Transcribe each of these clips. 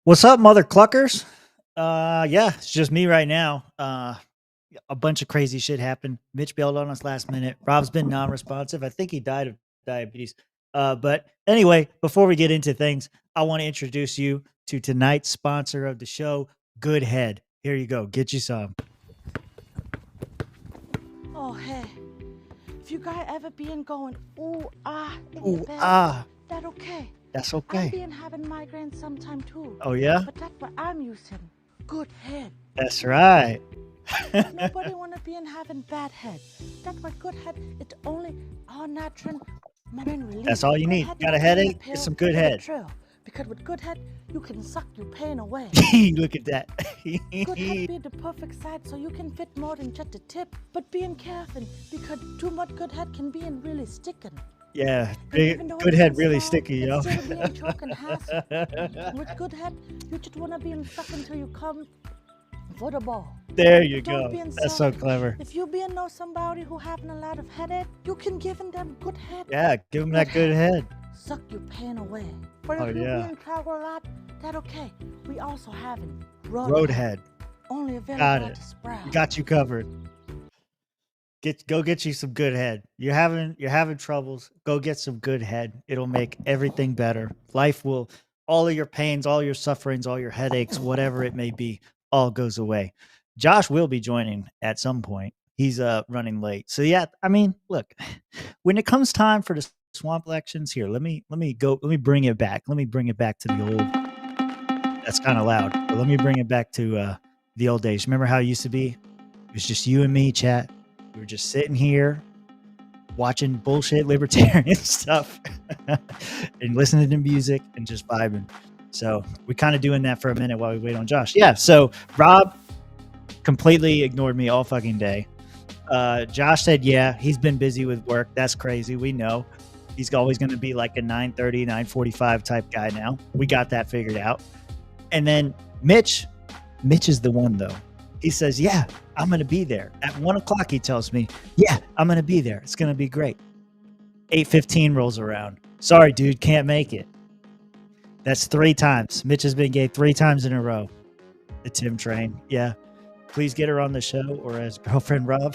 What's up, mother cluckers? Yeah, it's just me right now. A bunch of crazy shit happened. Mitch bailed on us last minute. Rob's been non-responsive. I think he died of diabetes. But anyway, before we get into things, I want to introduce you to tonight's sponsor of the show, Good Head. Here you go. Get you some. Oh, hey. If you guys ever been going, ooh, ah, in the Ooh, bed, ah, that okay. that's I'm okay. been having migraines sometime too. Oh yeah, But that's what I'm using. Good head. that's right. Nobody wanna be in having bad head. That's what good head, it's only all natural migraine relief. That's all you Good need. head Got not a taking headache? pill Get some good for the head. trail. Because with good head, you can suck your pain away. Look at that. Good head be the perfect size so you can fit more than just a tip. But being careful because too much good head can be in really sticking. Yeah, And even though good it's head, really small, sticky, yo. it's still being choke and hassle. With good head, you just wanna be stuck until you come for the ball. There you But don't go. be That's so selfish. clever. If you know somebody who having a lot of headache, you can give them good head. Yeah, give him that good head. Suck your pain away. But Oh if you yeah, travel a lot, that okay. We also having road head. only Got available it. at the Sprout. Got you covered. Go get you some good head. You're having troubles. Go get some good head. It'll make everything better. Life will all of your pains, all your sufferings, all your headaches, whatever it may be, all goes away. Josh will be joining at some point. He's running late. So yeah, I mean, look, when it comes time for the swamp elections here, let me bring it back. Let me bring it back to the old. That's kind of loud, but let me bring it back to the old days. Remember how it used to be? It was just you and me, chat. We were just sitting here watching bullshit libertarian stuff and listening to music and just vibing. So we kind of doing that for a minute while we wait on Josh. Yeah. So Rob completely ignored me all fucking day. Josh said, yeah, he's been busy with work. That's crazy. We know he's always going to be like a 9:30, 9:45 type guy now. We got that figured out. And then Mitch is the one though. He says, yeah, I'm going to be there at 1:00. He tells me, yeah, I'm going to be there. It's going to be great. 8:15 rolls around. Sorry, dude, can't make it. That's 3 times. Mitch has been gay 3 times in a row. The Tim train. Yeah. Please get her on the show or as girlfriend Rob.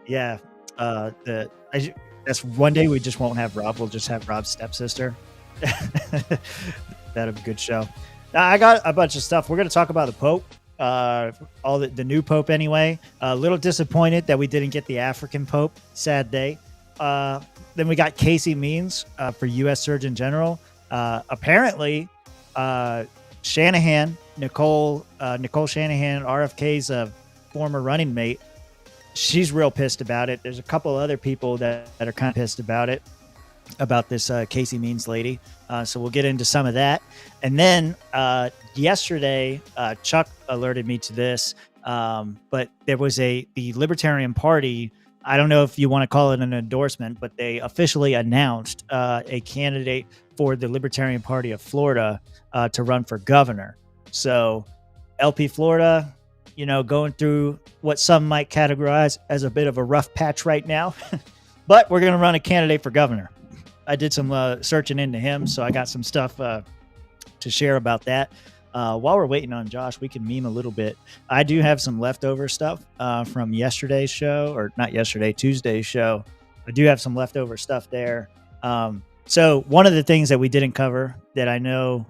Yeah. That's one day we just won't have Rob. We'll just have Rob's stepsister. That'll be a good show. Now, I got a bunch of stuff. We're going to talk about the Pope, all the new Pope anyway. A little disappointed that we didn't get the African Pope. Sad day. Then we got Casey Means for U.S. Surgeon General. Apparently, Shanahan, Nicole Shanahan, RFK's former running mate, she's real pissed about it. There's a couple other people that are kind of pissed about it, about this Casey Means lady. So we'll get into some of that. And then yesterday, Chuck alerted me to this, but there was the Libertarian Party. I don't know if you want to call it an endorsement, but they officially announced a candidate for the Libertarian Party of Florida to run for governor. So LP Florida, going through what some might categorize as a bit of a rough patch right now, but we're going to run a candidate for governor. I did some searching into him, so I got some stuff to share about that. While we're waiting on Josh, we can meme a little bit. I do have some leftover stuff from yesterday's show, or not yesterday, Tuesday's show. I do have some leftover stuff there. So one of the things that we didn't cover that I know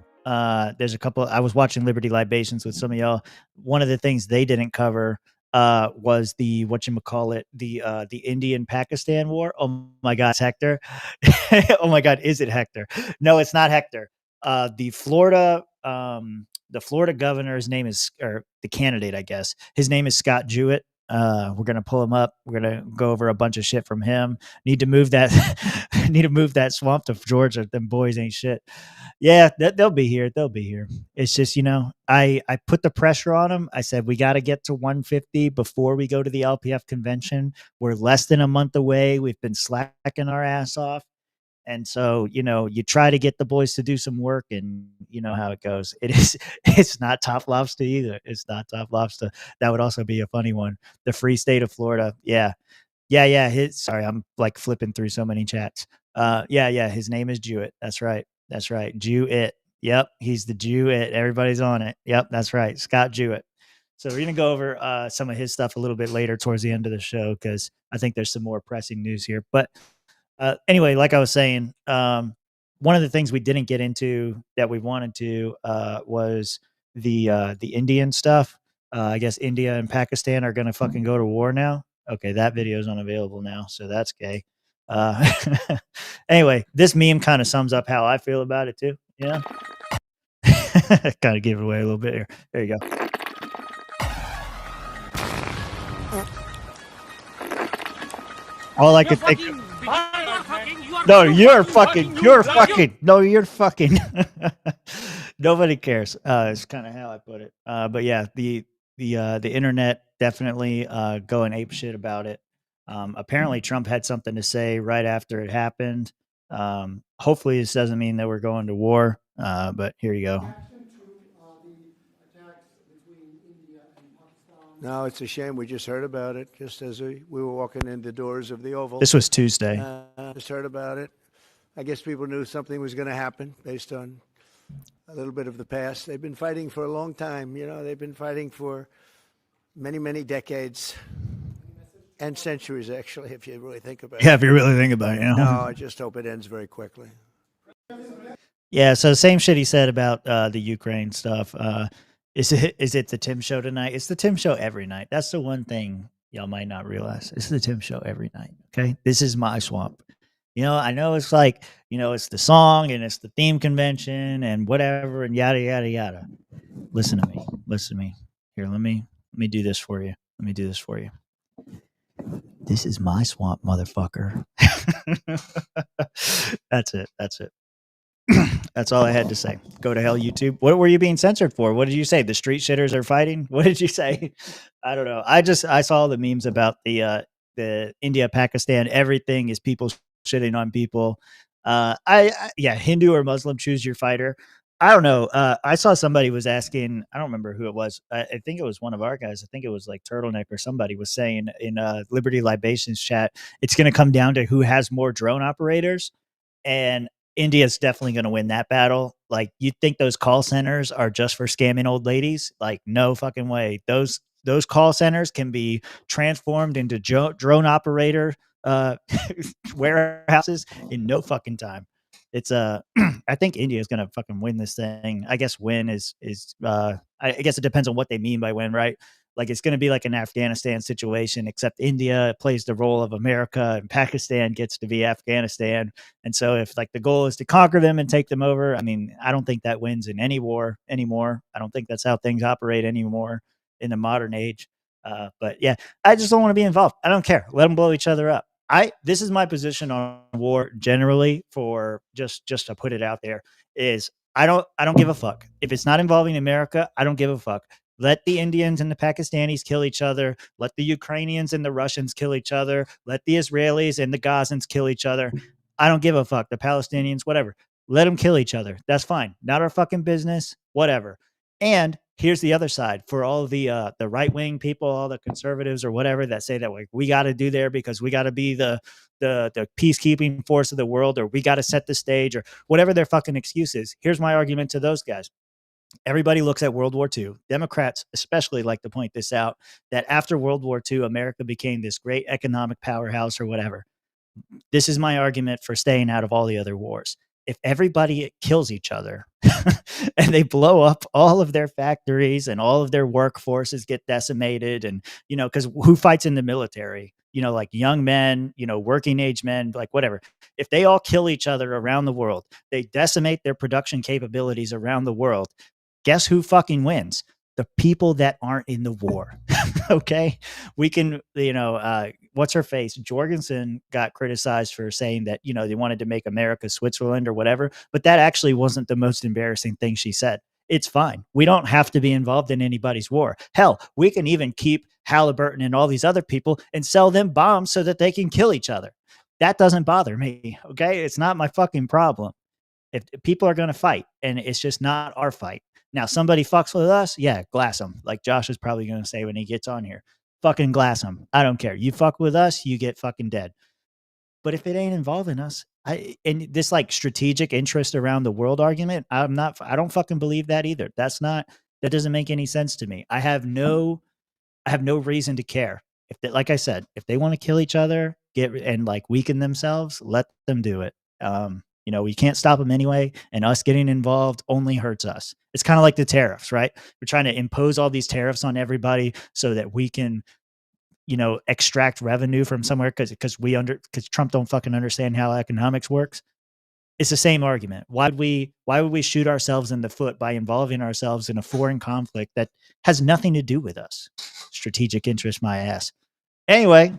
there's a couple, I was watching Liberty Libations with some of y'all. One of the things they didn't cover was the the Indian-Pakistan war. Oh my God, it's Hector. Oh my God, is it Hector? No, it's not Hector. The Florida governor's name is, or the candidate, I guess, his name is Scott Jewett. We're gonna pull him up. We're gonna go over a bunch of shit from him. Need to move that swamp to Georgia. Them boys ain't shit. Yeah, they'll be here. They'll be here. It's just, I put the pressure on them. I said we got to get to 150 before we go to the LPF convention. We're less than a month away. We've been slacking our ass off. And so, you try to get the boys to do some work, and you know how it goes. It's not Top Lobster either. It's not Top Lobster. That would also be a funny one. The free state of Florida. Yeah. Yeah. Sorry, I'm like flipping through so many chats. Yeah. His name is Jewett. That's right. Jewett. Yep, he's the Jewett. Everybody's on it. Yep, that's right, Scott Jewett. So we're gonna go over some of his stuff a little bit later towards the end of the show because I think there's some more pressing news here. But anyway, like I was saying, one of the things we didn't get into that we wanted to was the Indian stuff. I guess India and Pakistan are gonna fucking go to war now. Okay, that video is unavailable now, so that's gay. Uh, anyway, this meme kind of sums up how I feel about it too. Yeah, kind of give it away a little bit here. There you go. All I could think. No, you're fucking. No, you're fucking. Nobody cares. It's kind of how I put it. But yeah, the internet definitely going ape shit about it. Apparently, Trump had something to say right after it happened. Hopefully, this doesn't mean that we're going to war. But here you go. No, it's a shame. We just heard about it just as we were walking in the doors of the Oval. This was Tuesday. Just heard about it. I guess people knew something was going to happen based on a little bit of the past. They've been fighting for a long time. You know, they've been fighting for many, many decades and centuries, actually, if you really think about it. Yeah, if you really think about it. You know? No, I just hope it ends very quickly. Yeah, so same shit he said about the Ukraine stuff. Is it the Tim show tonight? It's the Tim show every night. That's the one thing y'all might not realize. It's the Tim show every night. Okay, this is my swamp. You know, I know it's like, you know, it's the song and it's the theme convention and whatever and yada yada yada. Listen to me. Listen to me. Here, let me do this for you. Let me do this for you. This is my swamp, motherfucker. That's it. That's it. That's all I had to say. Go to hell, YouTube. What were you being censored for? What did you say? The street shitters are fighting? What did you say? I don't know. I saw the memes about the India, Pakistan. Everything is people shitting on people. Yeah, Hindu or Muslim, choose your fighter. I don't know. I saw somebody was asking. I don't remember who it was. I think it was one of our guys. I think it was like Turtleneck or somebody was saying in Liberty Libations chat, it's going to come down to who has more drone operators. And India's definitely going to win that battle. Like, you think those call centers are just for scamming old ladies? Like, no fucking way. Those call centers can be transformed into drone operator warehouses in no fucking time. It's I think India is going to fucking win this thing. I guess win is I guess it depends on what they mean by win, right? Like, it's going to be like an Afghanistan situation, except India plays the role of America and Pakistan gets to be Afghanistan. And so if like the goal is to conquer them and take them over, I mean, I don't think that wins in any war anymore. I don't think that's how things operate anymore in the modern age. But yeah, I just don't want to be involved. I don't care. Let them blow each other up. This is my position on war generally, for just to put it out there, is I don't give a fuck. If it's not involving America, I don't give a fuck. Let the Indians and the Pakistanis kill each other. Let the Ukrainians and the Russians kill each other. Let the Israelis and the Gazans kill each other. I don't give a fuck. The Palestinians, whatever. Let them kill each other. That's fine. Not our fucking business. Whatever. And here's the other side for all the right wing people, all the conservatives or whatever that say that like we got to do there because we got to be the peacekeeping force of the world, or we got to set the stage, or whatever their fucking excuse is. Here's my argument to those guys. Everybody looks at World War II. Democrats especially like to point this out, that after World War II, America became this great economic powerhouse or whatever. This is my argument for staying out of all the other wars. If everybody kills each other and they blow up all of their factories and all of their workforces get decimated, and, you know, because who fights in the military? You know, like young men, you know, working age men, like whatever. If they all kill each other around the world, they decimate their production capabilities around the world. Guess who fucking wins? The people that aren't in the war. Okay. We can, you know, what's her face? Jorgensen got criticized for saying that, you know, they wanted to make America Switzerland or whatever, but that actually wasn't the most embarrassing thing she said. It's fine. We don't have to be involved in anybody's war. Hell, we can even keep Halliburton and all these other people and sell them bombs so that they can kill each other. That doesn't bother me. Okay. It's not my fucking problem. If people are going to fight, and it's just not our fight. Now, somebody fucks with us, yeah, glass them. Like Josh is probably going to say when he gets on here, fucking glass them. I don't care. You fuck with us, you get fucking dead. But if it ain't involving us, And this like strategic interest around the world argument, I don't fucking believe that either. That doesn't make any sense to me. I have no reason to care. If they, like I said, if they want to kill each other, and like weaken themselves, let them do it. We can't stop them anyway, and us getting involved only hurts us. It's kind of like the tariffs, right? We're trying to impose all these tariffs on everybody so that we can extract revenue from somewhere because Trump don't fucking understand how economics works. It's the same argument. Why would we shoot ourselves in the foot by involving ourselves in a foreign conflict that has nothing to do with us? Strategic interest, my ass. Anyway,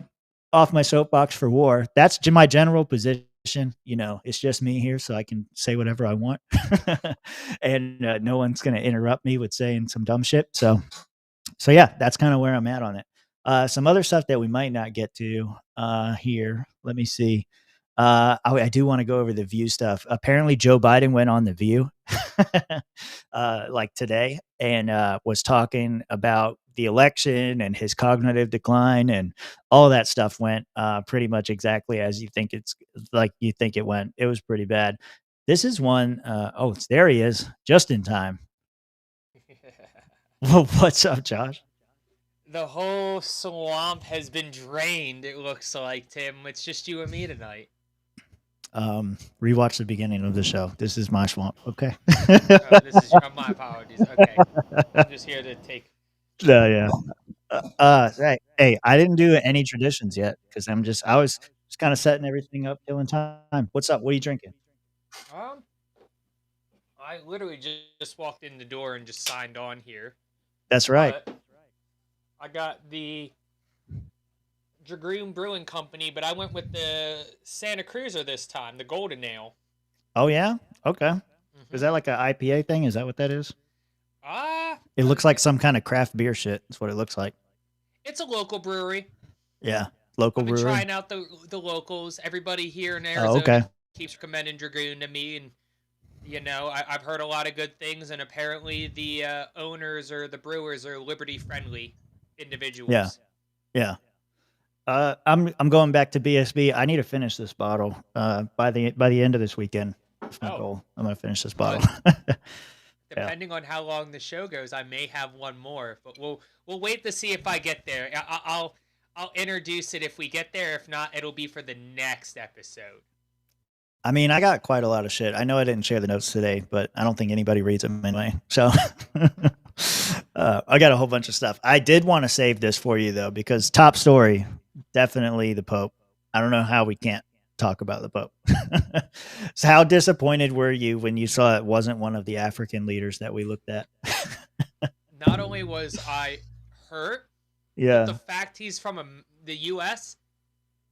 off my soapbox for war. That's my general position. It's just me here, so I can say whatever I want, and no one's gonna interrupt me with saying some dumb shit. So yeah, that's kind of where I'm at on it. Some other stuff that we might not get to here. Let me see. I do want to go over the View stuff. Apparently, Joe Biden went on the View like today and was talking about the election and his cognitive decline, and all that stuff went pretty much exactly as you think it went. It was pretty bad. This is one. There he is, just in time. Well, what's up, Josh? The whole swamp has been drained, it looks like, Tim. It's just you and me tonight. Rewatch the beginning of the show. This is my swamp, okay? This is my apologies. Okay. I'm just here to take... Yeah. Right. Hey, I didn't do any traditions yet because I was just kind of setting everything up, killing time. What's up? What are you drinking? I literally just walked in the door and just signed on here. That's right. But I got the Dragoon Brewing Company, but I went with the Santa Cruiser this time, the Golden Ale. Oh, yeah? Okay. Is that like an IPA thing? Is that what that is? It looks like some kind of craft beer shit. That's what it looks like. It's a local brewery. Yeah, local brewery. I've been trying out the locals. Everybody here in Arizona keeps recommending Dragoon to me, and I've heard a lot of good things, and apparently the owners or the brewers are liberty-friendly individuals. Yeah. I'm going back to BSB. I need to finish this bottle by the end of this weekend. That's my goal. I'm gonna finish this bottle. Depending on how long the show goes, I may have one more, but we'll wait to see if I get there. I'll introduce it if we get there. If not, it'll be for the next episode. I mean, I got quite a lot of shit. I know I didn't share the notes today, but I don't think anybody reads them anyway. So I got a whole bunch of stuff. I did want to save this for you, though, because top story, definitely the Pope. I don't know how we can't talk about the Pope. So how disappointed were you when you saw it wasn't one of the African leaders that we looked at? Not only was I hurt, but the fact he's from the U.S.,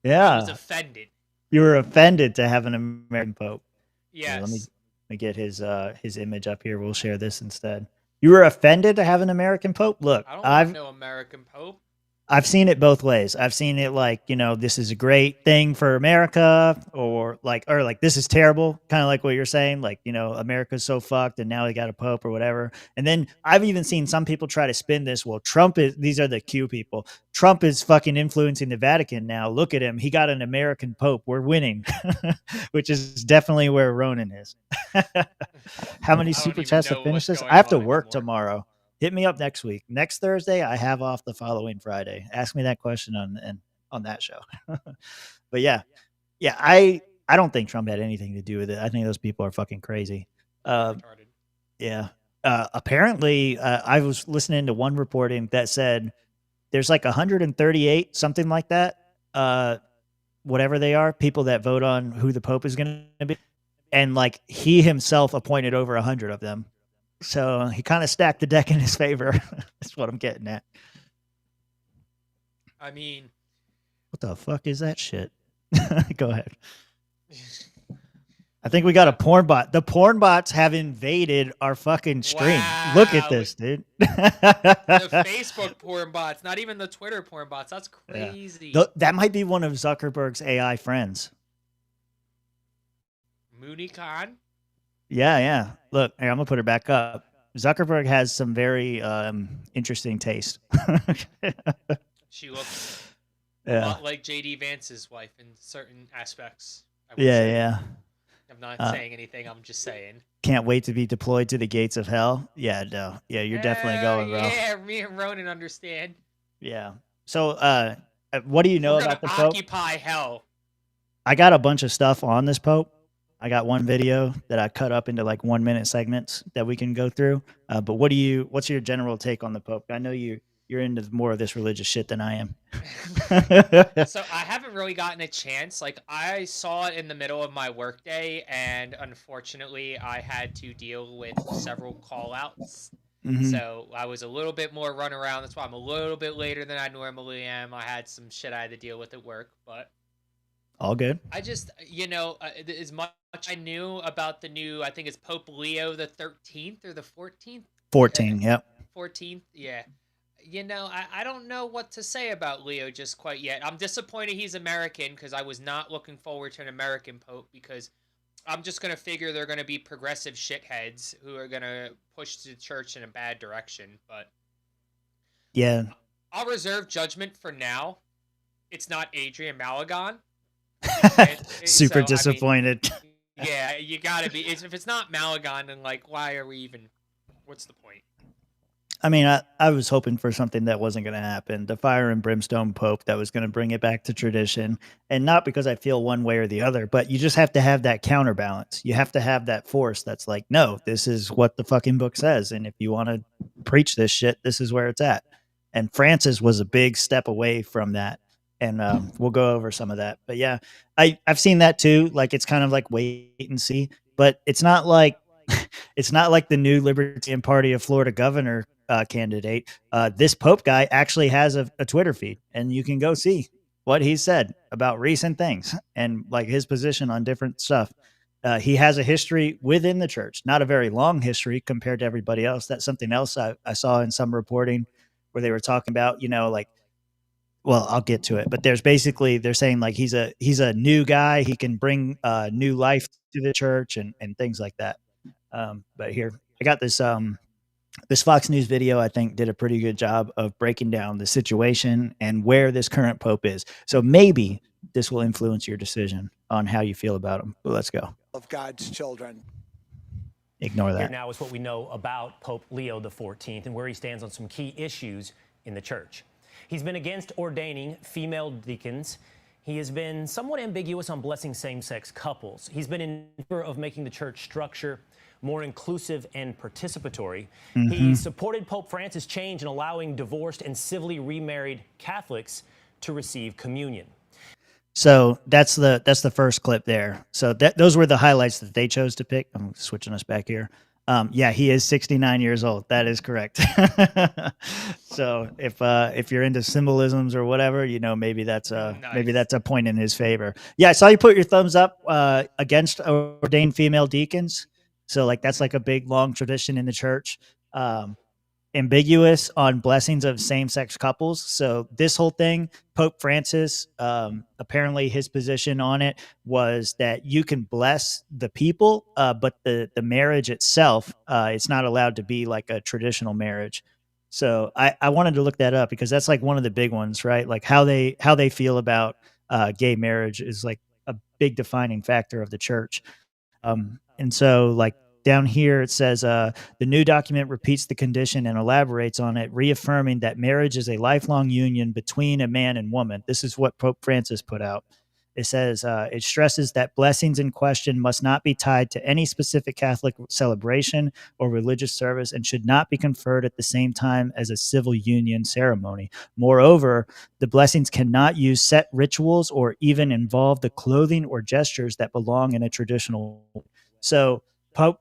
I was offended. You were offended to have an American Pope. Yes. Let me get his image up here. We'll share this instead. You were offended to have an American Pope? Look, I don't want no American Pope. I've seen it both ways. I've seen it like, this is a great thing for America, or like this is terrible, kind of like what you're saying, like, America's so fucked and now we got a Pope or whatever. And then I've even seen some people try to spin this. Well, these are the Q people. Trump is fucking influencing the Vatican now. Look at him. He got an American Pope. We're winning, which is definitely where Ronan is. How many super chats to finish this? I have to work tomorrow. Hit me up next week. Next Thursday, I have off the following Friday. Ask me that question on that show. But yeah, I don't think Trump had anything to do with it. I think those people are fucking crazy. Yeah. Apparently, I was listening to one reporting that said there's like 138, something like that, whatever they are, people that vote on who the Pope is going to be. And like he himself appointed over 100 of them. So he kind of stacked the deck in his favor. That's what I'm getting at. I mean, what the fuck is that shit? Go ahead. I think we got a porn bot. The porn bots have invaded our fucking stream. Wow. Look at this, dude. The Facebook porn bots, not even the Twitter porn bots. That's crazy. Yeah. That might be one of Zuckerberg's AI friends. Mooney Khan? Yeah. Look, here, I'm going to put her back up. Zuckerberg has some very interesting taste. She looks a lot like J.D. Vance's wife in certain aspects. I would Yeah, say. yeah. I'm not saying anything. I'm just saying. Can't wait to be deployed to the gates of hell. Yeah, no. Yeah, you're definitely going, bro. Yeah, me and Ronan understand. Yeah. So, what do you know We're gonna about the Pope? occupy hell. I got a bunch of stuff on this Pope. I got one video that I cut up into like 1 minute segments that we can go through. But what's your general take on the Pope? I know you're into more of this religious shit than I am. So I haven't really gotten a chance. Like, I saw it in the middle of my workday, and unfortunately, I had to deal with several call-outs. Mhm. So I was a little bit more run around. That's why I'm a little bit later than I normally am. I had some shit I had to deal with at work, but All good. I just, as much I knew about the new, I think it's Pope Leo the 13th or the 14th. 14. Yep. 14th, yeah. I don't know what to say about Leo just quite yet. I'm disappointed he's American because I was not looking forward to an American Pope, because I'm just going to figure they're going to be progressive shitheads who are going to push the church in a bad direction. But Yeah. I'll reserve judgment for now. It's not Adrian Malagon. Super disappointed. Yeah, you got to be. If it's not Malagon, then, like, why are we even... What's the point? I mean, I was hoping for something that wasn't going to happen. The fire and brimstone Pope that was going to bring it back to tradition. And not because I feel one way or the other, but you just have to have that counterbalance. You have to have that force that's like, no, this is what the fucking book says. And if you want to preach this shit, this is where it's at. And Francis was a big step away from that. And we'll go over some of that. But yeah, I've seen that too. Like, it's kind of like wait and see. But it's not like the new Libertarian Party of Florida governor candidate. This Pope guy actually has a Twitter feed, and you can go see what he said about recent things and like his position on different stuff. He has a history within the church, not a very long history compared to everybody else. That's something else I saw in some reporting where they were talking about, like, well, I'll get to it, but they're saying like he's a new guy. He can bring new life to the church and things like that. But here I got this Fox News video, I think, did a pretty good job of breaking down the situation and where this current Pope is. So maybe this will influence your decision on how you feel about him. But let's go. Of God's children. Ignore that. Here now is what we know about Pope Leo XIV and where he stands on some key issues in the church. He's been against ordaining female deacons. He has been somewhat ambiguous on blessing same-sex couples. He's been in favor of making the church structure more inclusive and participatory. Mm-hmm. He supported Pope Francis' change in allowing divorced and civilly remarried Catholics to receive communion. So that's the first clip there. So those were the highlights that they chose to pick. I'm switching us back here. Yeah, he is 69 years old. That is correct. So if you're into symbolisms or whatever, maybe that's a point in his favor. Yeah, I saw you put your thumbs up against ordained female deacons. So like that's like a big long tradition in the church. Ambiguous on blessings of same-sex couples. So this whole thing, Pope Francis, apparently his position on it was that you can bless the people, but the marriage itself, it's not allowed to be like a traditional marriage. So I wanted to look that up because that's like one of the big ones, right? Like how they feel about gay marriage is like a big defining factor of the church. And so like down here, it says the new document repeats the condition and elaborates on it, reaffirming that marriage is a lifelong union between a man and woman. This is what Pope Francis put out. It says it stresses that blessings in question must not be tied to any specific Catholic celebration or religious service and should not be conferred at the same time as a civil union ceremony. Moreover, the blessings cannot use set rituals or even involve the clothing or gestures that belong in a traditional. So Pope,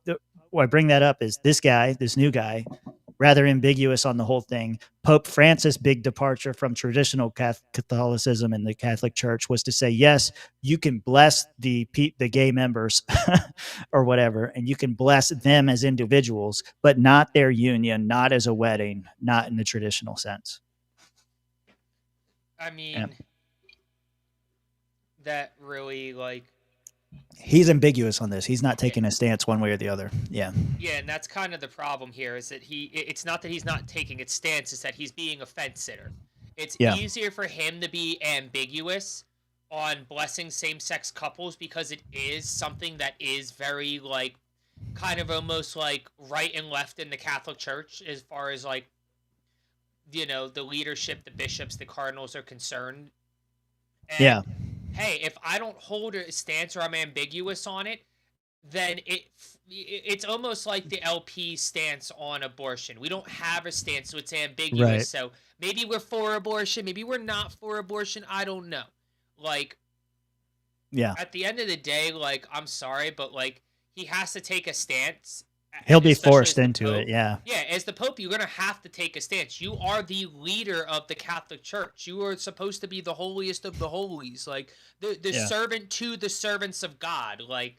why I bring that up is this new guy, rather ambiguous on the whole thing. Pope Francis' big departure from traditional Catholicism and the Catholic Church was to say, yes, you can bless the gay members or whatever, and you can bless them as individuals, but not their union, not as a wedding, not in the traditional sense. I mean, that really, like... He's ambiguous on this. He's not taking a stance one way or the other. Yeah. Yeah, and that's kind of the problem here is that it's not that he's not taking a stance, it's that he's being a fence sitter. It's easier for him to be ambiguous on blessing same-sex couples, because it is something that is very, like, kind of almost like right and left in the Catholic Church as far as, like, you know, the leadership, the bishops, the cardinals are concerned. And, Yeah. hey, if I don't hold a stance or I'm ambiguous on it, then it's almost like the LP stance on abortion. We don't have a stance, so it's ambiguous. Right. So maybe we're for abortion, maybe we're not for abortion. I don't know. Like, Yeah. at the end of the day, like, I'm sorry, but, like, he has to take a stance. He'll be especially forced as the into Pope. it. Yeah. Yeah, as the Pope, you're going to have to take a stance. You are the leader of the Catholic Church. You are supposed to be the holiest of the holies. Like, the Yeah. servant to the servants of God. Like,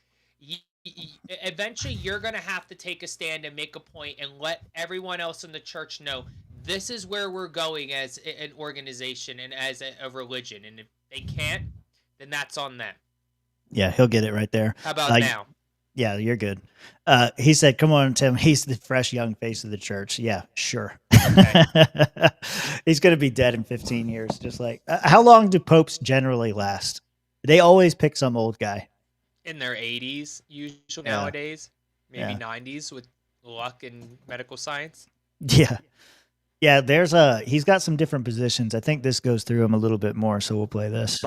eventually you're going to have to take a stand and make a point and let everyone else in the church know this is where we're going as an organization and as a religion. And if they can't, then that's on them. Yeah, he'll get it right there. How about now? Yeah, you're good. He said, come on, Tim. He's the fresh young face of the church. Yeah, sure. Okay. He's going to be dead in 15 years. Just like, how long do popes generally last? They always pick some old guy. In their 80s, usually Yeah. nowadays. Maybe Yeah. 90s with luck and medical science. Yeah. Yeah, he's got some different positions. I think this goes through him a little bit more, so we'll play this.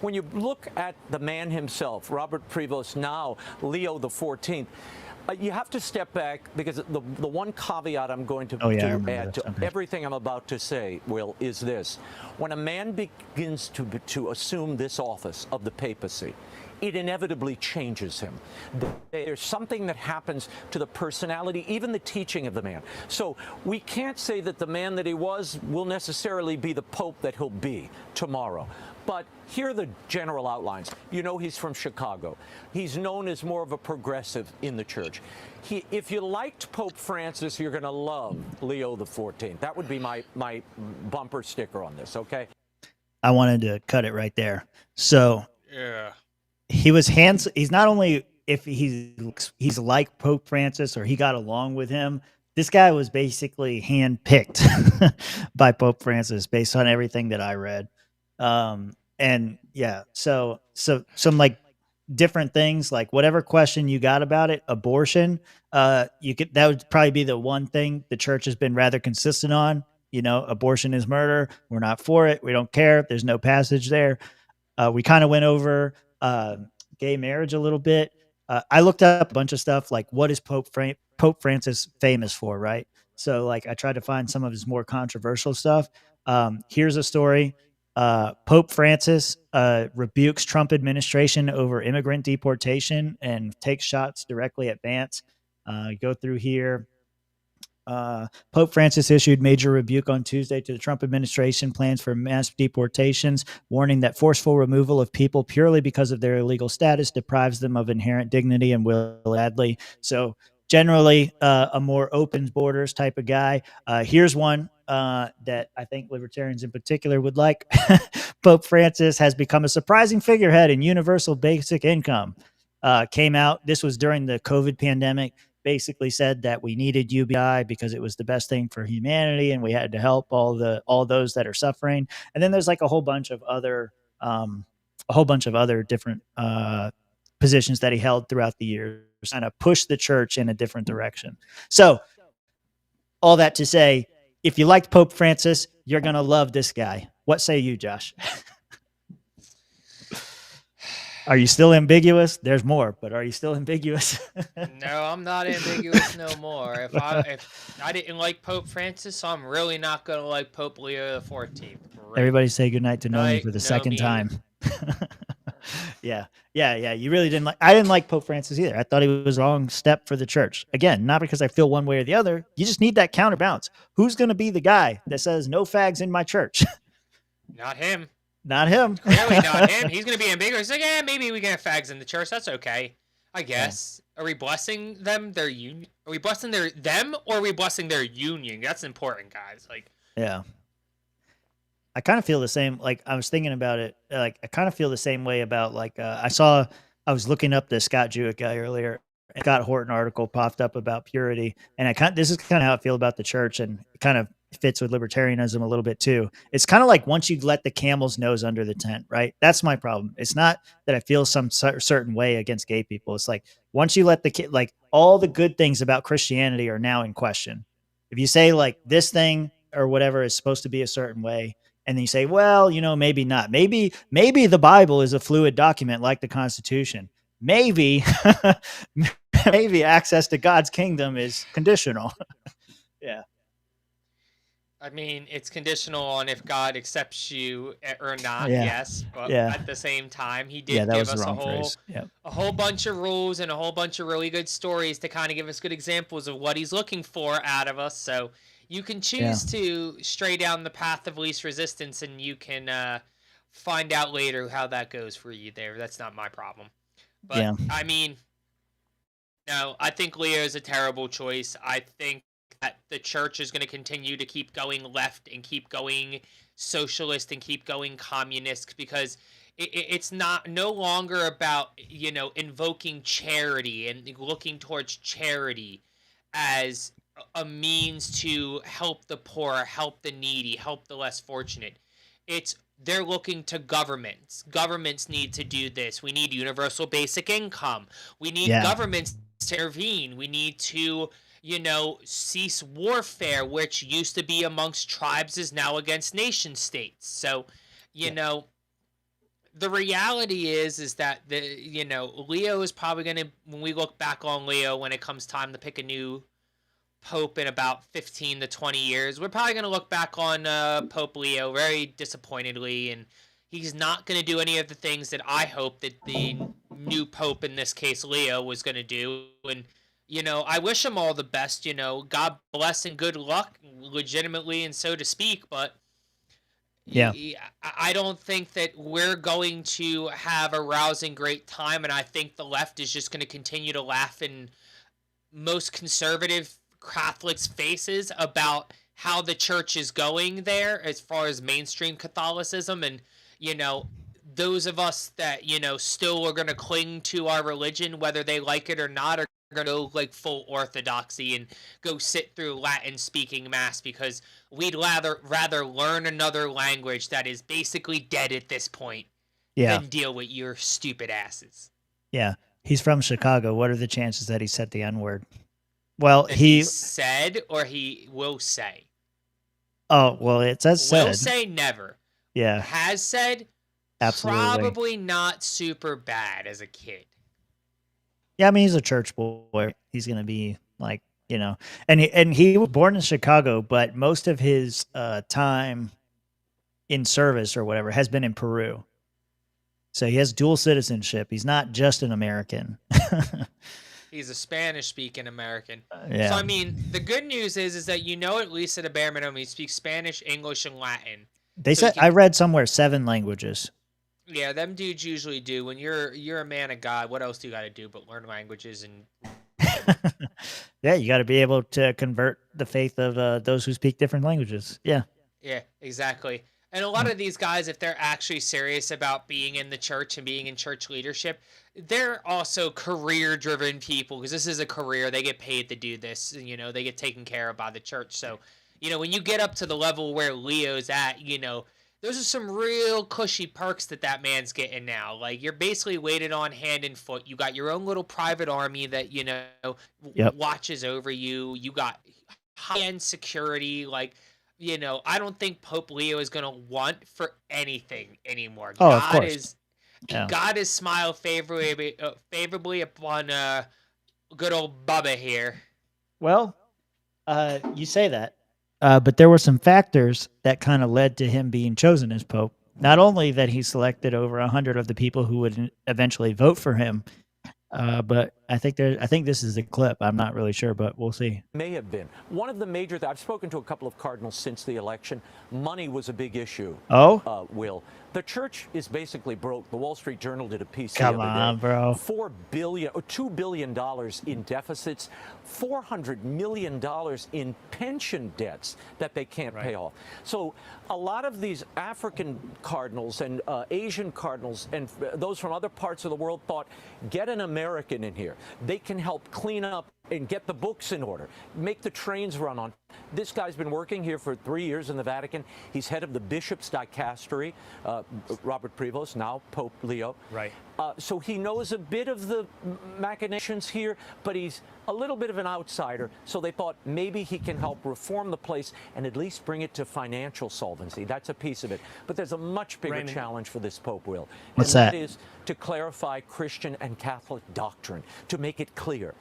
When you look at the man himself, Robert Prevost, now Leo XIV, you have to step back, because the one caveat I'm going to, add to everything I'm about to say, Will, is this. When a man begins to assume this office of the papacy, it inevitably changes him. There's something that happens to the personality, even the teaching of the man. So we can't say that the man that he was will necessarily be the Pope that he'll be tomorrow. But here are the general outlines. You know, he's from Chicago. He's known as more of a progressive in the church. If you liked Pope Francis, you're going to love Leo XIV. That would be my bumper sticker on this, okay? I wanted to cut it right there. So Yeah. he's not only if he's like Pope Francis or he got along with him, this guy was basically handpicked by Pope Francis based on everything that I read. And yeah, so some like different things, like whatever question you got about it, abortion, that would probably be the one thing the church has been rather consistent on. You know, abortion is murder. We're not for it. We don't care. There's no passage there. We kind of went over gay marriage a little bit. I looked up a bunch of stuff like what is Pope Francis famous for, right? So like I tried to find some of his more controversial stuff. Here's a story. Pope Francis rebukes Trump administration over immigrant deportation and takes shots directly at Vance. Go through here. Pope Francis issued major rebuke on Tuesday to the Trump administration plans for mass deportations, warning that forceful removal of people purely because of their illegal status deprives them of inherent dignity and will gladly. So generally a more open borders type of guy. Here's one that I think libertarians in particular would like. Pope Francis has become a surprising figurehead in universal basic income. Came out, this was during the COVID pandemic, basically said that we needed UBI because it was the best thing for humanity and we had to help all those that are suffering. And then there's like a whole bunch of other different positions that he held throughout the years, kind of push the church in a different direction. So all that to say, if you liked Pope Francis, you're going to love this guy. What say you, Josh? Are you still ambiguous? There's more, but are you still ambiguous? No, I'm not ambiguous no more. If I didn't like Pope Francis, I'm really not going to like Pope Leo XIV. Everybody say goodnight to Nomi for the second time. Yeah. You really didn't like. I didn't like Pope Francis either. I thought he was the wrong step for the church. Again, not because I feel one way or the other. You just need that counterbalance. Who's going to be the guy that says no fags in my church? Not him. Not him. Clearly not him. He's going to be ambiguous. Like, maybe we can have fags in the church. That's okay, I guess. Yeah. Are we blessing them, their union? Are we blessing them, or are we blessing their union? That's important, guys. Like, yeah. I kind of feel the same. Like, I was thinking about it. Like, I kind of feel the same way about, like, I was looking up the Scott Jewett guy earlier. Scott Horton article popped up about purity. And this is kind of how I feel about the church. And kind of fits with libertarianism a little bit too. It's kind of like once you let the camel's nose under the tent, right? That's my problem. It's not that I feel some certain way against gay people. It's like once you let the kid, like all the good things about Christianity are now in question. If you say like this thing or whatever is supposed to be a certain way, and then you say, well, you know, maybe not. Maybe the Bible is a fluid document like the Constitution. Maybe, maybe access to God's kingdom is conditional. Yeah. I mean, it's conditional on if God accepts you or not. Yeah. Yes, but Yeah. at the same time, he did give us a whole bunch of rules and a whole bunch of really good stories to kind of give us good examples of what he's looking for out of us. So you can choose to stray down the path of least resistance, and you can find out later how that goes for you there. That's not my problem. But I mean, no, I think Leo is a terrible choice. I think that the church is going to continue to keep going left and keep going socialist and keep going communist, because it's no longer about, you know, invoking charity and looking towards charity as a means to help the poor, help the needy, help the less fortunate. They're looking to governments. Governments need to do this. We need universal basic income. We need governments to intervene. We need to, you know, cease warfare, which used to be amongst tribes is now against nation states. So, you know, the reality is that you know, Leo is probably going to, when we look back on Leo, when it comes time to pick a new Pope in about 15 to 20 years, we're probably going to look back on Pope Leo very disappointedly, and he's not going to do any of the things that I hope that the new Pope, in this case Leo, was going to do. And, you know, I wish him all the best, you know, God bless and good luck, legitimately and so to speak, but I don't think that we're going to have a rousing great time, and I think the left is just going to continue to laugh in most conservative Catholics' faces about how the church is going there as far as mainstream Catholicism. And, you know, those of us that, you know, still are going to cling to our religion, whether they like it or not, are going to go like full orthodoxy and go sit through Latin speaking mass, because we'd rather learn another language that is basically dead at this point than deal with your stupid asses. Yeah. He's from Chicago. What are the chances that he said the N-word? Well, he said, or he will say. Oh, well, it says said. Will say never. Yeah. Has said. Absolutely. Probably not super bad as a kid. Yeah, I mean, he's a church boy. He's gonna be like, you know, and he was born in Chicago, but most of his time in service or whatever has been in Peru. So he has dual citizenship. He's not just an American. He's a Spanish-speaking American. Yeah. So, I mean, the good news is that, you know, at least at a bare minimum, he speaks Spanish, English, and Latin. They said, I read somewhere 7 languages. Yeah, them dudes usually do. When you're a man of God, what else do you got to do but learn languages? And yeah, you got to be able to convert the faith of those who speak different languages. Yeah. Yeah, exactly. And a lot of these guys, if they're actually serious about being in the church and being in church leadership, they're also career-driven people, because this is a career. They get paid to do this. You know, they get taken care of by the church. So, you know, when you get up to the level where Leo's at, you know, those are some real cushy perks that man's getting now. Like, you're basically weighted on hand and foot. You got your own little private army that, you know, watches over you. You got high-end security. Like, you know, I don't think Pope Leo is going to want for anything anymore. Oh, of course. God has smiled favorably upon good old Bubba here. Well, you say that. But there were some factors that kind of led to him being chosen as Pope. Not only that he selected over 100 of the people who would eventually vote for him, but I think this is a clip. I'm not really sure, but we'll see. May have been. One of the major, I've spoken to a couple of cardinals since the election. Money was a big issue. Oh? Will. The church is basically broke. The Wall Street Journal did a piece Come the other on, day. bro. $2 billion in deficits, $400 million in pension debts that they can't pay off. So a lot of these African cardinals and Asian cardinals and those from other parts of the world thought, get an American in here. They can help clean up and get the books in order, make the trains run on. This guy's been working here for 3 years in the Vatican. He's head of the Bishop's Dicastery, Robert Prevost, now Pope Leo. Right. So he knows a bit of the machinations here, but he's a little bit of an outsider. So they thought maybe he can help reform the place and at least bring it to financial solvency. That's a piece of it. But there's a much bigger challenge for this Pope, Will. What's that? That is to clarify Christian and Catholic doctrine, to make it clear.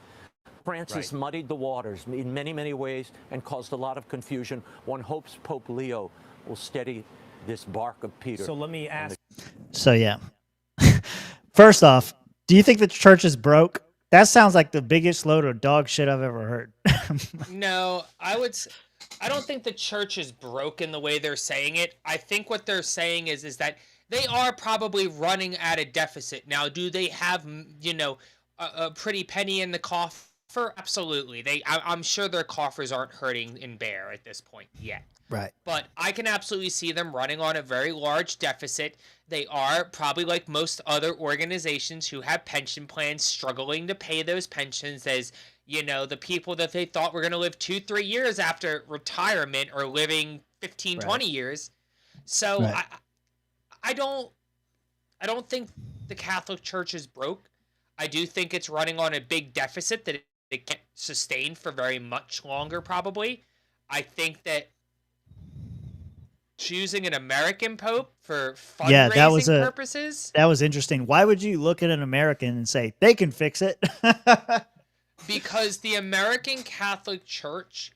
Francis muddied the waters in many, many ways and caused a lot of confusion. One hopes Pope Leo will steady this bark of Peter. So let me ask. So, yeah. First off, do you think the church is broke? That sounds like the biggest load of dog shit I've ever heard. No, I don't think the church is broken the way they're saying it. I think what they're saying is that they are probably running at a deficit. Now, do they have, a pretty penny in the coffer? Absolutely. I'm sure their coffers aren't hurting and bare at this point yet. Right. But I can absolutely see them running on a very large deficit. They are probably, like most other organizations who have pension plans, struggling to pay those pensions, as the people that they thought were going to live 2-3 years after retirement are living 15-20 years. So I don't think the Catholic Church is broke. I do think it's running on a big deficit that it can't sustain for very much longer, probably. I think that choosing an American pope for fundraising purposes. That was interesting. Why would you look at an American and say they can fix it? Because the American Catholic Church,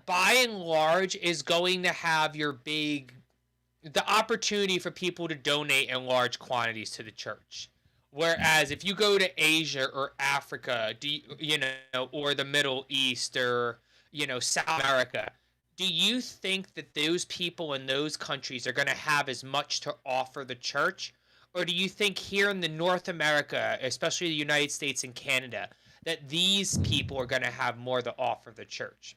by and large, is going to have the opportunity for people to donate in large quantities to the church. Whereas if you go to Asia or Africa, or the Middle East or, South America, do you think that those people in those countries are going to have as much to offer the church? Or do you think here in the North America, especially the United States and Canada, that these people are going to have more to offer the church?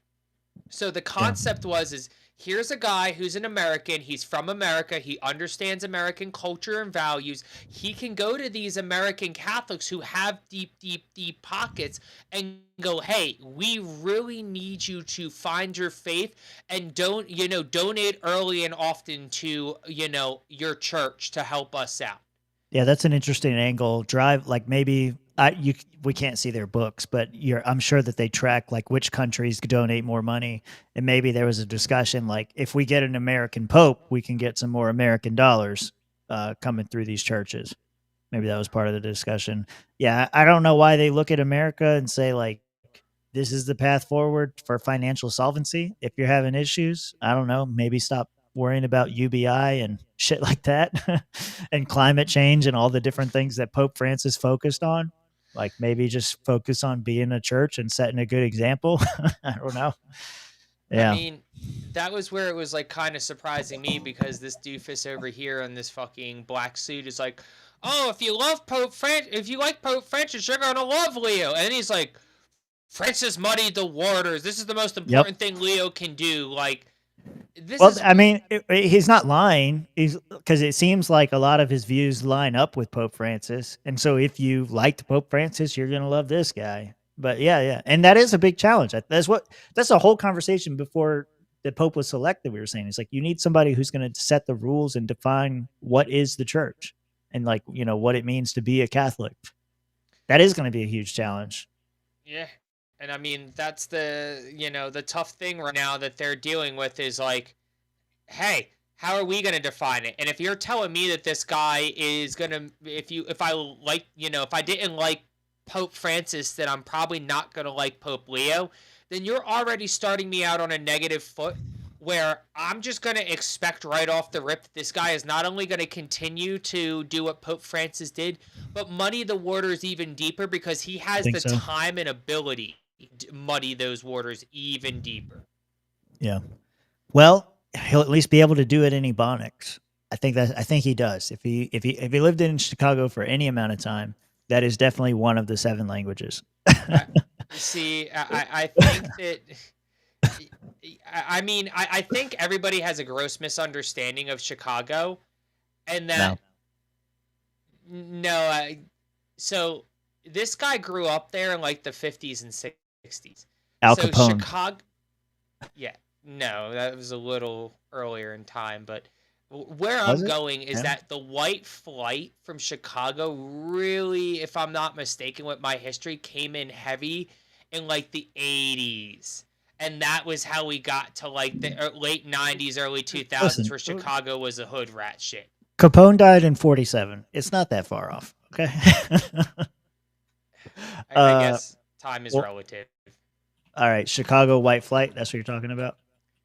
So the concept is here's a guy who's an American. He's from America. He understands American culture and values. He can go to these American Catholics who have deep, deep, deep pockets and go, hey, we really need you to find your faith and donate early and often to, your church to help us out. Yeah, that's an interesting angle. We can't see their books, but I'm sure that they track like which countries donate more money, and maybe there was a discussion like if we get an American pope, we can get some more American dollars coming through these churches. Maybe that was part of the discussion. Yeah, I don't know why they look at America and say like this is the path forward for financial solvency. If you're having issues, I don't know, maybe stop worrying about UBI and shit like that and climate change and all the different things that Pope Francis focused on. Like maybe just focus on being a church and setting a good example. I don't know. Yeah. I mean, that was where it was like kind of surprising me because this doofus over here in this fucking black suit is like, oh, if you like Pope Francis, you're going to love Leo. And then he's like, Francis muddied the waters. This is the most important thing Leo can do. Like, he's not lying. Because it seems like a lot of his views line up with Pope Francis, and so if you liked Pope Francis, you're gonna love this guy. But and that is a big challenge. That's a whole conversation before the Pope was selected. We were saying it's like you need somebody who's going to set the rules and define what is the church and what it means to be a Catholic. That is going to be a huge challenge. Yeah. And I mean, that's the tough thing right now that they're dealing with is like, hey, how are we going to define it? And if you're telling me that this guy is going to, if I didn't like Pope Francis, then I'm probably not going to like Pope Leo, then you're already starting me out on a negative foot where I'm just going to expect right off the rip that this guy is not only going to continue to do what Pope Francis did, but muddy the waters even deeper because he has the time and ability muddy those waters even deeper. Yeah. Well, he'll at least be able to do it in Ebonics. I think he does. If he lived in Chicago for any amount of time, that is definitely one of the 7 languages. I think that I think everybody has a gross misunderstanding of Chicago and that so this guy grew up there in like the 50s and 60s. Al So Capone. Chicago, yeah, no, that was a little earlier in time, but where I'm going is that the white flight from Chicago really, if I'm not mistaken with my history, came in heavy in like the 80s. And that was how we got to like the late 90s, early 2000s, where Chicago was a hood rat shit. Capone died in 47. It's not that far off. Okay. I guess time is relative. All right. Chicago white flight. That's what you're talking about?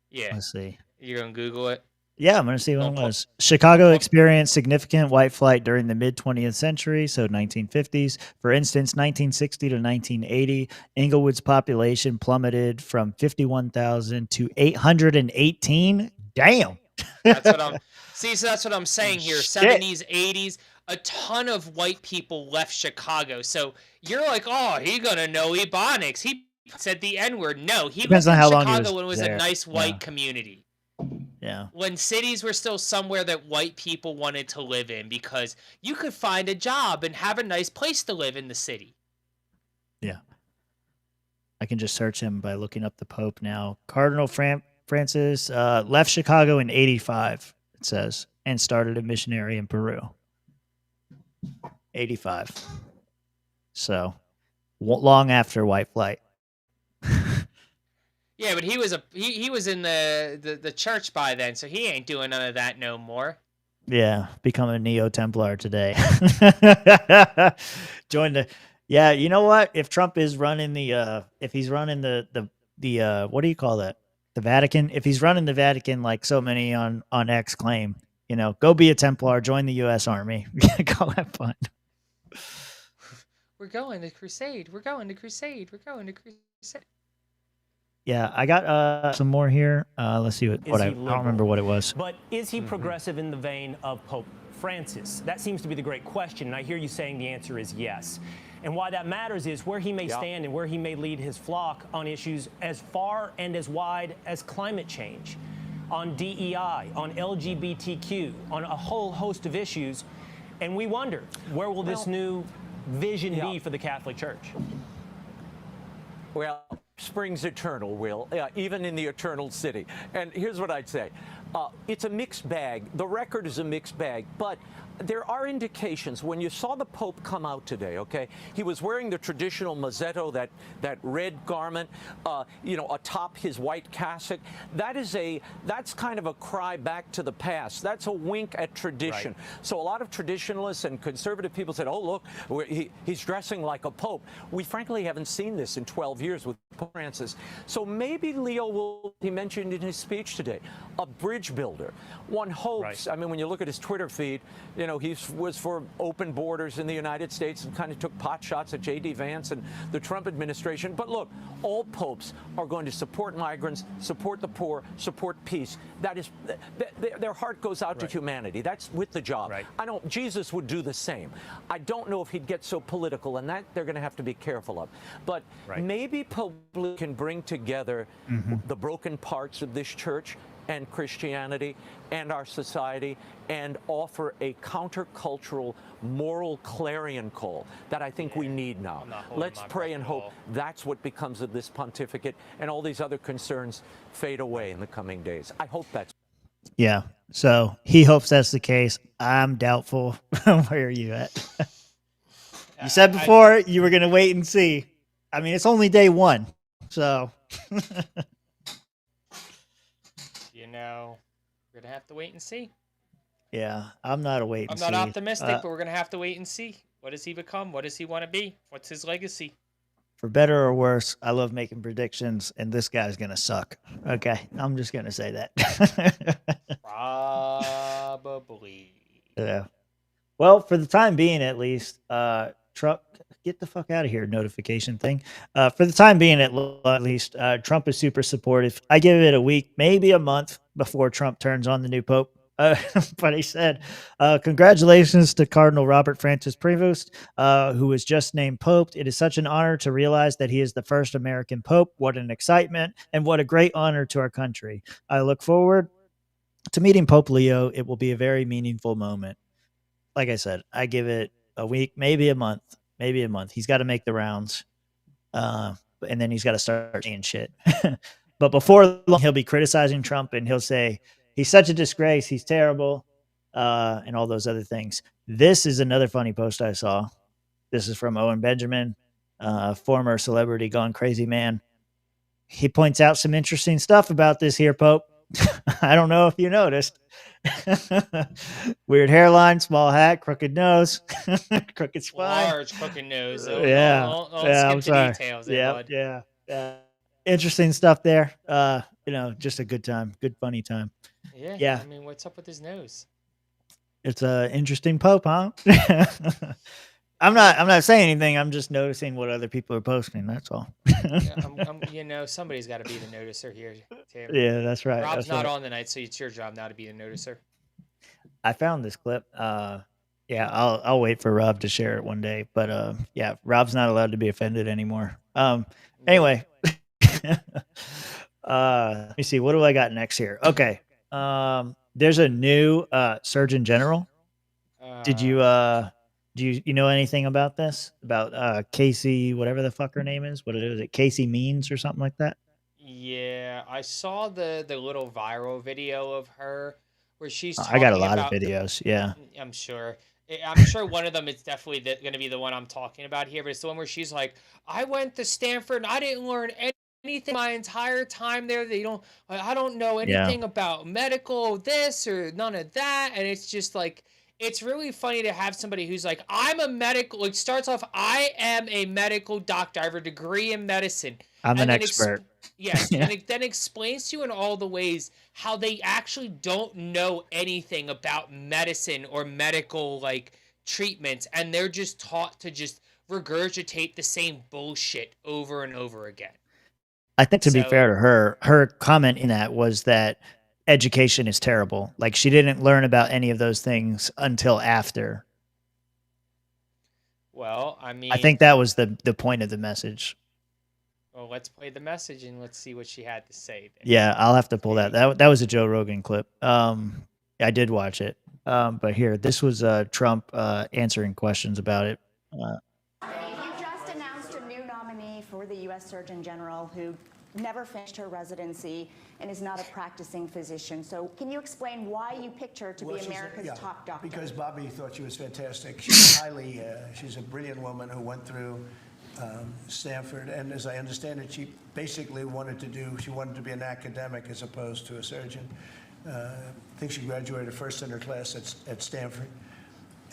Yeah. Let's see. You're going to Google it? Yeah, I'm going to see when it was. Chicago experienced significant white flight during the mid-20th century, so 1950s. For instance, 1960 to 1980, Inglewood's population plummeted from 51,000 to 818. Damn. That's what I'm... See, so that's what I'm saying here. 70s, 80s, a ton of white people left Chicago. So you're like, oh, he going to know Ebonics. He said the N-word. No, he Depends was in on how long Chicago he was when it was there. a nice white community. Yeah. When cities were still somewhere that white people wanted to live in because you could find a job and have a nice place to live in the city. Yeah. I can just search him by looking up the Pope now. Cardinal Francis left Chicago in 85, it says, and started a missionary in Peru. 85. So, long after white flight. Yeah, but he was he was in the church by then, so he ain't doing none of that no more. Yeah, become a Neo-Templar today. Join the... Yeah, you know what? If Trump is running if he's running the what do you call that? The Vatican? If he's running the Vatican like so many on X claim, go be a Templar, join the U.S. Army. Go have fun. We're going to crusade. We're going to crusade. We're going to crusade. Yeah, I got some more here. Let's see what I don't remember what it was. But is he progressive in the vein of Pope Francis? That seems to be the great question, and I hear you saying the answer is yes. And why that matters is where he may stand and where he may lead his flock on issues as far and as wide as climate change, on DEI, on LGBTQ, on a whole host of issues. And we wonder, where will this new vision be for the Catholic Church? Well, spring's eternal, Will, even in the eternal city. And here's what I'd say. It's a mixed bag. The record is a mixed bag, but there are indications. When you saw the Pope come out today, okay, he was wearing the traditional mazzetto, that red garment, atop his white cassock. That's kind of a cry back to the past. That's a wink at tradition. Right. So a lot of traditionalists and conservative people said, oh, look, he's dressing like a pope. We frankly haven't seen this in 12 years with Pope Francis. So maybe Leo will, he mentioned in his speech today, a bridge builder. One hopes, I mean, when you look at his Twitter feed, he was for open borders in the United States and kind of took pot shots at J.D. Vance and the Trump administration. But look, all popes are going to support migrants, support the poor, support peace. That is, their heart goes out to humanity. That's with the job. Jesus would do the same. I don't know if he'd get so political, and that they're going to have to be careful of. But maybe Pope Leo can bring together the broken parts of this church and Christianity and our society and offer a countercultural moral clarion call that I think we need now. Let's pray and hope that's what becomes of this pontificate and all these other concerns fade away in the coming days. I hope that's... Yeah, so he hopes that's the case. I'm doubtful. Where are you at? You said before you were going to wait and see. I mean, it's only day one, so... We're going to have to wait and see. Yeah, I'm not a wait and see. I'm not optimistic, but we're going to have to wait and see. What does he become? What does he want to be? What's his legacy? For better or worse, I love making predictions, and this guy's going to suck. Okay, I'm just going to say that. Probably. Yeah. Well, for the time being, at least, Trump, get the fuck out of here, notification thing. For the time being, at least, Trump is super supportive. I give it a week, maybe a month before Trump turns on the new pope. But he said, congratulations to Cardinal Robert Francis Prevost, who was just named Pope. It is such an honor to realize that he is the first American Pope. What an excitement and what a great honor to our country. I look forward to meeting Pope Leo. It will be a very meaningful moment. Like I said, I give it a week, maybe a month. Maybe a month. He's got to make the rounds. and then he's got to start saying shit. But before long, he'll be criticizing Trump, and he'll say he's such a disgrace, he's terrible, and all those other things. This is another funny post I saw. This is from Owen Benjamin, former celebrity gone crazy man. He points out some interesting stuff about this here Pope. I don't know if you noticed. Weird hairline, small hat, crooked nose, crooked spine. Large crooked nose. Don't skip the details there, bud. Yeah. Interesting stuff there. Just a good time. Good, funny time. Yeah. I mean, what's up with his nose? It's a interesting Pope, huh? I'm not saying anything. I'm just noticing what other people are posting. That's all. Somebody's got to be the noticer here, Tim. Yeah, that's right. Rob's not on tonight, so it's your job now to be the noticer. I found this clip. I'll wait for Rob to share it one day. But Rob's not allowed to be offended anymore. Anyway, let me see. What do I got next here? Okay. There's a new Surgeon General. Did you do you know anything about this? About Casey, whatever the fuck her name is? What is it? Casey Means or something like that? Yeah, I saw the little viral video of her where she's I got a lot of videos. Yeah. I'm sure one of them is definitely going to be the one I'm talking about here, but it's the one where she's like, I went to Stanford and I didn't learn anything my entire time there. I don't know anything about medical this or none of that. And it's just like, it's really funny to have somebody who's like, it starts off, I am a medical doctor. I have a degree in medicine. I'm an expert. Yes. And it then explains to you in all the ways how they actually don't know anything about medicine or medical treatments. And they're just taught to just regurgitate the same bullshit over and over again. I think to be fair to her comment in that was that education is terrible. Like she didn't learn about any of those things until after. Well, I mean, I think that was the point of the message. Well, let's play the message and let's see what she had to say there. Yeah, I'll have to pull that. That was a Joe Rogan clip. I did watch it. But here, this was Trump answering questions about it. You just announced a new nominee for the U.S. Surgeon General who never finished her residency and is not a practicing physician. So can you explain why you picked her to be America's top doctor? Because Bobby thought she was fantastic. She's she's a brilliant woman who went through Stanford, and as I understand it, she basically wanted to be an academic as opposed to a surgeon. I think she graduated first in her class at Stanford.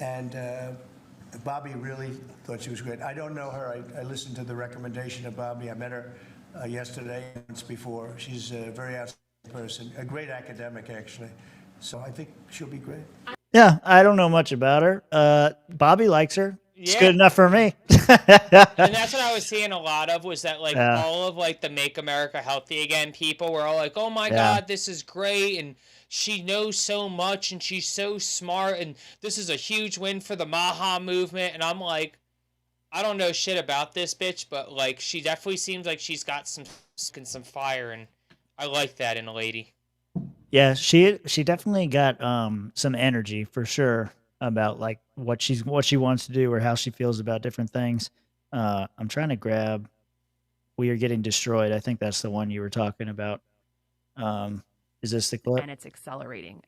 And Bobby really thought she was great. I don't know her. I listened to the recommendation of Bobby. I met her yesterday, once before. She's a very outstanding person, a great academic, actually. So I think she'll be great. Yeah, I don't know much about her. Bobby likes her. It's good enough for me. And that's what I was seeing a lot of, was that all of the Make America Healthy Again people were all like, oh my God, this is great. And she knows so much and she's so smart. And this is a huge win for the Maha movement. And I'm like, I don't know shit about this bitch, but she definitely seems like she's got some fire. And I like that in a lady. Yeah, she definitely got some energy for sure about what she wants to do or how she feels about different things. I'm trying to grab We Are Getting Destroyed. I think that's the one you were talking about. Is this the clip? And it's accelerating.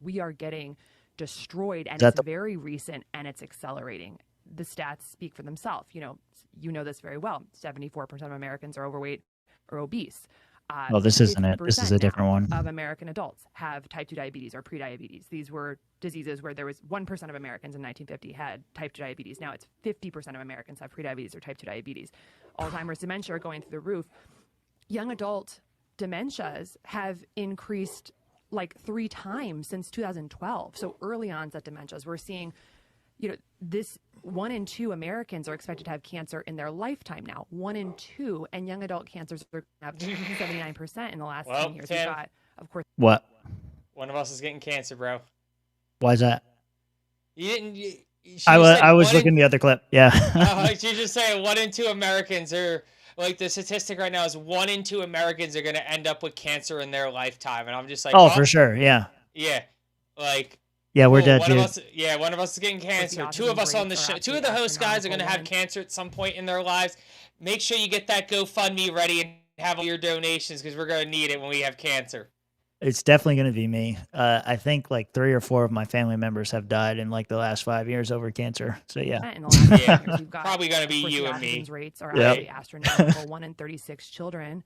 We are getting destroyed, and it's very recent, and it's accelerating. The stats speak for themselves. You know this very well. 74% of Americans are overweight or obese. Oh, this isn't it. This is a different one. Of American adults have type 2 diabetes or prediabetes. These were diseases where there was 1% of Americans in 1950 had type 2 diabetes. Now it's 50% of Americans have prediabetes or type 2 diabetes. Alzheimer's, dementia are going through the roof. Young adult dementias have increased 3 times since 2012. So early onset dementias, we're seeing, this 1 in 2 Americans are expected to have cancer in their lifetime now. 1 in 2, and young adult cancers are up 79% in the last 10 years. Tim, we've got, of course. What? One of us is getting cancer, bro. Why is that? You didn't. I was looking the other clip. Yeah. You just say 1 in 2 Americans are the statistic right now is 1 in 2 Americans are going to end up with cancer in their lifetime, and I'm just like, oh, for sure, yeah. Yeah, yeah, we're dead. One of us is getting cancer. 2 of us on the show. 2 of the host guys are going to have cancer at some point in their lives. Make sure you get that GoFundMe ready and have all your donations because we're going to need it when we have cancer. It's definitely going to be me. I think like 3 or 4 of my family members have died in like the last 5 years over cancer. So yeah, in the last 5 years, we've got probably going to be you and me. Rates are actually astronomical. 1 in 36 children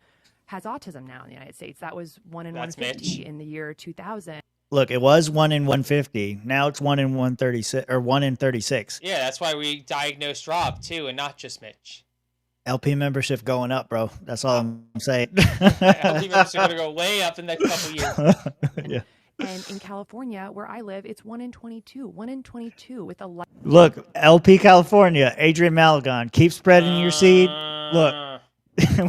has autism now in the United States. That was 1 in 150 in the year 2000. Look, it was 1 in 150. Now it's 1 in 136 or 1 in 36. Yeah, that's why we diagnosed Rob too, and not just Mitch. LP membership going up, bro. That's all I'm saying. LP membership going to go way up in the next couple years. Yeah. And in California, where I live, it's 1 in 22. 1 in 22 with a. Look, LP California, Adrian Malagon, keep spreading your seed. Look,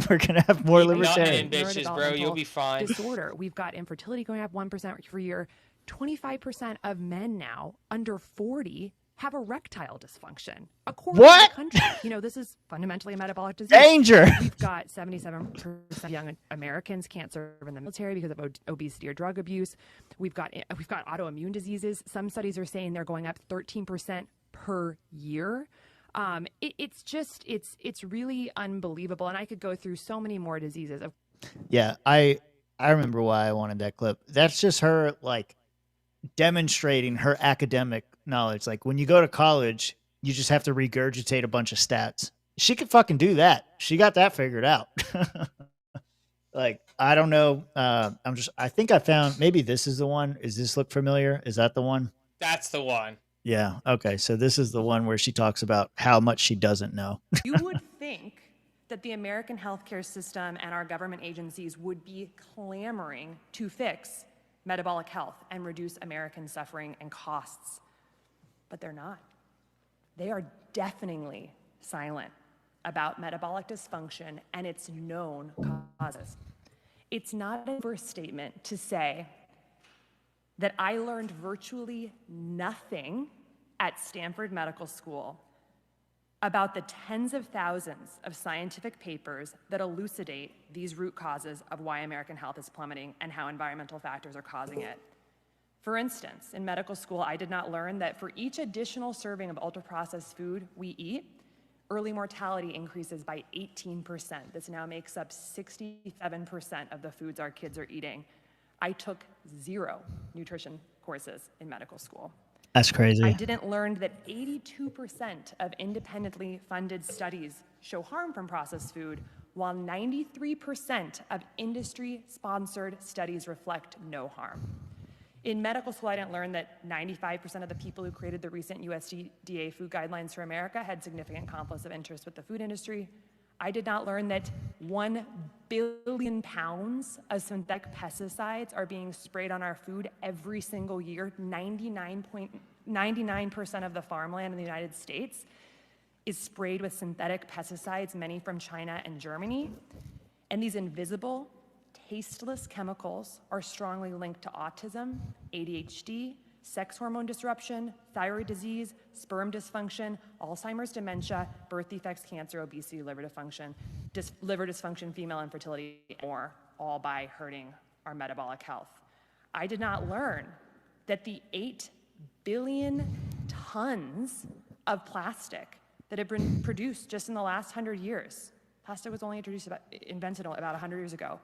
we're gonna have more libertarian bitches, bro. You'll be fine. Disorder. We've got infertility going up 1% per year. 25% of men now under 40 have erectile dysfunction. According to the country, you know, this is fundamentally a metabolic disease. Danger. We've got 77% of young Americans can't serve in the military because of obesity or drug abuse. We've got autoimmune diseases. Some studies are saying they're going up 13% per year. It's really unbelievable, and I could go through so many more diseases. Yeah, I remember why I wanted that clip. That's just her like demonstrating her academic knowledge. Like when you go to college, you just have to regurgitate a bunch of stats. She could fucking do that. She got that figured out. Like, I don't know. I think I found, maybe this is the one. Does this look familiar? Is that the one? That's the one. Yeah. Okay. So this is the one where she talks about how much she doesn't know. You would think that the American healthcare system and our government agencies would be clamoring to fix metabolic health and reduce American suffering and costs. But they're not. They are deafeningly silent about metabolic dysfunction and its known causes. It's not an overstatement to say that I learned virtually nothing at Stanford Medical School about the tens of thousands of scientific papers that elucidate these root causes of why American health is plummeting and how environmental factors are causing it. For instance, in medical school, I did not learn that for each additional serving of ultra-processed food we eat, early mortality increases by 18%. This now makes up 67% of the foods our kids are eating. I took 0 nutrition courses in medical school. That's crazy. I didn't learn that 82% of independently funded studies show harm from processed food, while 93% of industry-sponsored studies reflect no harm. In medical school, I didn't learn that 95% of the people who created the recent USDA food guidelines for America had significant conflicts of interest with the food industry. I did not learn that 1 billion pounds of synthetic pesticides are being sprayed on our food every single year. 99% of the farmland in the United States is sprayed with synthetic pesticides, many from China and Germany. And these invisible, tasteless chemicals are strongly linked to autism, ADHD, sex hormone disruption, thyroid disease, sperm dysfunction, Alzheimer's, dementia, birth defects, cancer, obesity, liver dysfunction, female infertility, and more, all by hurting our metabolic health. I did not learn that the 8 billion tons of plastic that have been produced just in the last 100 years, plastic was only invented about 100 years ago,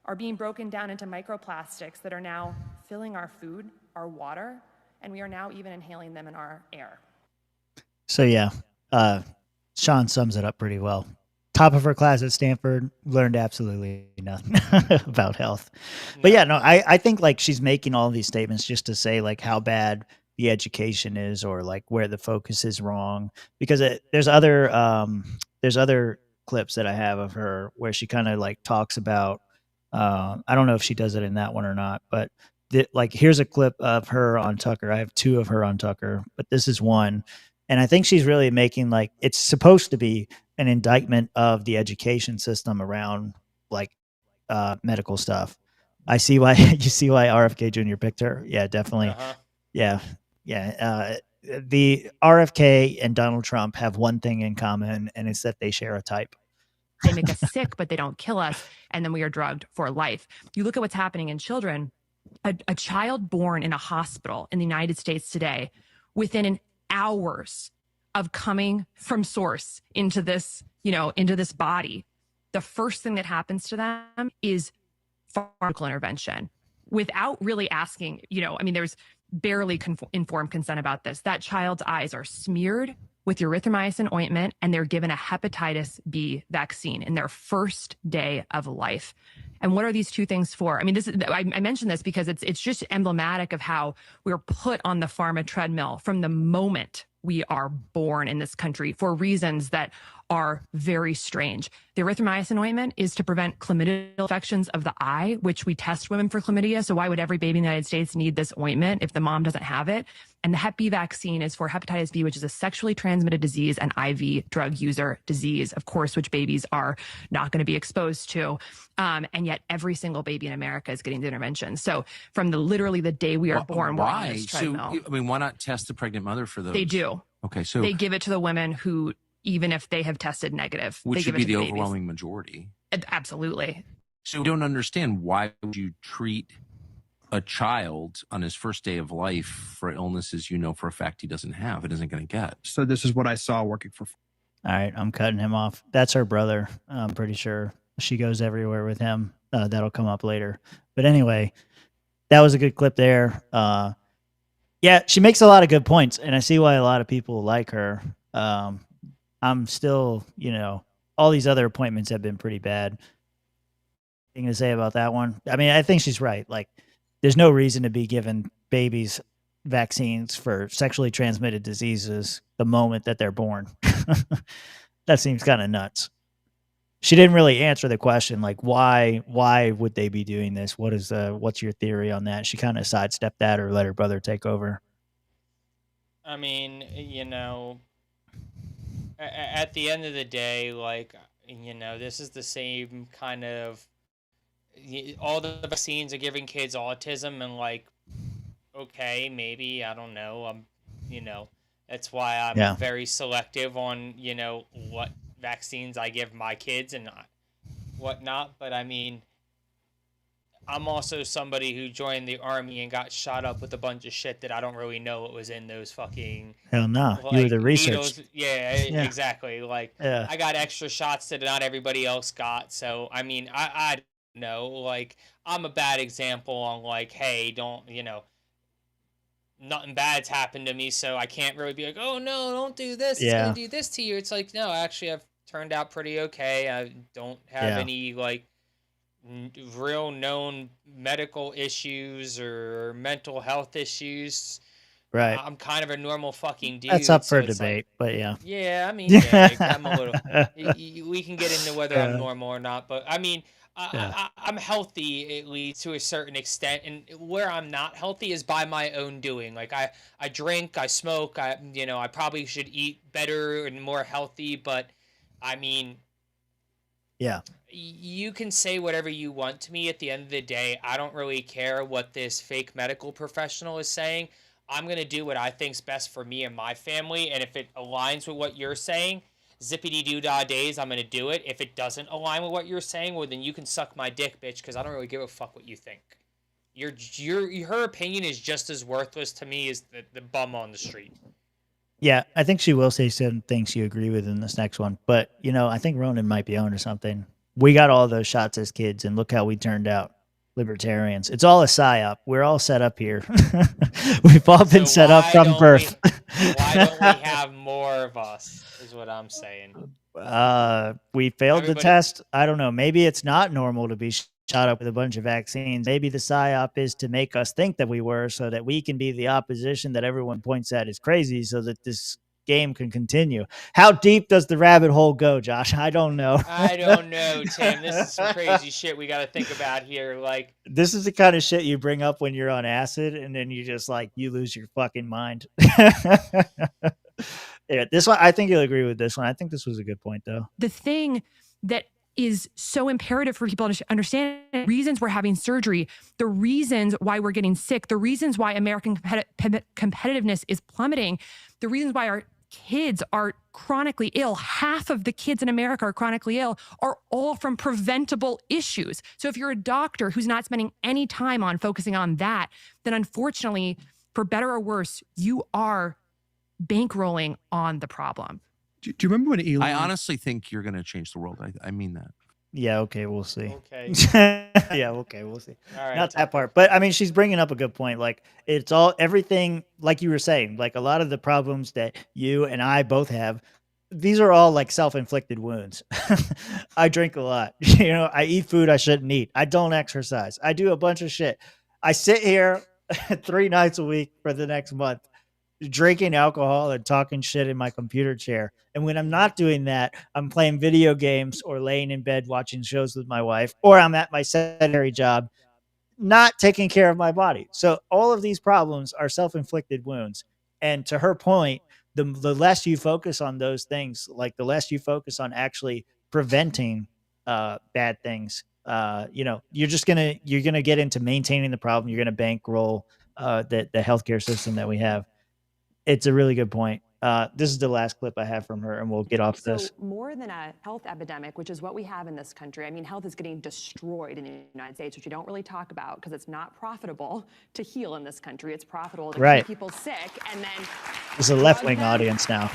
are being broken down into microplastics that are now filling our food, our water, and we are now even inhaling them in our air. So yeah, Sean sums it up pretty well. Top of her class at Stanford, learned absolutely nothing about health. But yeah, no, I think like she's making all these statements just to say like how bad the education is or like where the focus is wrong. Because there's other clips that I have of her where she kind of like talks about, I don't know if she does it in that one or not, but like here's a clip of her on Tucker. I have 2 of her on Tucker, but this is one. And I think she's really making like, it's supposed to be an indictment of the education system around like medical stuff. I see why you see why RFK Jr. picked her. Yeah, definitely. Yeah. The RFK and Donald Trump have one thing in common, and it's that they share a type. They make us sick, but they don't kill us. And then we are drugged for life. You look at what's happening in children. A child born in a hospital in the United States today, within hours of coming from source into this into this body, the first thing that happens to them is pharmaceutical intervention without really asking, there's barely informed consent about this. That child's eyes are smeared with erythromycin ointment, and they're given a hepatitis B vaccine in their first day of life. And what are these two things for? I mean, I mentioned this because it's just emblematic of how we're put on the pharma treadmill from the moment we are born in this country for reasons that are very strange. The erythromycin ointment is to prevent chlamydial infections of the eye, which we test women for chlamydia. So why would every baby in the United States need this ointment if the mom doesn't have it? And the Hep B vaccine is for hepatitis B, which is a sexually transmitted disease and IV drug user disease, of course, which babies are not going to be exposed to. And yet every single baby in America is getting the intervention. So from literally the day we are born, we're on this treadmill. So, why not test the pregnant mother for those? They do. Okay, so they give it to the women who, even if they have tested negative, which they should give it be to the babies. overwhelming majority. Absolutely. So I don't understand, why would you treat a child on his first day of life for illnesses for a fact he doesn't have, it isn't going to get? So this is what I saw working for. All right, I'm cutting him off. That's her brother. I'm pretty sure she goes everywhere with him. That'll come up later. But anyway, that was a good clip there. Yeah, she makes a lot of good points, and I see why a lot of people like her. I'm still, all these other appointments have been pretty bad. Thing to say about that one? I mean, I think she's right. Like, there's no reason to be giving babies vaccines for sexually transmitted diseases the moment that they're born. That seems kind of nuts. She didn't really answer the question, like, why would they be doing this? What's your theory on that? She kind of sidestepped that or let her brother take over. I mean, at the end of the day, this is the same kind of, all the vaccines are giving kids autism, and okay, maybe, I don't know. That's why I'm very selective on, what vaccines I give my kids and whatnot. But I mean, I'm also somebody who joined the army and got shot up with a bunch of shit that I don't really know what was in those fucking. Hell no, you were the research. Needles. Yeah, exactly. I got extra shots that not everybody else got. So I mean, I don't know. I'm a bad example on hey, don't nothing bad's happened to me, so I can't really be like, oh no, don't do this. It's gonna do this to you. It's no, actually, I've turned out pretty okay. I don't have any real known medical issues or mental health issues. Right. I'm kind of a normal fucking dude. That's up for debate, but yeah. Yeah, I mean, I'm a little. We can get into whether I'm normal or not, but I mean, I'm healthy at least to a certain extent, and where I'm not healthy is by my own doing. I drink, I smoke, I probably should eat better and more healthy, but I mean, you can say whatever you want to me. At the end of the day, I don't really care what this fake medical professional is saying. I'm going to do what I think's best for me and my family, and if it aligns with what you're saying, zippity-doo-dah days, I'm going to do it. If it doesn't align with what you're saying, well, then you can suck my dick, bitch, because I don't really give a fuck what you think. Her opinion is just as worthless to me as the bum on the street. Yeah, I think she will say some things you agree with in this next one. But, I think Ronan might be onto something. We got all those shots as kids, and look how we turned out. Libertarians. It's all a psyop. We're all set up here. We've all been set up from birth. Why don't we have more of us, is what I'm saying. We failed the test. I don't know. Maybe it's not normal to be shot up with a bunch of vaccines. Maybe the psyop is to make us think that we were, so that we can be the opposition that everyone points at is crazy, so that this game can continue. How deep does the rabbit hole go, Josh? I don't know. I don't know, Tim. This is some crazy shit we got to think about here. This is the kind of shit you bring up when you're on acid, and then you just you lose your fucking mind. Yeah, this one, I think you'll agree with this one. I think this was a good point, though. The thing that is so imperative for people to understand the reasons we're having surgery, the reasons why we're getting sick, the reasons why American competitiveness is plummeting, the reasons why our kids are chronically ill, half of the kids in America are chronically ill, are all from preventable issues. So if you're a doctor who's not spending any time on focusing on that, then unfortunately, for better or worse, you are bankrolling on the problem. Do you remember when Elon? I honestly think you're going to change the world. I mean that. Yeah, okay, we'll see. Okay. Yeah, okay, we'll see. All right, Not that part. But I mean, she's bringing up a good point. Like, it's all everything, like you were saying, like a lot of the problems that you and I both have, these are all like self-inflicted wounds. I drink a lot. You know, I eat food I shouldn't eat. I don't exercise. I do a bunch of shit. I sit here 3 nights a week for the next month, drinking alcohol and talking shit in my computer chair. And when I'm not doing that, I'm playing video games or laying in bed watching shows with my wife, or I'm at my sedentary job, not taking care of my body. So all of these problems are self-inflicted wounds. And to her point, the less you focus on those things, like the less you focus on actually preventing bad things, you know, you're gonna get into maintaining the problem. You're gonna bankroll the healthcare system that we have. It's a really good point. This is the last clip I have from her, and we'll get off this. So more than a health epidemic, which is what we have in this country, I mean, health is getting destroyed in the United States, which you don't really talk about because it's not profitable to heal in this country. It's profitable to keep people sick and then... It's a left-wing audience now.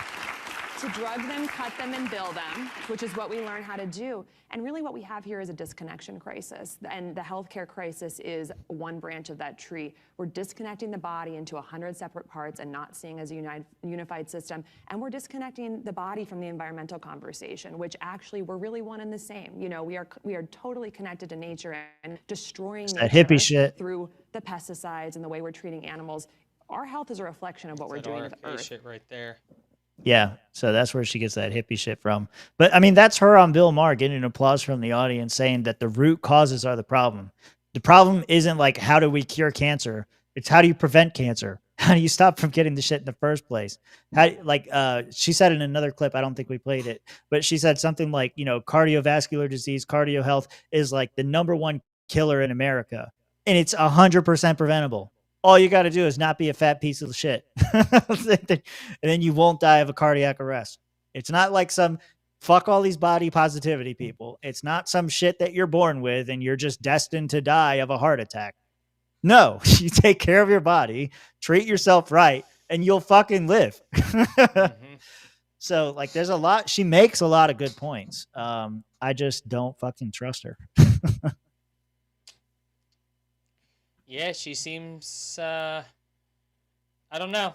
To drug them, cut them, and bill them, which is what we learn how to do. And really what we have here is a disconnection crisis. And the healthcare crisis is one branch of that tree. We're disconnecting the body into 100 separate parts and not seeing as a unified system. And we're disconnecting the body from the environmental conversation, which actually we're really one and the same. You know, we are totally connected to nature and destroying nature that hippie shit through the pesticides and the way we're treating animals. Our health is a reflection of what we're doing to the earth. Shit right there. Yeah, so that's where she gets that hippie shit from. But I mean, that's her on Bill Maher getting an applause from the audience saying that the root causes are the problem. The problem isn't like, how do we cure cancer? It's how do you prevent cancer? How do you stop from getting the shit in the first place? How, like she said in another clip, I don't think we played it, but she said something like, you know, cardiovascular disease, cardio health is like the #1 killer in America. And it's 100% preventable. All you got to do is not be a fat piece of shit. And then you won't die of a cardiac arrest. It's not like some fuck all these body positivity people. It's not some shit that you're born with and you're just destined to die of a heart attack. No, you take care of your body, treat yourself right, and you'll fucking live. So like there's a lot, she makes a lot of good points. I just don't fucking trust her. Yeah, she seems, I don't know.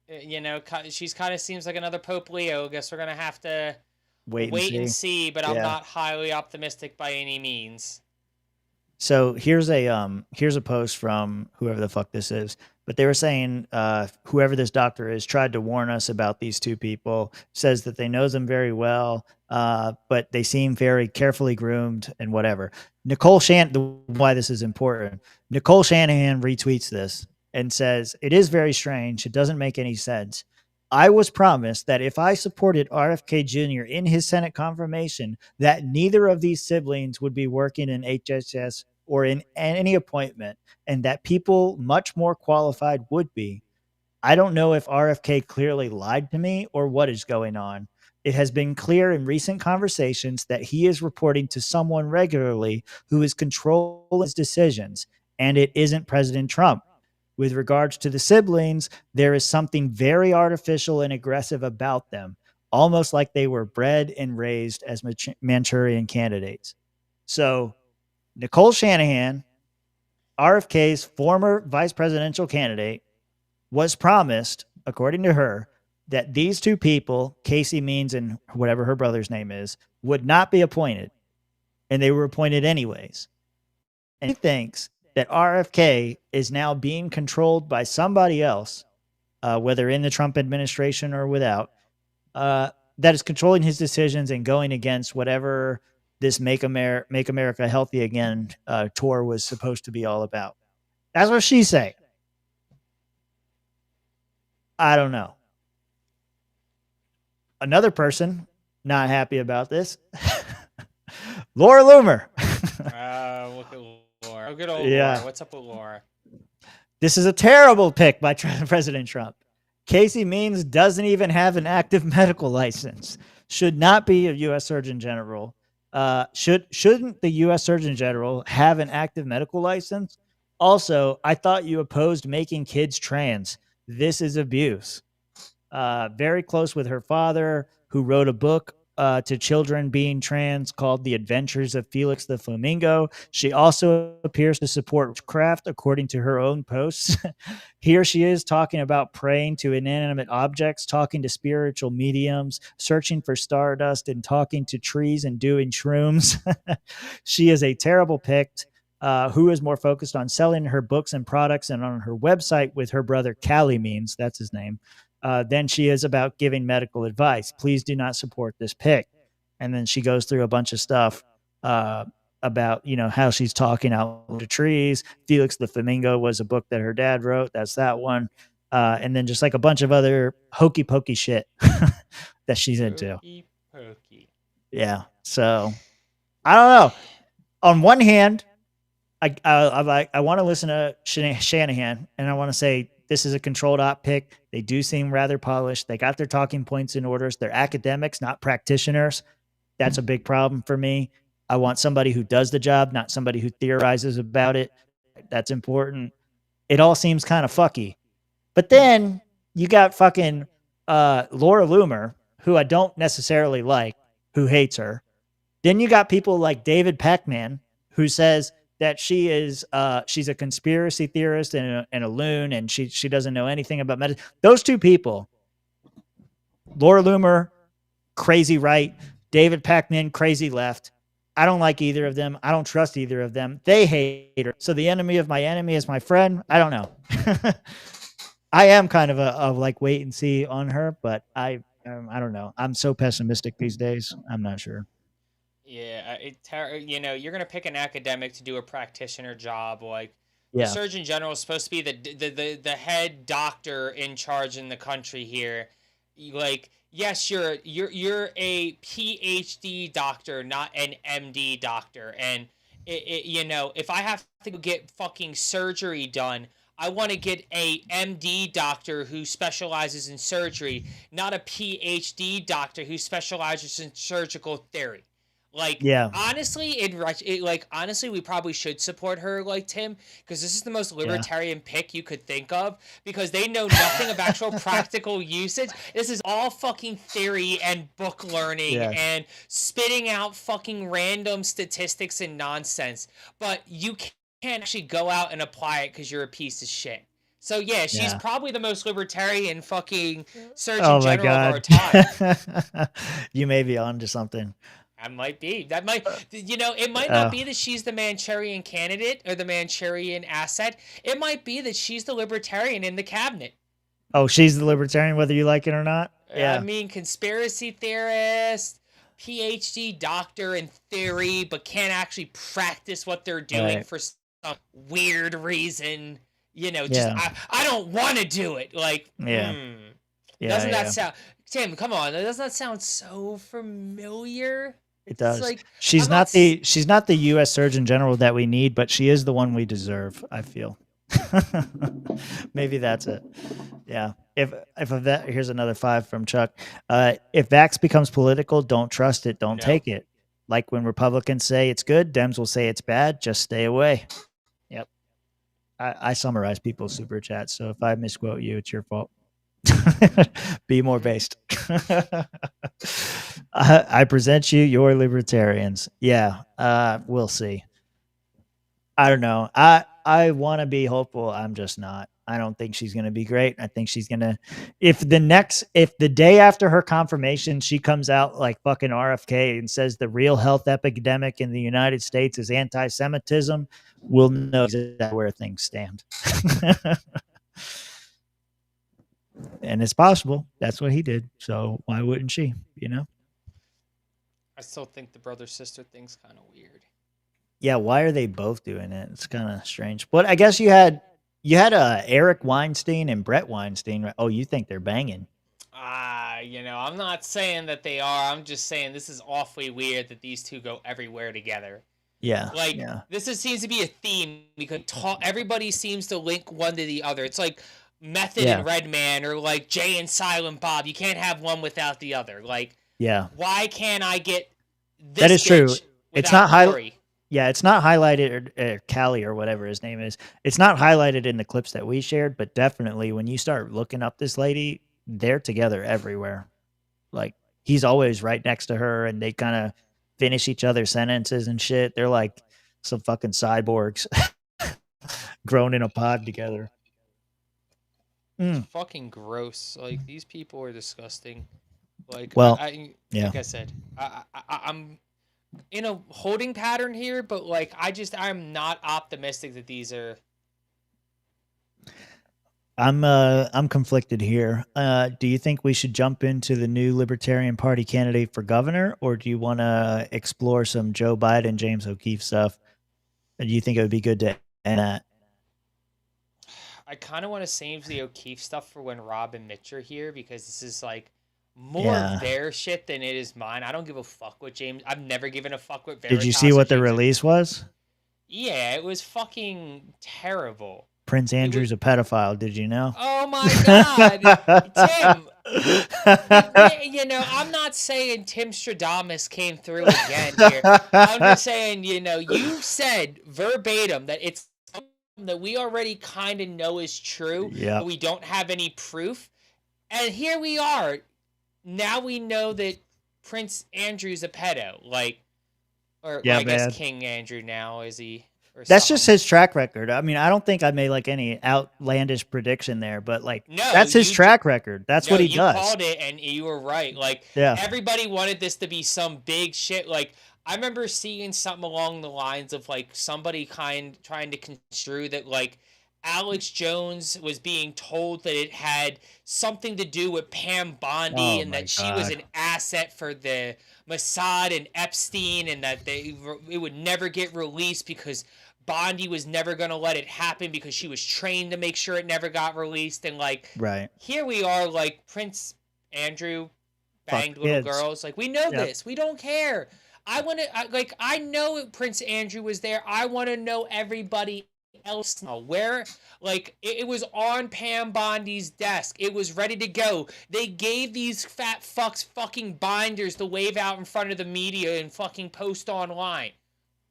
You know, she's kind of seems like another Pope Leo. I guess we're going to have to wait and see, but I'm not highly optimistic by any means. So here's a post from whoever the fuck this is, but they were saying whoever this doctor is tried to warn us about these two people, says that they know them very well, but they seem very carefully groomed and whatever. Nicole why this is important. Nicole Shanahan retweets this and says, "It is very strange. It doesn't make any sense. I was promised that if I supported RFK Jr. in his Senate confirmation, that neither of these siblings would be working in HHS or in any appointment, and that people much more qualified would be. I don't know if RFK clearly lied to me or what is going on. It has been clear in recent conversations that he is reporting to someone regularly who is controlling his decisions, and it isn't President Trump. With regards to the siblings, there is something very artificial and aggressive about them, almost like they were bred and raised as Manchurian candidates." So Nicole Shanahan, RFK's former vice presidential candidate, was promised, according to her, that these two people, Casey Means and whatever her brother's name is, would not be appointed. And they were appointed anyways. And he thinks that RFK is now being controlled by somebody else, whether in the Trump administration or without, that is controlling his decisions and going against whatever this Make America Healthy Again tour was supposed to be all about. That's what she's saying. I don't know. Another person not happy about this, Laura Loomer. Look at Laura. Oh, good old Laura. What's up with Laura? This is a terrible pick by President Trump. Casey Means doesn't even have an active medical license. Should not be a U.S. Surgeon General. Shouldn't the U.S. Surgeon General have an active medical license? Also, I thought you opposed making kids trans. This is abuse. Very close with her father, who wrote a book to children being trans called The Adventures of Felix the Flamingo. She also appears to support witchcraft, according to her own posts. Here she is talking about praying to inanimate objects, talking to spiritual mediums, searching for stardust, and talking to trees and doing shrooms. She is a terrible pict. Who is more focused on selling her books and products and on her website with her brother Callie Means, that's his name, than she is about giving medical advice. Please do not support this pick. And then she goes through a bunch of stuff about, how she's talking out to trees. Felix the Flamingo was a book that her dad wrote. That's that one. And then just like a bunch of other hokey pokey shit that she's into. Hokey pokey. Yeah. So I don't know. On one hand, I want to listen to Shanahan, and I want to say this is a controlled op pick. They do seem rather polished. They got their talking points in orders. They're academics, not practitioners. That's a big problem for me. I want somebody who does the job, not somebody who theorizes about it. That's important. It all seems kind of fucky. But then you got fucking Laura Loomer, who I don't necessarily like, who hates her. Then you got people like David Packman, who says that she's a conspiracy theorist and a loon, and she doesn't know anything about medicine. Those two people, Laura Loomer, crazy right, David Packman, crazy left. I don't like either of them. I don't trust either of them. They hate her. So the enemy of my enemy is my friend. I don't know. I am kind of a like wait and see on her, but I don't know. I'm so pessimistic these days. I'm not sure. Yeah, you're gonna pick an academic to do a practitioner job. Like the Surgeon General is supposed to be the head doctor in charge in the country here. Like, yes, you're a PhD doctor, not an MD doctor. And if I have to get fucking surgery done, I want to get a MD doctor who specializes in surgery, not a PhD doctor who specializes in surgical theory. Like, honestly, honestly, we probably should support her, like, Tim, because this is the most libertarian pick you could think of, because they know nothing of actual practical usage. This is all fucking theory and book learning and spitting out fucking random statistics and nonsense. But you can't actually go out and apply it because you're a piece of shit. So, she's probably the most libertarian fucking Surgeon General of our time. You may be on to something. That might be. That might, it might not be that she's the Manchurian candidate or the Manchurian asset. It might be that she's the libertarian in the cabinet. Oh, she's the libertarian, whether you like it or not? Yeah. I mean, conspiracy theorist, PhD doctor in theory, but can't actually practice what they're doing for some weird reason. I don't want to do it. Like, doesn't that sound... Tim, come on. Doesn't that sound so familiar? It does. Like, she's not the U.S. Surgeon General that we need, but she is the one we deserve, I feel. Maybe that's it. Yeah. Here's another 5 from Chuck. If vax becomes political, don't trust it. Don't take it. Like when Republicans say it's good, Dems will say it's bad. Just stay away. Yep. I summarize people's super chats, so if I misquote you, it's your fault. Be more based. I present you your libertarians. We'll see. I don't know. I want to be hopeful. I'm just not. I don't think she's going to be great. I think she's going to, if the day after her confirmation, she comes out like fucking RFK and says the real health epidemic in the United States is anti-Semitism, we'll know exactly where things stand. And it's possible. That's what he did. So why wouldn't she, I still think the brother-sister thing's kind of weird. Yeah, why are they both doing it? It's kind of strange. But I guess you had Eric Weinstein and Brett Weinstein. Right? Oh, you think they're banging? I'm not saying that they are. I'm just saying this is awfully weird that these two go everywhere together. Yeah. This seems to be a theme because everybody seems to link one to the other. It's like Method and Redman, or like Jay and Silent Bob. You can't have one without the other. Like, why can't I get this? That is true. It's not highlighted. Yeah, it's not highlighted, or Callie or whatever his name is. It's not highlighted in the clips that we shared, but definitely when you start looking up this lady, they're together everywhere. Like, he's always right next to her, and they kind of finish each other's sentences and shit. They're like some fucking cyborgs grown in a pod together. It's fucking gross. Like, these people are disgusting. Like, well, like I said, I'm in a holding pattern here, but like, I'm not optimistic that these are. I'm conflicted here. Do you think we should jump into the new Libertarian Party candidate for governor, or do you want to explore some Joe Biden, James O'Keefe stuff? And do you think it would be good to end that? I kind of want to save the O'Keefe stuff for when Rob and Mitch are here, because this is like more of their shit than it is mine. I don't give a fuck what James. I've never given a fuck what. Did you see what the release was? Yeah, it was fucking terrible. Prince Andrew's a pedophile. Did you know? Oh my God, Tim. You know, I'm not saying Tim Stradamus came through again here. I'm just saying, you know, you said verbatim that it's that we already kind of know is true, but we don't have any proof. And here we are. Now we know that Prince Andrew's a pedo. Like, or I guess King Andrew now, is he? That's just his track record. I mean, I don't think I made like any outlandish prediction there, but like, that's his track record. That's what he does. You called it, and you were right. Like, everybody wanted this to be some big shit. Like, I remember seeing something along the lines of like somebody trying to construe that like Alex Jones was being told that it had something to do with Pam Bondi, and that she was an asset for the Mossad and Epstein, and that it would never get released because Bondi was never going to let it happen because she was trained to make sure it never got released. And like, here we are, like, Prince Andrew banged little girls. Like, we know this. We don't care. I know Prince Andrew was there. I want to know everybody else now. Where, like, it was on Pam Bondi's desk. It was ready to go. They gave these fat fucks fucking binders to wave out in front of the media and fucking post online.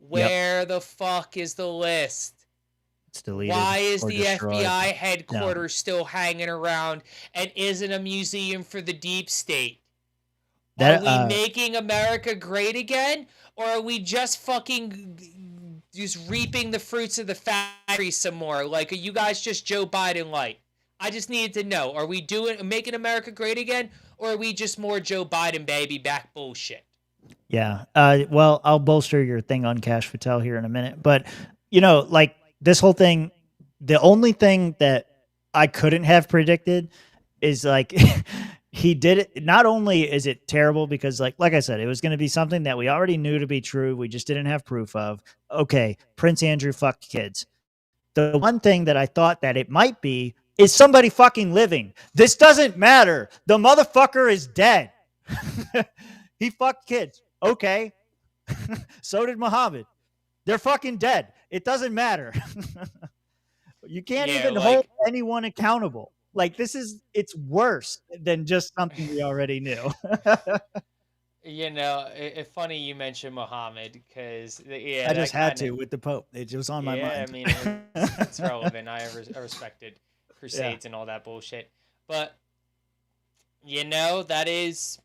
Where the fuck is the list? It's deleted. Why is the FBI headquarters still hanging around and isn't a museum for the deep state? Are we making America great again? Or are we just fucking just reaping the fruits of the factory some more? Like, are you guys just Joe Biden light? I just needed to know. Are we making America great again? Or are we just more Joe Biden baby back bullshit? Yeah. Well, I'll bolster your thing on Cash Patel here in a minute. But, you know, like this whole thing, the only thing that I couldn't have predicted is like... He did it. Not only is it terrible because like I said, it was going to be something that we already knew to be true. We just didn't have proof of. Okay. Prince Andrew fucked kids. The one thing that I thought that it might be is somebody fucking living. This doesn't matter. The motherfucker is dead. He fucked kids. Okay. So did Muhammad. They're fucking dead. It doesn't matter. You can't even hold anyone accountable. Like, it's worse than just something we already knew. You know, it's funny you mentioned Muhammad because, I just had to with the Pope. It was on my mind. I mean, it's relevant. I respected Crusades and all that bullshit. But, you know, that's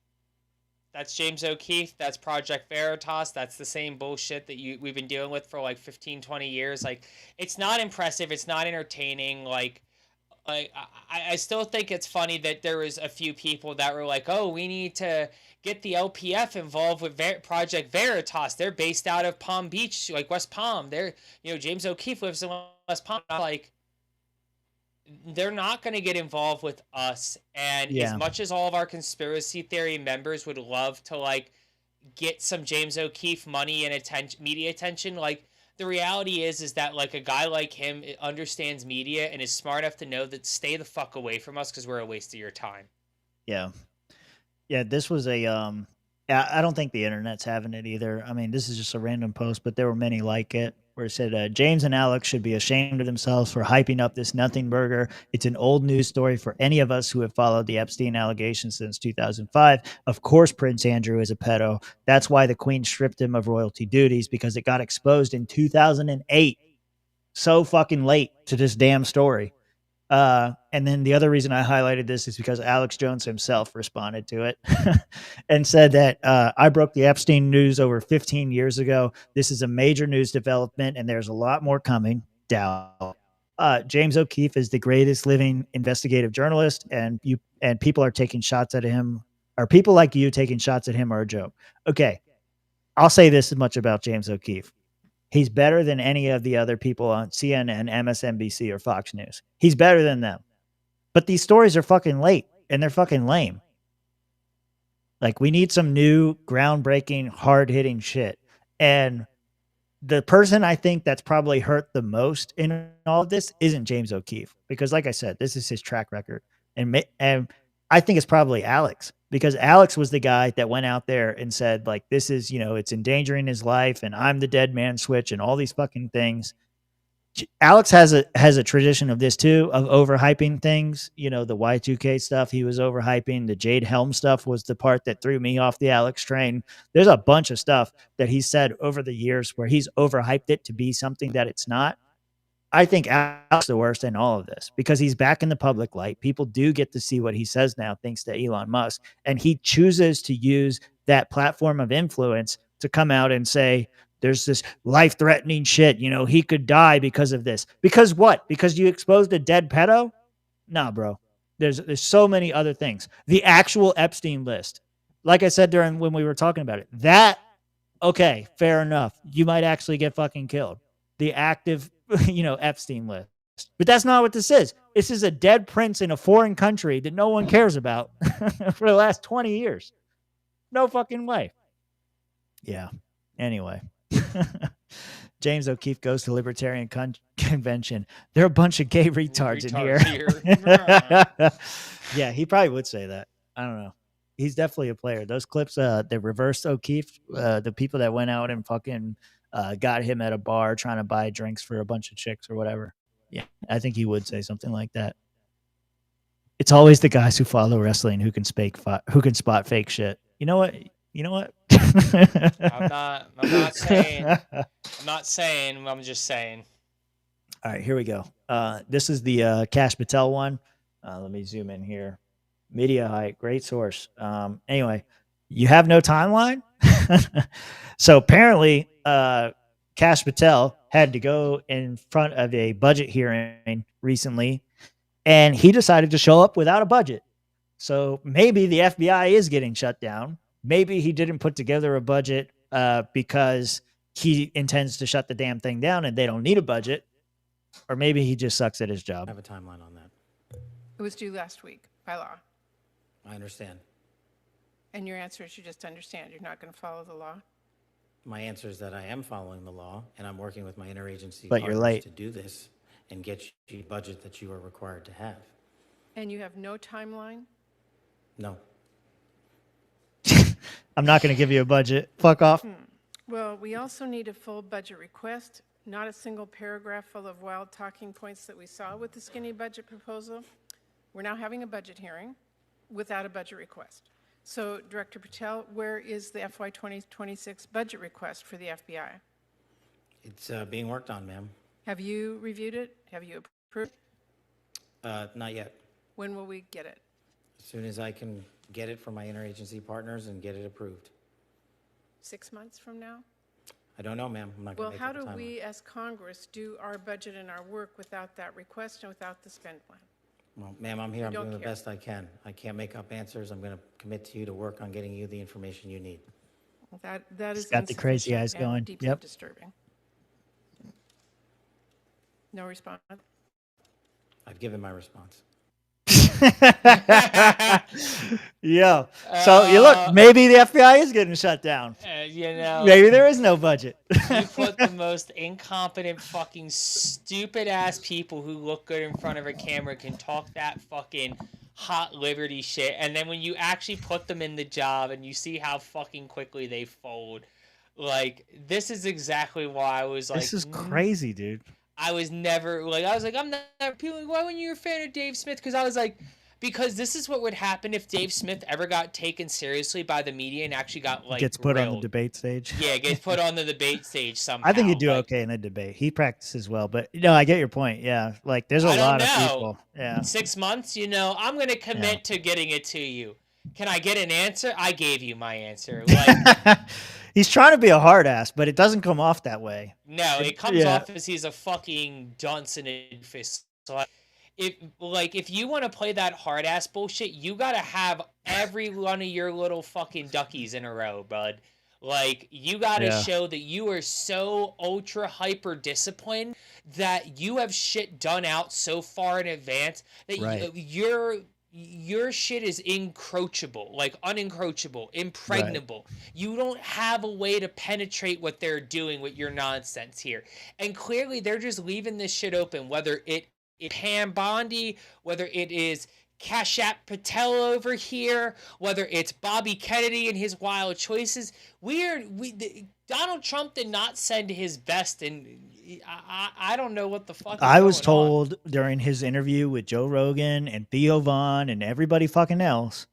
James O'Keefe. That's Project Veritas. That's the same bullshit that we've been dealing with for like 15, 20 years. Like, it's not impressive. It's not entertaining. Like, I still think it's funny that there was a few people that were like, oh, we need to get the LPF involved with Project Veritas. They're based out of Palm Beach, like West Palm. James O'Keefe lives in West Palm. Like, they're not going to get involved with us. And as much as all of our conspiracy theory members would love to, like, get some James O'Keefe money and media attention, like, the reality is that, like, a guy like him understands media and is smart enough to know that stay the fuck away from us because we're a waste of your time. Yeah. Yeah, this was I don't think the internet's having it either. I mean, this is just a random post, but there were many like it where it said, James and Alex should be ashamed of themselves for hyping up this nothing burger. It's an old news story for any of us who have followed the Epstein allegations since 2005. Of course, Prince Andrew is a pedo. That's why the Queen stripped him of royalty duties, because it got exposed in 2008. So fucking late to this damn story. And then the other reason I highlighted this is because Alex Jones himself responded to it and said that I broke the Epstein news over 15 years ago. This is a major news development, and there's a lot more coming. Doubt. James O'Keefe is the greatest living investigative journalist, and people are taking shots at him. Or people like you taking shots at him are a joke. Okay, I'll say this much about James O'Keefe. He's better than any of the other people on CNN, MSNBC, or Fox News. He's better than them. But these stories are fucking late and they're fucking lame. Like, we need some new, groundbreaking, hard-hitting shit. And the person I think that's probably hurt the most in all of this isn't James O'Keefe. Because, like I said, this is his track record. And I think it's probably Alex. Because Alex was the guy that went out there and said, like, this is, it's endangering his life, and I'm the dead man switch, and all these fucking things. Alex has a tradition of this too, of overhyping things. The Y2K stuff he was overhyping. The Jade Helm stuff was the part that threw me off the Alex train. There's a bunch of stuff that he said over the years where he's overhyped it to be something that it's not. I think Alex is the worst in all of this because he's back in the public light. People do get to see what he says now, thanks to Elon Musk. And he chooses to use that platform of influence to come out and say, there's this life-threatening shit. He could die because of this. Because what? Because you exposed a dead pedo? Nah, bro. There's so many other things. The actual Epstein list. Like I said when we were talking about it, that, okay, fair enough. You might actually get fucking killed. The active Epstein list. But that's not what this is. This is a dead prince in a foreign country that no one cares about for the last 20 years. No fucking way. Yeah. Anyway. James O'Keefe goes to Libertarian convention. They're a bunch of gay retards in here. Yeah, he probably would say that. I don't know. He's definitely a player. Those clips, the reversed O'Keefe, the people that went out and fucking got him at a bar trying to buy drinks for a bunch of chicks or whatever. Yeah, I think he would say something like that. It's always the guys who follow wrestling who can spot fake shit. You know what? I'm not saying. I'm just saying. All right, here we go. This is the Cash Patel one. Let me zoom in here. Media Height, great source. Anyway, you have no timeline. So apparently, Cash Patel had to go in front of a budget hearing recently, and he decided to show up without a budget. So maybe the FBI is getting shut down. Maybe he didn't put together a budget because he intends to shut the damn thing down and they don't need a budget. Or maybe he just sucks at his job. I have a timeline on that. It was due last week by law. I understand. And your answer is you just understand. You're not going to follow the law? My answer is that I am following the law, and I'm working with my interagency but you're late to do this and get you the budget that you are required to have. And you have no timeline? No. I'm not going to give you a budget. Fuck off. Well, we also need a full budget request, not a single paragraph full of wild talking points that we saw with the skinny budget proposal. We're now having a budget hearing without a budget request. So, Director Patel, where is the FY 2026 budget request for the FBI? It's being worked on, ma'am. Have you reviewed it? Have you approved? Not yet. When will we get it? As soon as I can get it from my interagency partners and get it approved. 6 months from now? I don't know, ma'am. I'm not going to make Well, up a how do timeline. we as Congress do our budget and our work without that request and without the spend plan? Well, ma'am, I'm here. I'm don't doing the care. best I can. I can't make up answers. I'm going to commit to you to work on getting you the information you need. That is got the crazy eyes insufficient and going. deeply Yep. disturbing. No response? I've given my response. Yeah. So you look, maybe the FBI is getting shut down. Maybe there is no budget. You put the most incompetent, fucking stupid ass people who look good in front of a camera can talk that fucking hot liberty shit, and then when you actually put them in the job and you see how fucking quickly they fold, like, this is exactly why I was like, This is crazy, dude. I was never like, I'm not people. Why when you're a fan of Dave Smith? Because I was like, Because this is what would happen if Dave Smith ever got taken seriously by the media and actually got like gets put grilled. on the debate stage. Yeah, gets put on the debate stage somehow. I think he'd do okay in a debate. He practices well, but I get your point. Yeah, like there's a lot of people. Yeah, 6 months. I'm going to commit to getting it to you. Can I get an answer? I gave you my answer. Like, he's trying to be a hard ass, but it doesn't come off that way. No, it comes off as he's a fucking dunce and a fist. So if you want to play that hard ass bullshit, you gotta have every one of your little fucking duckies in a row, bud. Like, you gotta show that you are so ultra hyper disciplined that you have shit done out so far in advance that your shit is encroachable, like unencroachable, impregnable. Right. You don't have a way to penetrate what they're doing with your nonsense here. And clearly they're just leaving this shit open, whether it is Pam Bondi, whether it is Kashat Patel over here, whether it's Bobby Kennedy and his wild choices. Donald Trump did not send his best, and I don't know what the fuck. I was told during his interview with Joe Rogan and Theo Vaughn and everybody fucking else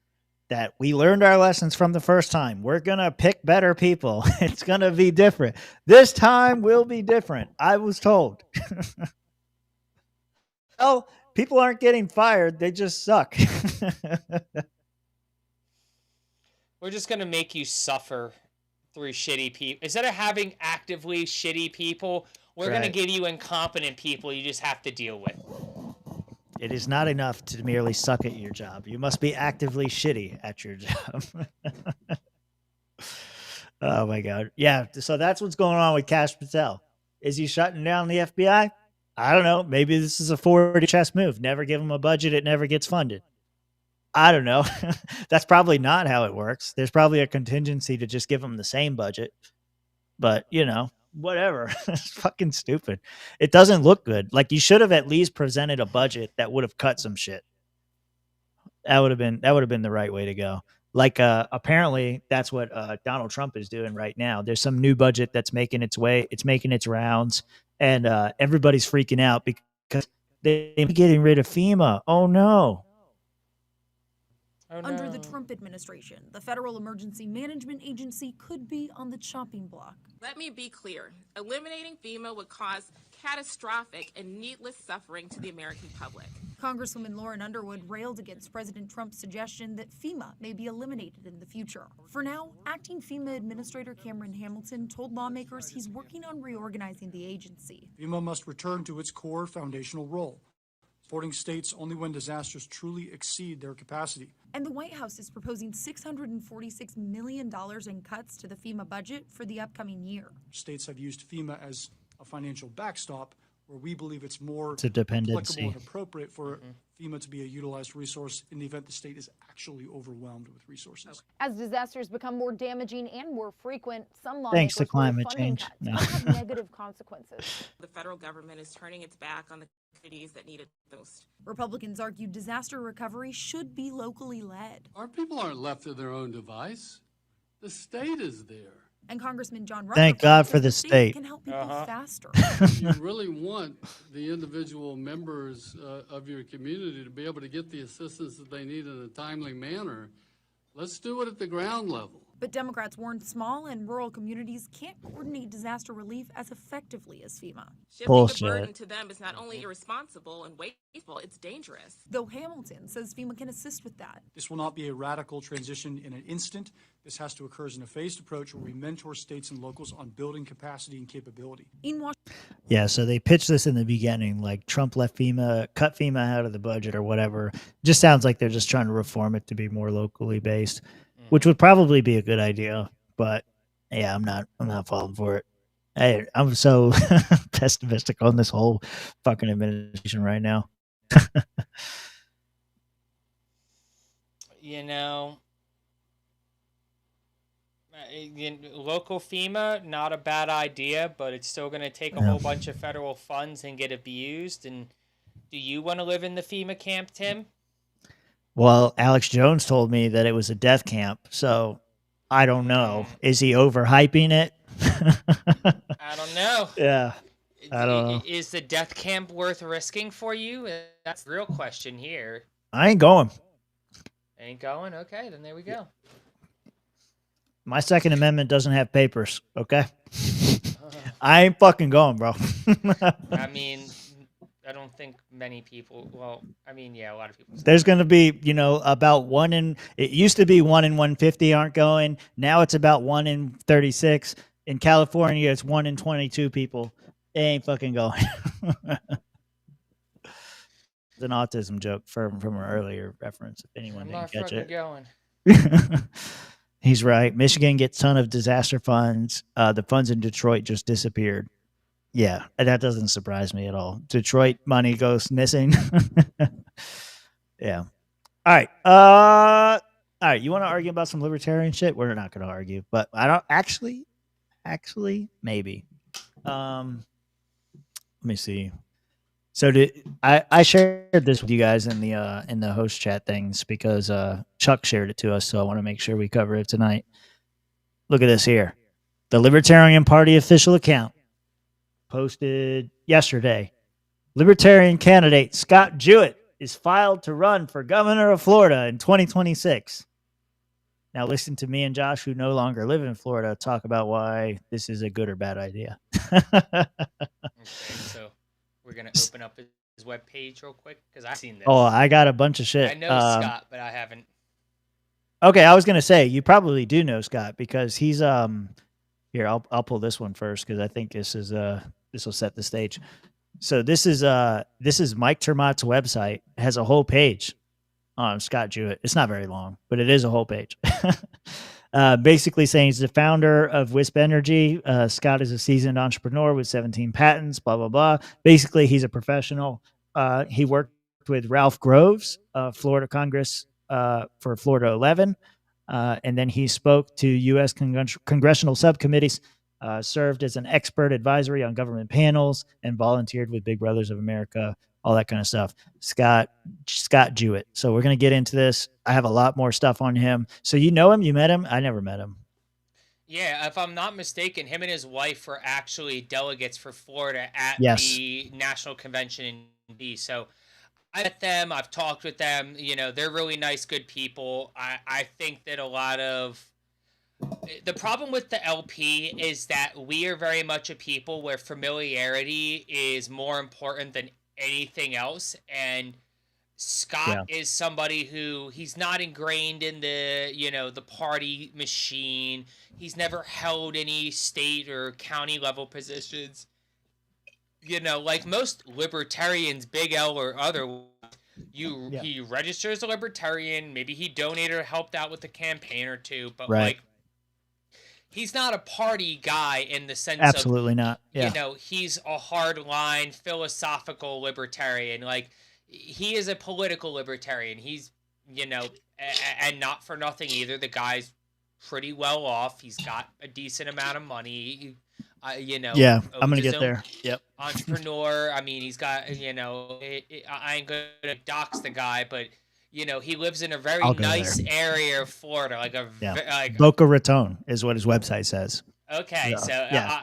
that we learned our lessons from the first time. We're gonna pick better people. It's gonna be different. This time will be different. I was told. Oh, people aren't getting fired. They just suck. We're just going to make you suffer through shitty people. Instead of having actively shitty people, we're going to give you incompetent people you just have to deal with. It is not enough to merely suck at your job. You must be actively shitty at your job. Oh, my God. Yeah, so that's what's going on with Kash Patel. Is he shutting down the FBI? I don't know. Maybe this is a 4D chess move. Never give them a budget. It never gets funded. I don't know. That's probably not how it works. There's probably a contingency to just give them the same budget. But, whatever. It's fucking stupid. It doesn't look good. Like, you should have at least presented a budget that would have cut some shit. That would have been the right way to go. Like, apparently that's what Donald Trump is doing right now. There's some new budget that's making its way. It's making its rounds. And everybody's freaking out because they're getting rid of FEMA. Oh, no. Under the Trump administration, the Federal Emergency Management Agency could be on the chopping block. Let me be clear. Eliminating FEMA would cause catastrophic and needless suffering to the American public. Congresswoman Lauren Underwood railed against President Trump's suggestion that FEMA may be eliminated in the future. For now, acting FEMA Administrator Cameron Hamilton told lawmakers he's working on reorganizing the agency. FEMA must return to its core foundational role, supporting states only when disasters truly exceed their capacity. And the White House is proposing $646 million in cuts to the FEMA budget for the upcoming year. States have used FEMA as a financial backstop, where we believe it's more applicable and appropriate for FEMA to be a utilized resource in the event the state is actually overwhelmed with resources. As disasters become more damaging and more frequent, some lawmakers thanks to climate change have negative consequences. The federal government is turning its back on the communities that need it most. Republicans argue disaster recovery should be locally led. Our people aren't left to their own device. The state is there. And Congressman John Rutherford, thank God for the state can help people faster. You really want the individual members of your community to be able to get the assistance that they need in a timely manner. Let's do it at the ground level. But Democrats warned small and rural communities can't coordinate disaster relief as effectively as FEMA. Shifting the burden to them is not only irresponsible and wasteful, it's dangerous. Though Hamilton says FEMA can assist with that. This will not be a radical transition in an instant. This has to occur in a phased approach where we mentor states and locals on building capacity and capability. Yeah, so they pitched this in the beginning, like Trump cut FEMA out of the budget or whatever. Just sounds like they're just trying to reform it to be more locally based, which would probably be a good idea. But yeah, I'm not falling for it. I'm so pessimistic on this whole fucking administration right now. Local FEMA, not a bad idea, but it's still going to take a whole bunch of federal funds and get abused. And do you want to live in the FEMA camp, Tim? Well, Alex Jones told me that it was a death camp, so I don't know. Is he overhyping it? I don't know. Yeah, I don't know. Is the death camp worth risking for you? That's the real question here. I ain't going. Ain't going? Okay, then there we go. My Second Amendment doesn't have papers, okay? I ain't fucking going, bro. I mean, I don't think many people, well, I mean, yeah, a lot of people. There's going to be, about it used to be 1 in 150 aren't going. Now it's about 1 in 36. In California, it's 1 in 22 people. They ain't fucking going. It's an autism joke from an earlier reference, if anyone didn't catch it. I'm not fucking going. He's right. Michigan gets ton of disaster funds. The funds in Detroit just disappeared. Yeah, that doesn't surprise me at all. Detroit money goes missing. Yeah. All right. All right. You want to argue about some libertarian shit? We're not going to argue, but I don't actually, maybe. Let me see. So I shared this with you guys in the host chat things because Chuck shared it to us, so I want to make sure we cover it tonight. Look at this here. The Libertarian Party official account posted yesterday. Libertarian candidate Scott Jewett is filed to run for governor of Florida in 2026. Now listen to me and Josh, who no longer live in Florida, talk about why this is a good or bad idea. Okay, so we're going to open up his webpage real quick because I've seen this. Oh, I got a bunch of shit. I know Scott, but I haven't. Okay, I was going to say, you probably do know Scott because he's here, I'll pull this one first because I think this will set the stage. So this is Mike Termott's website. It has a whole page on Scott Jewett. It's not very long, but it is a whole page. Basically saying he's the founder of Wisp Energy. Scott is a seasoned entrepreneur with 17 patents, blah, blah, blah. Basically, he's a professional. He worked with Ralph Groves, Florida Congress for Florida 11. And then he spoke to U.S. congressional subcommittees, served as an expert advisory on government panels, and volunteered with Big Brothers of America, all that kind of stuff. Scott Jewett. So we're going to get into this. I have a lot more stuff on him. So you know him? You met him? I never met him. Yeah, if I'm not mistaken, him and his wife were actually delegates for Florida at the National Convention in D.C. So I met them. I've talked with them. They're really nice, good people. I think that a lot of the problem with the LP is that we are very much a people where familiarity is more important than anything else. And Scott is somebody who he's not ingrained in the party machine. He's never held any state or county level positions. Like most libertarians, Big L or other, he registers a libertarian. Maybe he donated or helped out with the campaign or two, but he's not a party guy in the sense Absolutely of, not. Yeah. He's a hard-line, philosophical libertarian. Like, he is a political libertarian. He's, and not for nothing either. The guy's pretty well off. He's got a decent amount of money. Yeah, I'm going to get there. Yep. Entrepreneur. I mean, he's got, I ain't going to dox the guy, but he lives in a very nice area of Florida, like Boca Raton is what his website says. Okay, so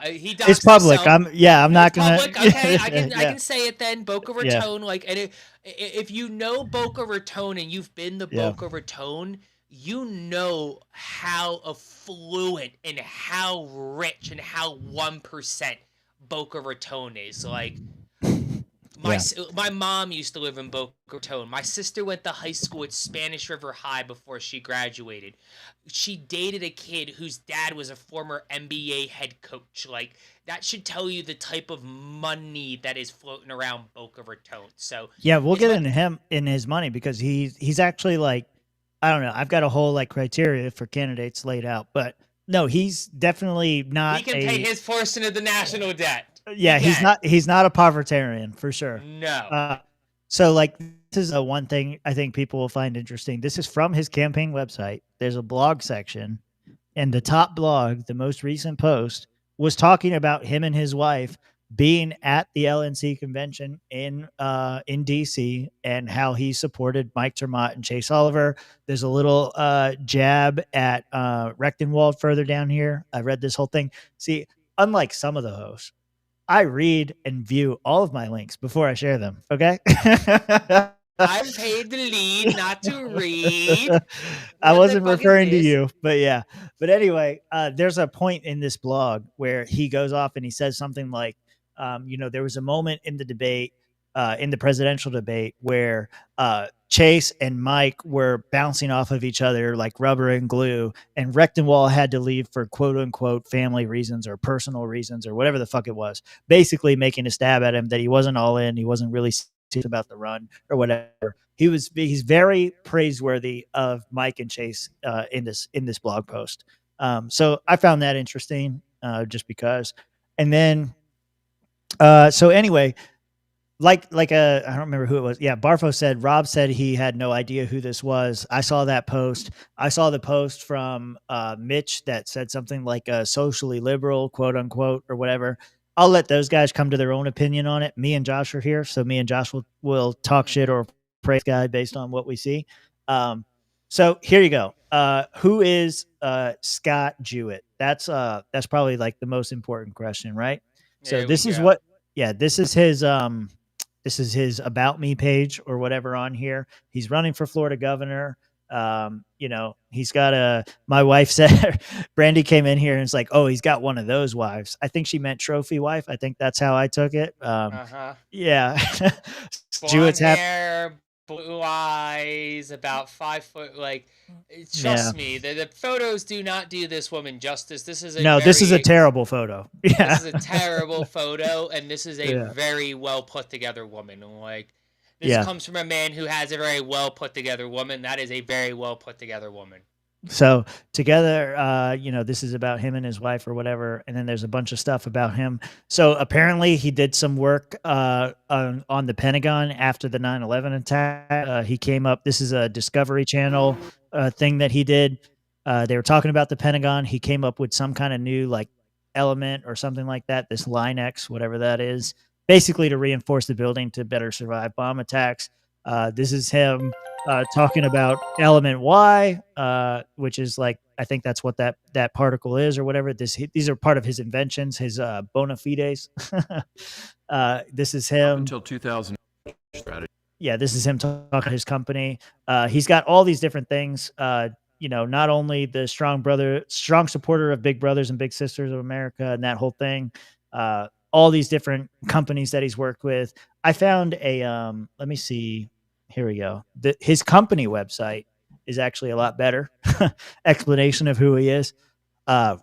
he doxed it's public. himself. I'm not gonna. Okay, I can say it then. Boca Raton, and if you know Boca Raton and you've been to Boca Raton, you know how affluent and how rich and how 1% Boca Raton is. Like. My mom used to live in Boca Raton. My sister went to high school at Spanish River High before she graduated. She dated a kid whose dad was a former NBA head coach. Like, that should tell you the type of money that is floating around Boca Raton. So yeah, we'll get into him in his money because he's actually like, I don't know. I've got a whole criteria for candidates laid out, but no, he's definitely not. He can pay his portion of the national debt. Yeah, he's not a povertarian for sure. No. So this is one thing I think people will find interesting. This is from his campaign website. There's a blog section, and the top blog, the most recent post, was talking about him and his wife being at the LNC convention in DC and how he supported Mike Termott and Chase Oliver. There's a little jab at Rechtenwald further down here. I read this whole thing. See, unlike some of the hosts, I read and view all of my links before I share them. Okay. I'm paid to lead, not to read. I wasn't referring to you, but yeah. But anyway, there's a point in this blog where he goes off and he says something like, there was a moment in the debate, in the presidential debate, where Chase and Mike were bouncing off of each other like rubber and glue, and Rectenwall had to leave for quote unquote family reasons or personal reasons or whatever the fuck it was, basically making a stab at him that he wasn't all in, he wasn't really about the run or whatever. He's very praiseworthy of Mike and Chase in this blog post. So I found that interesting, just because. And then so anyway, I don't remember who it was. Yeah, Barfo said Rob said he had no idea who this was. I saw that post. I saw the post from Mitch that said something like socially liberal, quote unquote, or whatever. I'll let those guys come to their own opinion on it. Me and Josh are here, so me and Josh will talk shit or praise guy based on what we see. So here you go. Who is Scott Jewett? That's probably like the most important question, right? So this is his about me page or whatever on here. He's running for Florida governor. He's got my wife said, Brandy came in here and it's like, oh, he's got one of those wives. I think she meant trophy wife. I think that's how I took it. Yeah. Blonde hair, blue eyes, about 5 foot. Like, trust me, the photos do not do this woman justice. This is a terrible photo. Yeah. This is a terrible photo, and this is a very well put together woman. Like, this comes from a man who has a very well put together woman. That is a very well put together woman. So together, this is about him and his wife or whatever. And then there's a bunch of stuff about him. So apparently he did some work on the Pentagon after the 9/11 attack. He came up. This is a Discovery Channel thing that he did. They were talking about the Pentagon. He came up with some kind of new like element or something like that. This Line X, whatever that is, basically to reinforce the building to better survive bomb attacks. This is him talking about element Y, which is like, I think that's what that particle is or whatever. These are part of his inventions, his bona fides. This is him. Up until 2000 strategy. Yeah, this is him talking about his company. He's got all these different things. Not only the strong supporter of Big Brothers and Big Sisters of America and that whole thing, all these different companies that he's worked with. I found let me see. Here we go. His company website is actually a lot better explanation of who he is.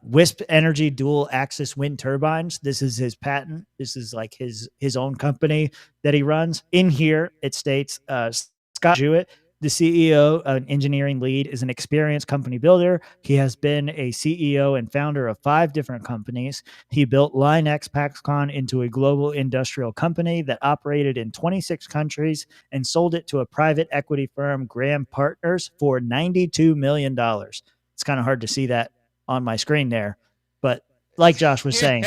Wisp Energy dual axis wind turbines. This is his patent. This is like his own company that he runs. In here, it states Scott Jewett, the CEO, an engineering lead, is an experienced company builder. He has been a CEO and founder of 5 different companies. He built Line X Paxcon into a global industrial company that operated in 26 countries and sold it to a private equity firm, Graham Partners, for $92 million. It's kind of hard to see that on my screen there. But like Josh was saying,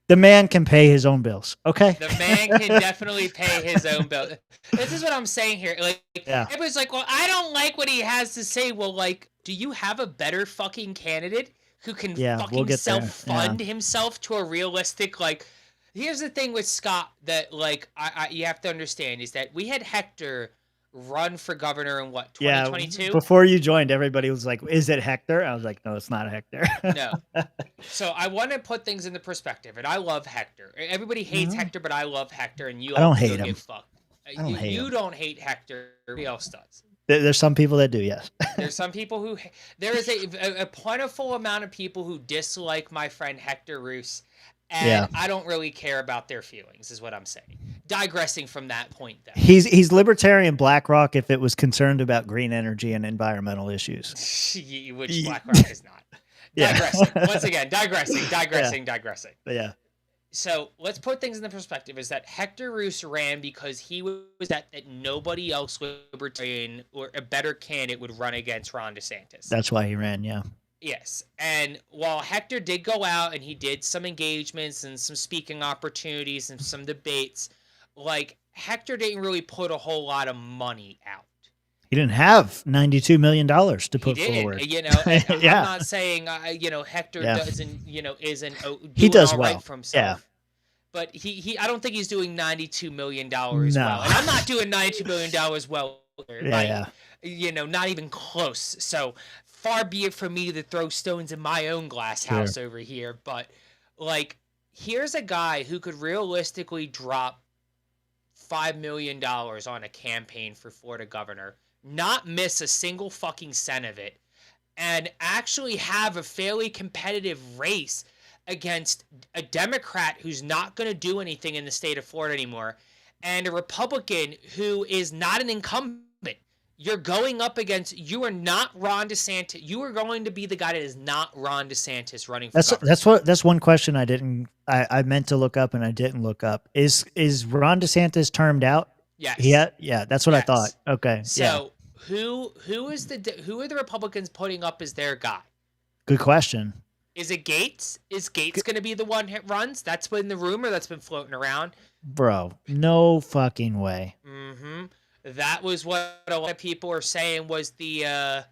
the man can pay his own bills. Okay. The man can definitely pay his own bill. This is what I'm saying here. Like, everybody's like, well, I don't like what he has to say. Well, like, do you have a better fucking candidate who can fucking self-fund himself to a realistic, like, here's the thing with Scott that, like, I you have to understand is that we had Hector run for governor in what, 2022? Yeah, before you joined, everybody was like, is it Hector? I was like, no, it's not Hector. No. So I want to put things into perspective, and I love Hector. Everybody hates Hector, but I love Hector, and you I don't hate him. You don't hate Hector. Everybody else does. There's some people that do, yes. There's some people who... There is a plentiful amount of people who dislike my friend Hector Roos, and I don't really care about their feelings, is what I'm saying. Digressing from that point, though. He's Libertarian BlackRock if it was concerned about green energy and environmental issues. Which BlackRock is not. Digressing. Once again, digressing. Yeah. So let's put things in the perspective is that Hector Roos ran because he was that nobody else Libertarian or a better candidate would run against Ron DeSantis. That's why he ran, yeah. Yes, and while Hector did go out and he did some engagements and some speaking opportunities and some debates, like, Hector didn't really put a whole lot of money out. He didn't have $92 million to put forward. I'm not saying, Hector doesn't, isn't he does all well right for himself. but I don't think he's doing $92 million No. well. And I'm not doing $92 million well. Yeah. You know, not even close. So far be it from me to throw stones in my own glass house over here. But like, here's a guy who could realistically drop $5 million on a campaign for Florida governor, not miss a single fucking cent of it, and actually have a fairly competitive race against a Democrat who's not going to do anything in the state of Florida anymore, and a Republican who is not an incumbent. You're going up against, you are not Ron DeSantis. You are going to be the guy that is not Ron DeSantis running for governor. That's one question I meant to look up and I didn't look up. Is Ron DeSantis termed out? Yes. Yeah, that's what I thought. Okay. So who are the Republicans putting up as their guy? Good question. Is it Gates? Is Gates going to be the one that runs? That's been the rumor that's been floating around. Bro, no fucking way. Mm-hmm. That was what a lot of people were saying was the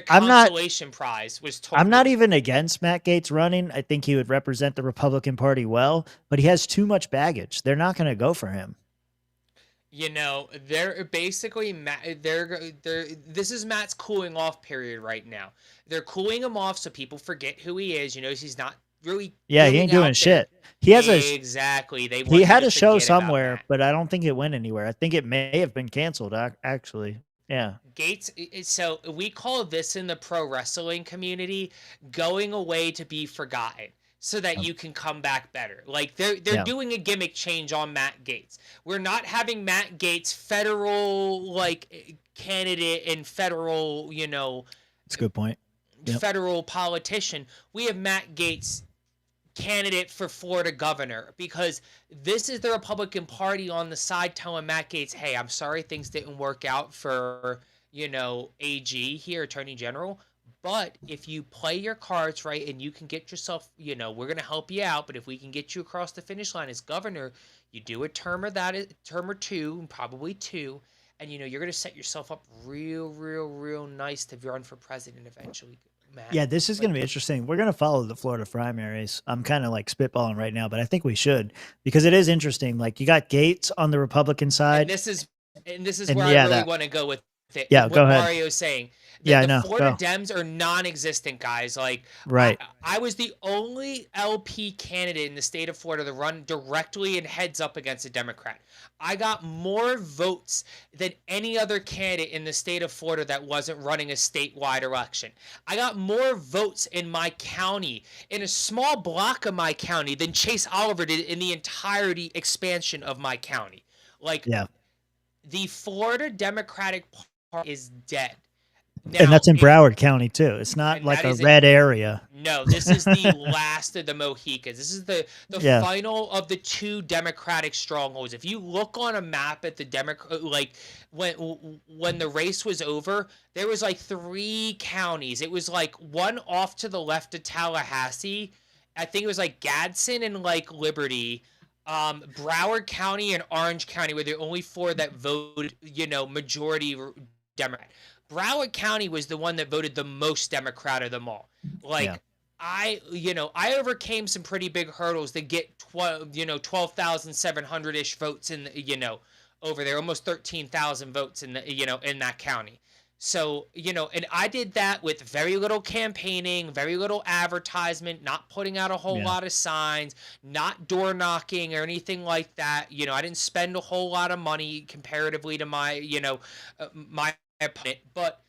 consolation prize was told. I'm not even against Matt Gaetz running. I think he would represent the Republican Party well, but he has too much baggage. They're not going to go for him. You know, they're basically this is Matt's cooling off period right now. They're cooling him off so people forget who he is. You know, he's not really. Yeah, he ain't doing shit. He has exactly. He had a show somewhere, but I don't think it went anywhere. I think it may have been canceled. Actually, yeah. Gates. So we call this in the pro wrestling community going away to be forgotten, so that you can come back better. Like they're doing a gimmick change on Matt Gaetz. We're not having Matt Gaetz federal candidate and federal, you know. That's a good point. Yep. Federal politician. We have Matt Gaetz candidate for Florida governor, because this is the Republican Party on the side telling Matt Gaetz, hey, I'm sorry things didn't work out for, you know, AG here, Attorney General. But if you play your cards right and you can get yourself, you know, we're going to help you out. But if we can get you across the finish line as governor, you do a term or two, probably two. And, you know, you're going to set yourself up real nice to run for president eventually. Matt. Yeah, this is going to be interesting. We're going to follow the Florida primaries. I'm kind of like spitballing right now, but I think we should, because it is interesting. Like, you got Gaetz on the Republican side. And this is where I really want to go with it. Yeah, what go ahead. Mario's saying. The Florida Dems are non-existent, guys. Like, right. I was the only LP candidate in the state of Florida to run directly and heads up against a Democrat. I got more votes than any other candidate in the state of Florida that wasn't running a statewide election. I got more votes in my county, in a small block of my county, than Chase Oliver did in the entirety expansion of my county. Like, the Florida Democratic Party is dead. Now, and that's in Broward County too. It's not like a red area. No, this is the last of the Mohicans. This is the final of the two Democratic strongholds. If you look on a map at the like when the race was over, there was like 3 counties. It was like one off to the left of Tallahassee. I think it was like Gadsden and like Liberty. Broward County and Orange County were the only 4 that voted, you know, majority Democrat. Broward County was the one that voted the most Democrat of them all. Like, I overcame some pretty big hurdles to get 12,700-ish votes in the, you know, over there, almost 13,000 votes in the, you know, in that county. So, you know, and I did that with very little campaigning, very little advertisement, not putting out a whole lot of signs, not door knocking or anything like that. You know, I didn't spend a whole lot of money comparatively to my, you know, my opponent. But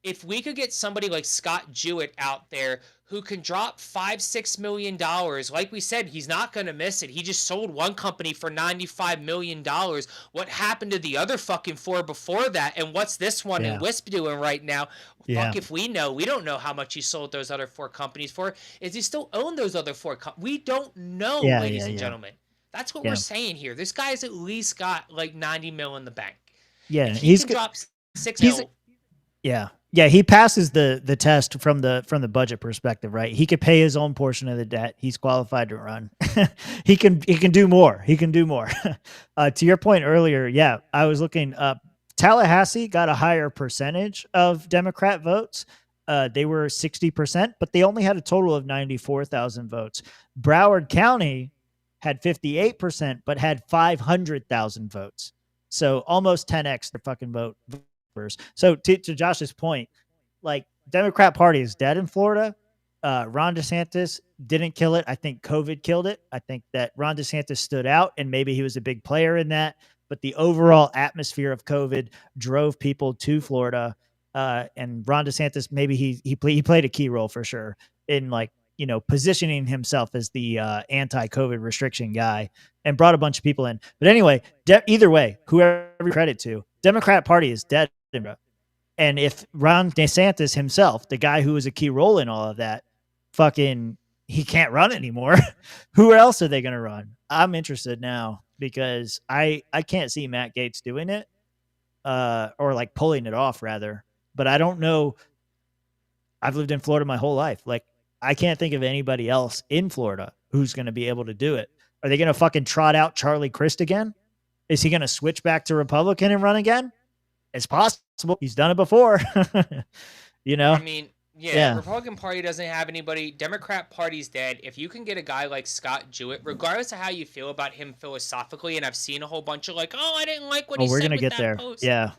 if we could get somebody like Scott Jewett out there who can drop $5-6 million, like we said, he's not going to miss it. He just sold one company for $95 million. What happened to the other fucking 4 before that? And what's this one in Wisp doing right now? Fuck if we know. We don't know how much he sold those other 4 companies for. Is he still own those other 4 companies? We don't know, ladies and gentlemen. That's what we're saying here. This guy's at least got like 90 mil in the bank. Yeah, if he can drop 6 mil. Yeah, he passes the test from the budget perspective, right? He could pay his own portion of the debt. He's qualified to run. he can do more. He can do more. To your point earlier, I was looking up. Tallahassee got a higher percentage of Democrat votes. They were 60%, but they only had a total of 94,000 votes. Broward County had 58%, but had 500,000 votes. So almost 10x their fucking voters. So to Josh's point, like, Democrat Party is dead in Florida. Ron DeSantis didn't kill it. I think COVID killed it. I think that Ron DeSantis stood out, and maybe he was a big player in that. But the overall atmosphere of COVID drove people to Florida. And Ron DeSantis, maybe he played a key role for sure in, like, you know, positioning himself as the anti-COVID restriction guy, and brought a bunch of people in. But anyway, either way, whoever credit to, Democrat Party is dead. And if Ron DeSantis himself, the guy who was a key role in all of that, fucking, he can't run anymore, who else are they going to run? I'm interested now, because I can't see Matt Gaetz doing it, or like pulling it off rather. But I don't know. I've lived in Florida my whole life. Like, I can't think of anybody else in Florida who's going to be able to do it. Are they going to fucking trot out Charlie Crist again? Is he going to switch back to Republican and run again? It's possible. He's done it before. You know? I mean, yeah, Republican Party doesn't have anybody. Democrat Party's dead. If you can get a guy like Scott Jewett, regardless of how you feel about him philosophically, and I've seen a whole bunch of like, oh, I didn't like what he said with that post. Yeah.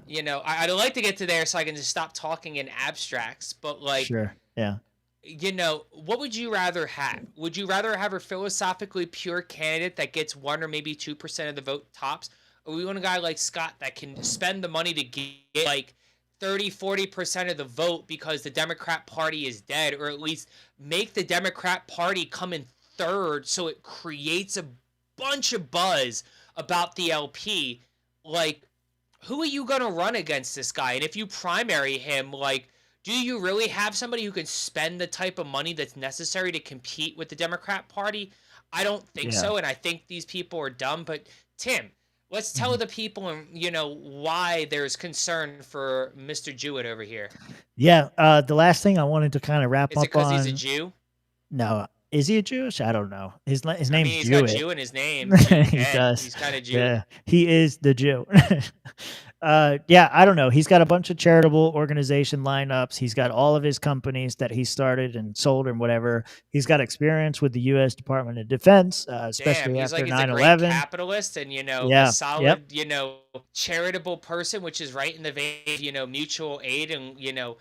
You know, I'd like to get to there so I can just stop talking in abstracts. But like, sure, yeah. You know, what would you rather have? Would you rather have a philosophically pure candidate that gets 1 or maybe 2% of the vote tops? Or we want a guy like Scott that can spend the money to get like 30-40% of the vote because the Democrat Party is dead, or at least make the Democrat Party come in third so it creates a bunch of buzz about the LP? Like, who are you going to run against this guy? And if you primary him, like, do you really have somebody who can spend the type of money that's necessary to compete with the Democrat Party? I don't think so, and I think these people are dumb. But Tim, let's tell the people, and you know, why there's concern for Mr. Jewett over here. Yeah, the last thing I wanted to kind of wrap Is up it because on. he's a Jew? No, is he a Jewish? I don't know. His name's he's Jewett. got Jew in his name. He does. He's kind of Jew. Yeah, he is the Jew. Yeah, I don't know. He's got a bunch of charitable organization lineups. He's got all of his companies that he started and sold and whatever. He's got experience with the U.S. Department of Defense, especially after 9/11. He's a great capitalist and, you know, a solid, you know, charitable person, which is right in the vein of, you know, mutual aid and, you know,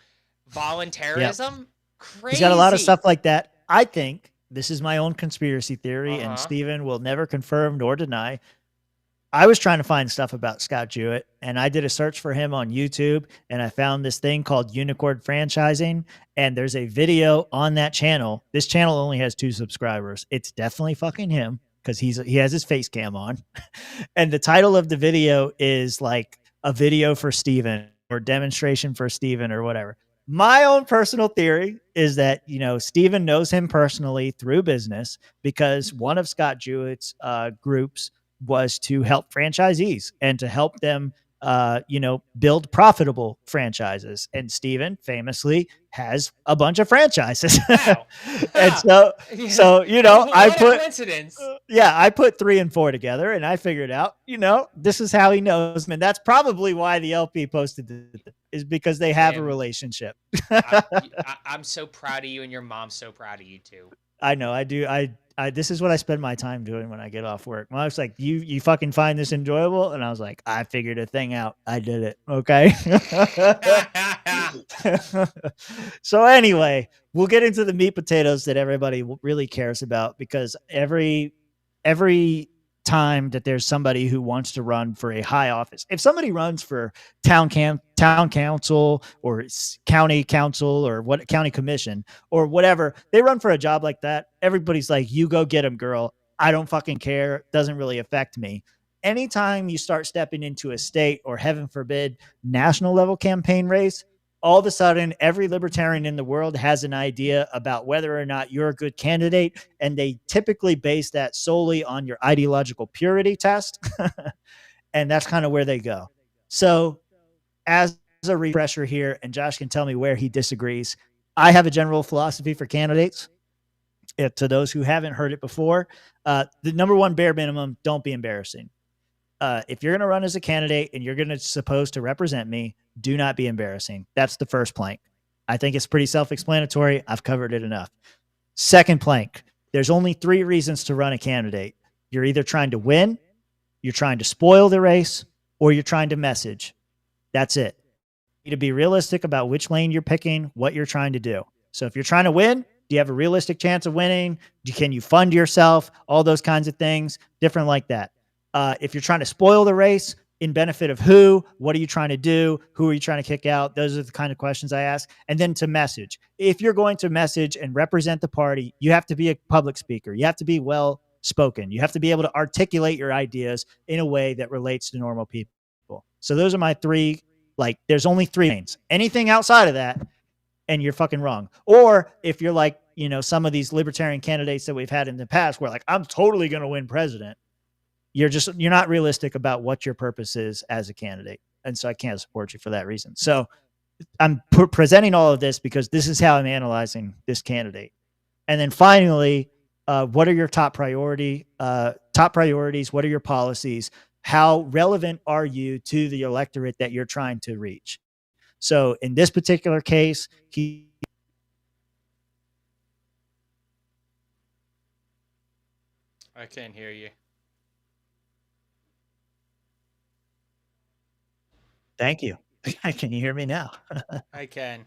voluntarism. Crazy. He's got a lot of stuff like that. I think, this is my own conspiracy theory, and Stephen will never confirm nor deny. I was trying to find stuff about Scott Jewett, and I did a search for him on YouTube, and I found this thing called Unicorn Franchising, and there's a video on that channel. This channel only has 2 subscribers. It's definitely fucking him, because he has his face cam on. And the title of the video is like a video for Stephen, or demonstration for Stephen, or whatever. My own personal theory is that, you know, Stephen knows him personally through business, because one of Scott Jewett's groups was to help franchisees and to help them, you know, build profitable franchises. And Stephen famously has a bunch of franchises. Wow. And so, you know, I put 3 and 4 together, and I figured out, you know, this is how he knows. And that's probably why the LP posted it, is because they have a relationship. I'm so proud of you, and your mom's so proud of you too. I know. I do. This is what I spend my time doing when I get off work. My wife's like, you fucking find this enjoyable? And I was like, I figured a thing out. I did it. Okay. So anyway, we'll get into the meat potatoes that everybody really cares about, because every time that there's somebody who wants to run for a high office, if somebody runs for town council or county council or county commission or whatever, they run for a job like that, everybody's like, you go get them, girl. I don't fucking care. Doesn't really affect me. Anytime you start stepping into a state, or heaven forbid, national level campaign race, all of a sudden, every libertarian in the world has an idea about whether or not you're a good candidate, and they typically base that solely on your ideological purity test. And that's kind of where they go. So as a refresher here, and Josh can tell me where he disagrees, I have a general philosophy for candidates. To those who haven't heard it before, the number 1 bare minimum, don't be embarrassing. If you're going to run as a candidate and you're going to supposed to represent me, do not be embarrassing. That's the first plank. I think it's pretty self-explanatory. I've covered it enough. Second plank, there's only 3 reasons to run a candidate. You're either trying to win, you're trying to spoil the race, or you're trying to message. That's it. You need to be realistic about which lane you're picking, what you're trying to do. So if you're trying to win, do you have a realistic chance of winning? Can you fund yourself? All those kinds of things, different like that. If you're trying to spoil the race, in benefit of who? What are you trying to do? Who are you trying to kick out? Those are the kind of questions I ask. And then to message. If you're going to message and represent the party, you have to be a public speaker. You have to be well spoken. You have to be able to articulate your ideas in a way that relates to normal people. So those are my 3. Like, there's only 3 lanes. Anything outside of that, and you're fucking wrong. Or if you're like, you know, some of these libertarian candidates that we've had in the past, where like, I'm totally going to win president. You're not realistic about what your purpose is as a candidate. And so I can't support you for that reason. So I'm presenting all of this because this is how I'm analyzing this candidate. And then finally, what are your top priorities? What are your policies? How relevant are you to the electorate that you're trying to reach? So in this particular case, I can't hear you. Thank you. Can you hear me now? I can.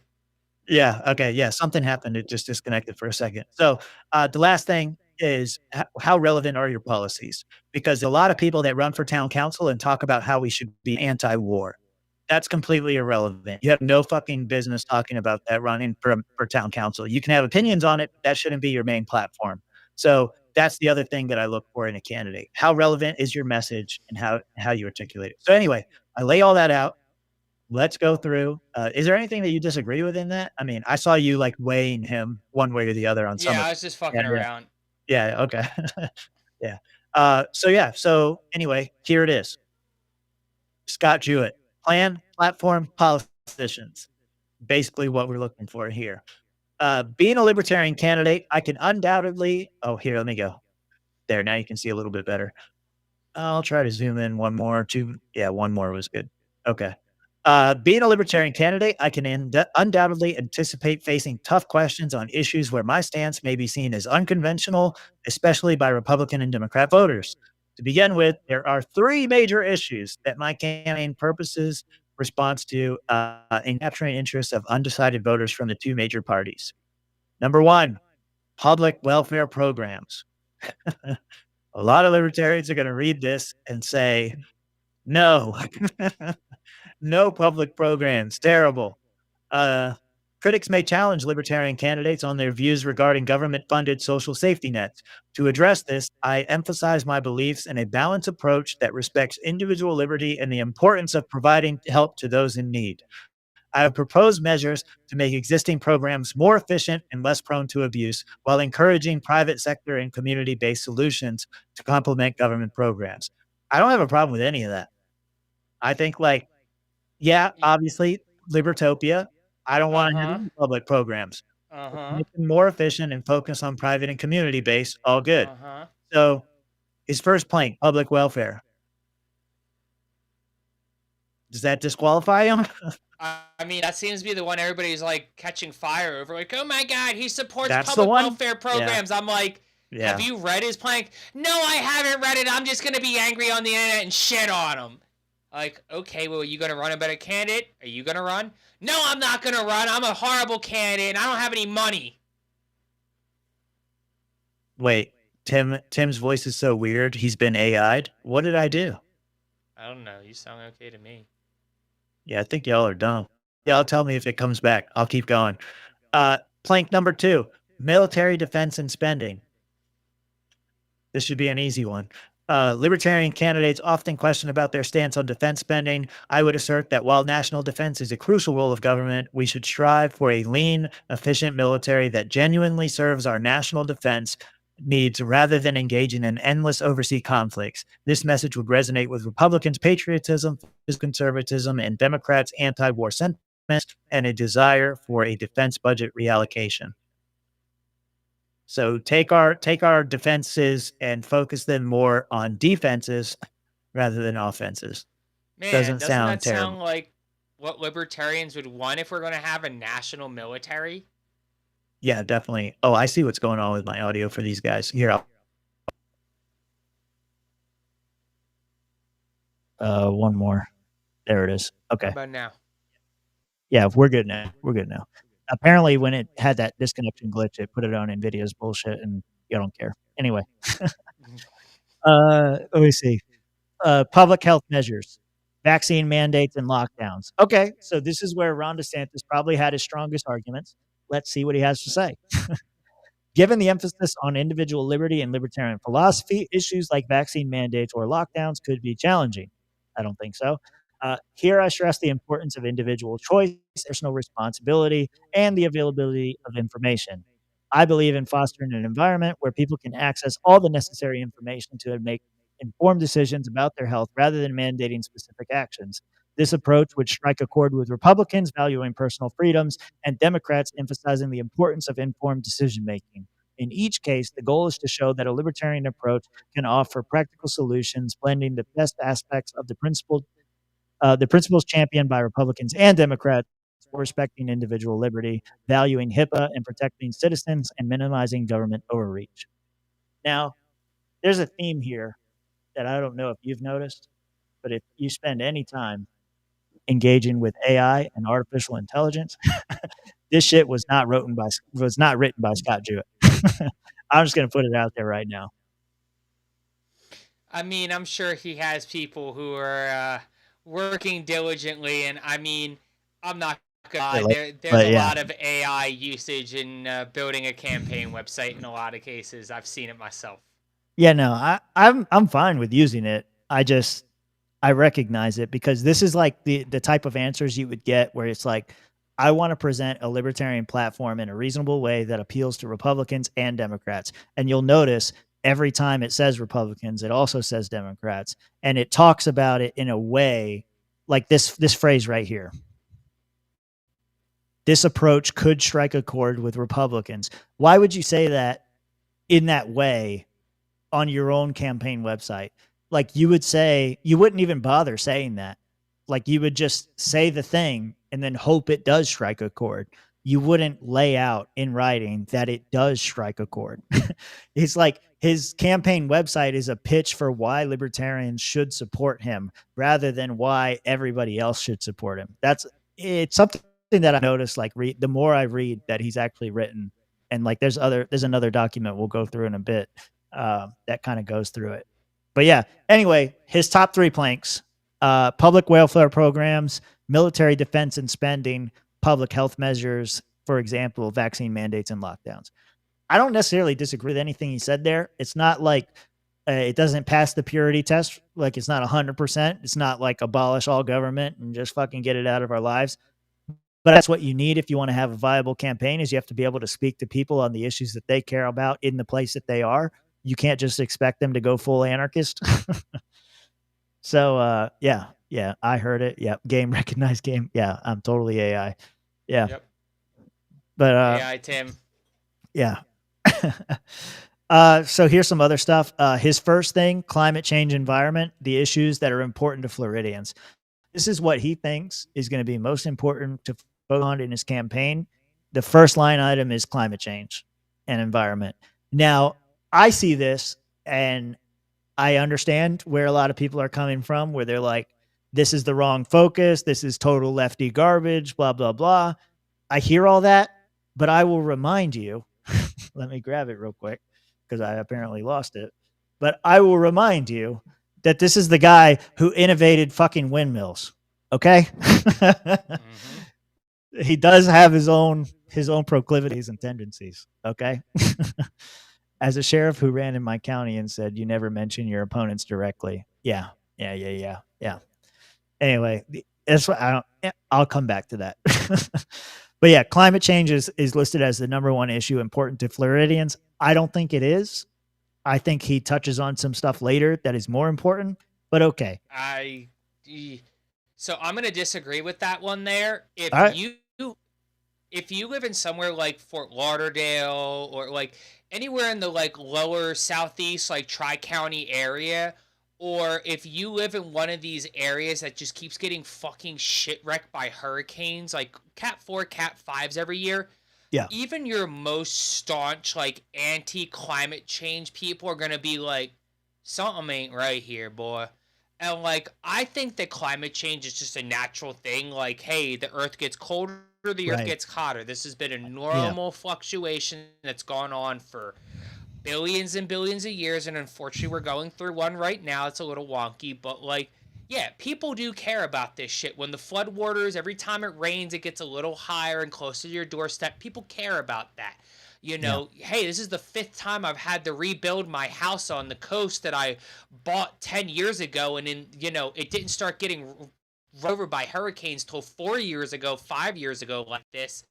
Yeah. Okay. Yeah. Something happened. It just disconnected for a second. So the last thing is how relevant are your policies? Because a lot of people that run for town council and talk about how we should be anti-war. That's completely irrelevant. You have no fucking business talking about that running for town council. You can have opinions on it, but that shouldn't be your main platform. So that's the other thing that I look for in a candidate. How relevant is your message and how you articulate it? So anyway, I lay all that out. Let's go through. Is there anything that you disagree with in that? I mean, I saw you like weighing him one way or the other on some. Yeah, I was just fucking around. Yeah. Okay. Yeah. So anyway, here it is. Scott Jewett. Plan, platform, politicians. Basically what we're looking for here. Being a libertarian candidate, I can undoubtedly... Oh, here, let me go. There, now you can see a little bit better. I'll try to zoom in one more. 2. Yeah, one more was good. Okay. Being a libertarian candidate, I can undoubtedly anticipate facing tough questions on issues where my stance may be seen as unconventional, especially by Republican and Democrat voters. To begin with, there are 3 major issues that my campaign purposes responds to in capturing interests of undecided voters from the 2 major parties. Number 1, public welfare programs. A lot of libertarians are going to read this and say, no, no public programs, terrible. Critics may challenge libertarian candidates on their views regarding government-funded social safety nets. To address this, I emphasize my beliefs in a balanced approach that respects individual liberty and the importance of providing help to those in need. I have proposed measures to make existing programs more efficient and less prone to abuse, while encouraging private sector and community-based solutions to complement government programs. I don't have a problem with any of that. I think, like, yeah, obviously, Libertopia. I don't want to have any public programs. Make them more efficient and focus on private and community-based, all good. So his first plank, public welfare. Does that disqualify him? I mean, that seems to be the one everybody's like catching fire over. Like, oh my God, he supports That's public welfare programs. Yeah. I'm like, Yeah. Have you read his plank? No, I haven't read it. I'm just going to be angry on the internet and shit on him. Like, okay, well, are you going to run a better candidate? Are you going to run? No, I'm not going to run. I'm a horrible candidate and I don't have any money. Wait, Tim's voice is so weird. He's been AI'd. What did I do? I don't know. You sound okay to me. Yeah, I think y'all are dumb. Y'all tell me if it comes back. I'll keep going. Plank number 2, military defense and spending. This should be an easy one. Libertarian candidates often question about their stance on defense spending. I would assert that while national defense is a crucial role of government, we should strive for a lean, efficient military that genuinely serves our national defense needs rather than engaging in endless overseas conflicts. This message would resonate with Republicans' patriotism, conservatism, and Democrats' anti-war sentiment and a desire for a defense budget reallocation. So take our defenses and focus them more on defenses rather than offenses. Man, doesn't sound that terrible. sound like what libertarians would want if we're going to have a national military? Yeah, definitely. Oh, I see what's going on with my audio for these guys. Here, one more. There it is. How Okay. about now? Yeah, we're good now. We're good now. Apparently, when it had that disconnection glitch, it put it on NVIDIA's bullshit, and I don't care. Anyway, let me see. Public health measures, vaccine mandates, and lockdowns. Okay, so this is where Ron DeSantis probably had his strongest arguments. Let's see what he has to say. Given the emphasis on individual liberty and libertarian philosophy, issues like vaccine mandates or lockdowns could be challenging. I don't think so. Here, I stress the importance of individual choice, personal responsibility, and the availability of information. I believe in fostering an environment where people can access all the necessary information to make informed decisions about their health rather than mandating specific actions. This approach would strike a chord with Republicans valuing personal freedoms and Democrats emphasizing the importance of informed decision making. In each case, the goal is to show that a libertarian approach can offer practical solutions, blending the best aspects of the principles championed by Republicans and Democrats, respecting individual liberty, valuing HIPAA and protecting citizens, and minimizing government overreach. Now, there's a theme here that I don't know if you've noticed, but if you spend any time engaging with AI and artificial intelligence, this shit was not written by Scott Jewett. I'm just gonna put it out there right now. I mean, I'm sure he has people who are working diligently, and I mean, I'm not gonna lie, there's a lot of AI usage in building a campaign website in a lot of cases. I've seen it myself. Yeah, no, I'm fine with using it. I recognize it because this is like the type of answers you would get where it's like, I want to present a libertarian platform in a reasonable way that appeals to Republicans and Democrats. And you'll notice every time it says Republicans, it also says Democrats. And it talks about it in a way like this phrase right here. This approach could strike a chord with Republicans. Why would you say that in that way on your own campaign website? Like you wouldn't even bother saying that. Like you would just say the thing and then hope it does strike a chord. You wouldn't lay out in writing that it does strike a chord. It's like his campaign website is a pitch for why libertarians should support him rather than why everybody else should support him. It's something that I noticed, like the more I read that he's actually written, and like there's another document we'll go through in a bit that kind of goes through it. But yeah, anyway, his top 3 planks: public welfare programs, military defense and spending, public health measures, for example, vaccine mandates and lockdowns. I don't necessarily disagree with anything he said there. It's not like it doesn't pass the purity test. Like it's not 100%. It's not like abolish all government and just fucking get it out of our lives. But that's what you need if you want to have a viable campaign, is you have to be able to speak to people on the issues that they care about in the place that they are. You can't just expect them to go full anarchist. So, yeah, I heard it. Yeah. Game recognized game. Yeah. I'm totally AI. Yeah. Yep. But, AI Tim. Yeah. So here's some other stuff. His first thing, climate change environment, the issues that are important to Floridians. This is what he thinks is going to be most important to focus on in his campaign. The first line item is climate change and environment. Now, I see this and I understand where a lot of people are coming from, where they're like, this is the wrong focus. This is total lefty garbage, blah, blah, blah. I hear all that, but I will remind you, let me grab it real quick because I apparently lost it. But I will remind you that this is the guy who innovated fucking windmills. Okay. He does have his own proclivities and tendencies. Okay. As a sheriff who ran in my county and said, you never mention your opponents directly. Yeah. Anyway, that's what I'll come back to that. But yeah, climate change is listed as the number 1 issue important to Floridians. I don't think it is. I think he touches on some stuff later that is more important, but okay. So I'm going to disagree with that one there. If you live in somewhere like Fort Lauderdale or like anywhere in the like lower southeast, like Tri-County area, or if you live in one of these areas that just keeps getting fucking shit wrecked by hurricanes, like Cat 4, Cat 5s every year, Yeah. Even your most staunch, like, anti-climate change people are going to be like, something ain't right here, boy. And, like, I think that climate change is just a natural thing. Like, hey, the earth gets colder, the earth gets hotter. This has been a normal fluctuation that's gone on for billions and billions of years, and unfortunately we're going through one right now. It's a little wonky, but, like, yeah, people do care about this shit. When the floodwaters, every time it rains, it gets a little higher and closer to your doorstep. People care about that. You know, hey, this is the 5th time I've had to rebuild my house on the coast that I bought 10 years ago. And then, you know, it didn't start getting run over by hurricanes till 4 years ago, 5 years ago, like this.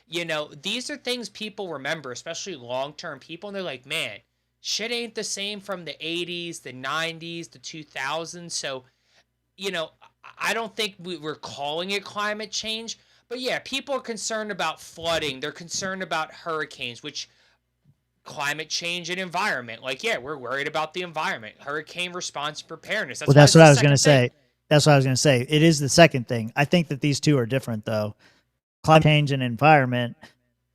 You know, these are things people remember, especially long-term people. And they're like, man, shit ain't the same from the 80s, the 90s, the 2000s. So, you know, I don't think we're calling it climate change. But yeah, people are concerned about flooding. They're concerned about hurricanes, which climate change and environment. Like, yeah, we're worried about the environment. Hurricane response and preparedness. That's what I was going to say. That's what I was going to say. It is the second thing. I think that these two are different, though. Climate change and environment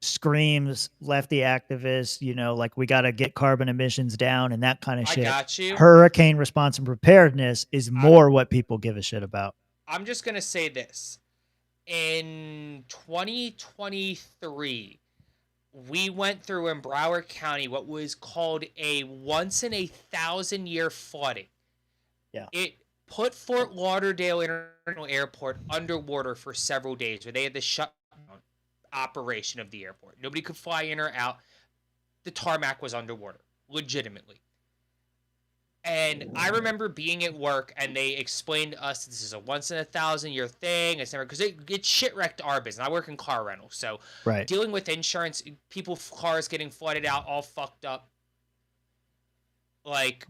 screams lefty activists, you know, like we got to get carbon emissions down and that kind of shit. I got you. Hurricane response and preparedness is more what people give a shit about. I'm just going to say this. In 2023, we went through in Broward County what was called a once-in-a-thousand-year flooding. Yeah. It put Fort Lauderdale International Airport underwater for several days, where they had to shut down operation of the airport. Nobody could fly in or out. The tarmac was underwater, legitimately. And I remember being at work, and they explained to us this is a once-in-a-thousand-year thing. It's never, because it shit-wrecked our business. I work in car rental, so dealing with insurance, people's cars getting flooded out, all fucked up. Like,